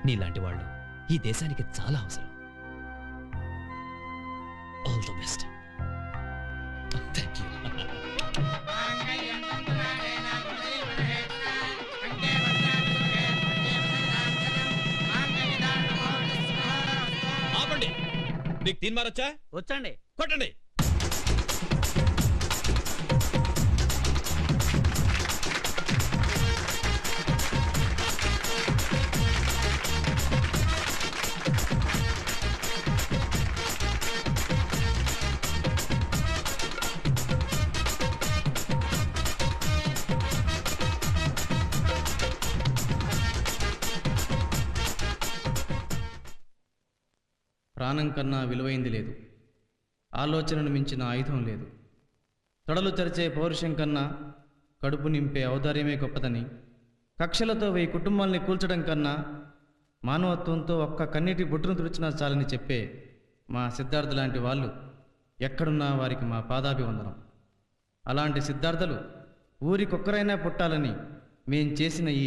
నీలాంటి వాళ్ళు ఈ దేశానికి చాలా అవసరం. All the best. Thank you. ఆపండి. నీకు తీన్మారొచ్చా? వచ్చండి. కొట్టండి. ప్రాణం కన్నా విలువైంది లేదు. ఆలోచనను మించిన ఆయుధం లేదు. తొడలు చరిచే పౌరుషం కన్నా కడుపు నింపే ఔదార్యమే గొప్పదని, కక్షలతో 1000 కుటుంబాల్ని కూల్చడం కన్నా మానవత్వంతో ఒక్క కన్నీటి బొట్టును తుడిచినా చాలని చెప్పే మా సిద్ధార్థ లాంటి వాళ్ళు ఎక్కడున్నా వారికి మా పాదాభివందనం. అలాంటి సిద్ధార్థలు ఊరికొక్కరైనా పుట్టాలని మేం చేసిన ఈ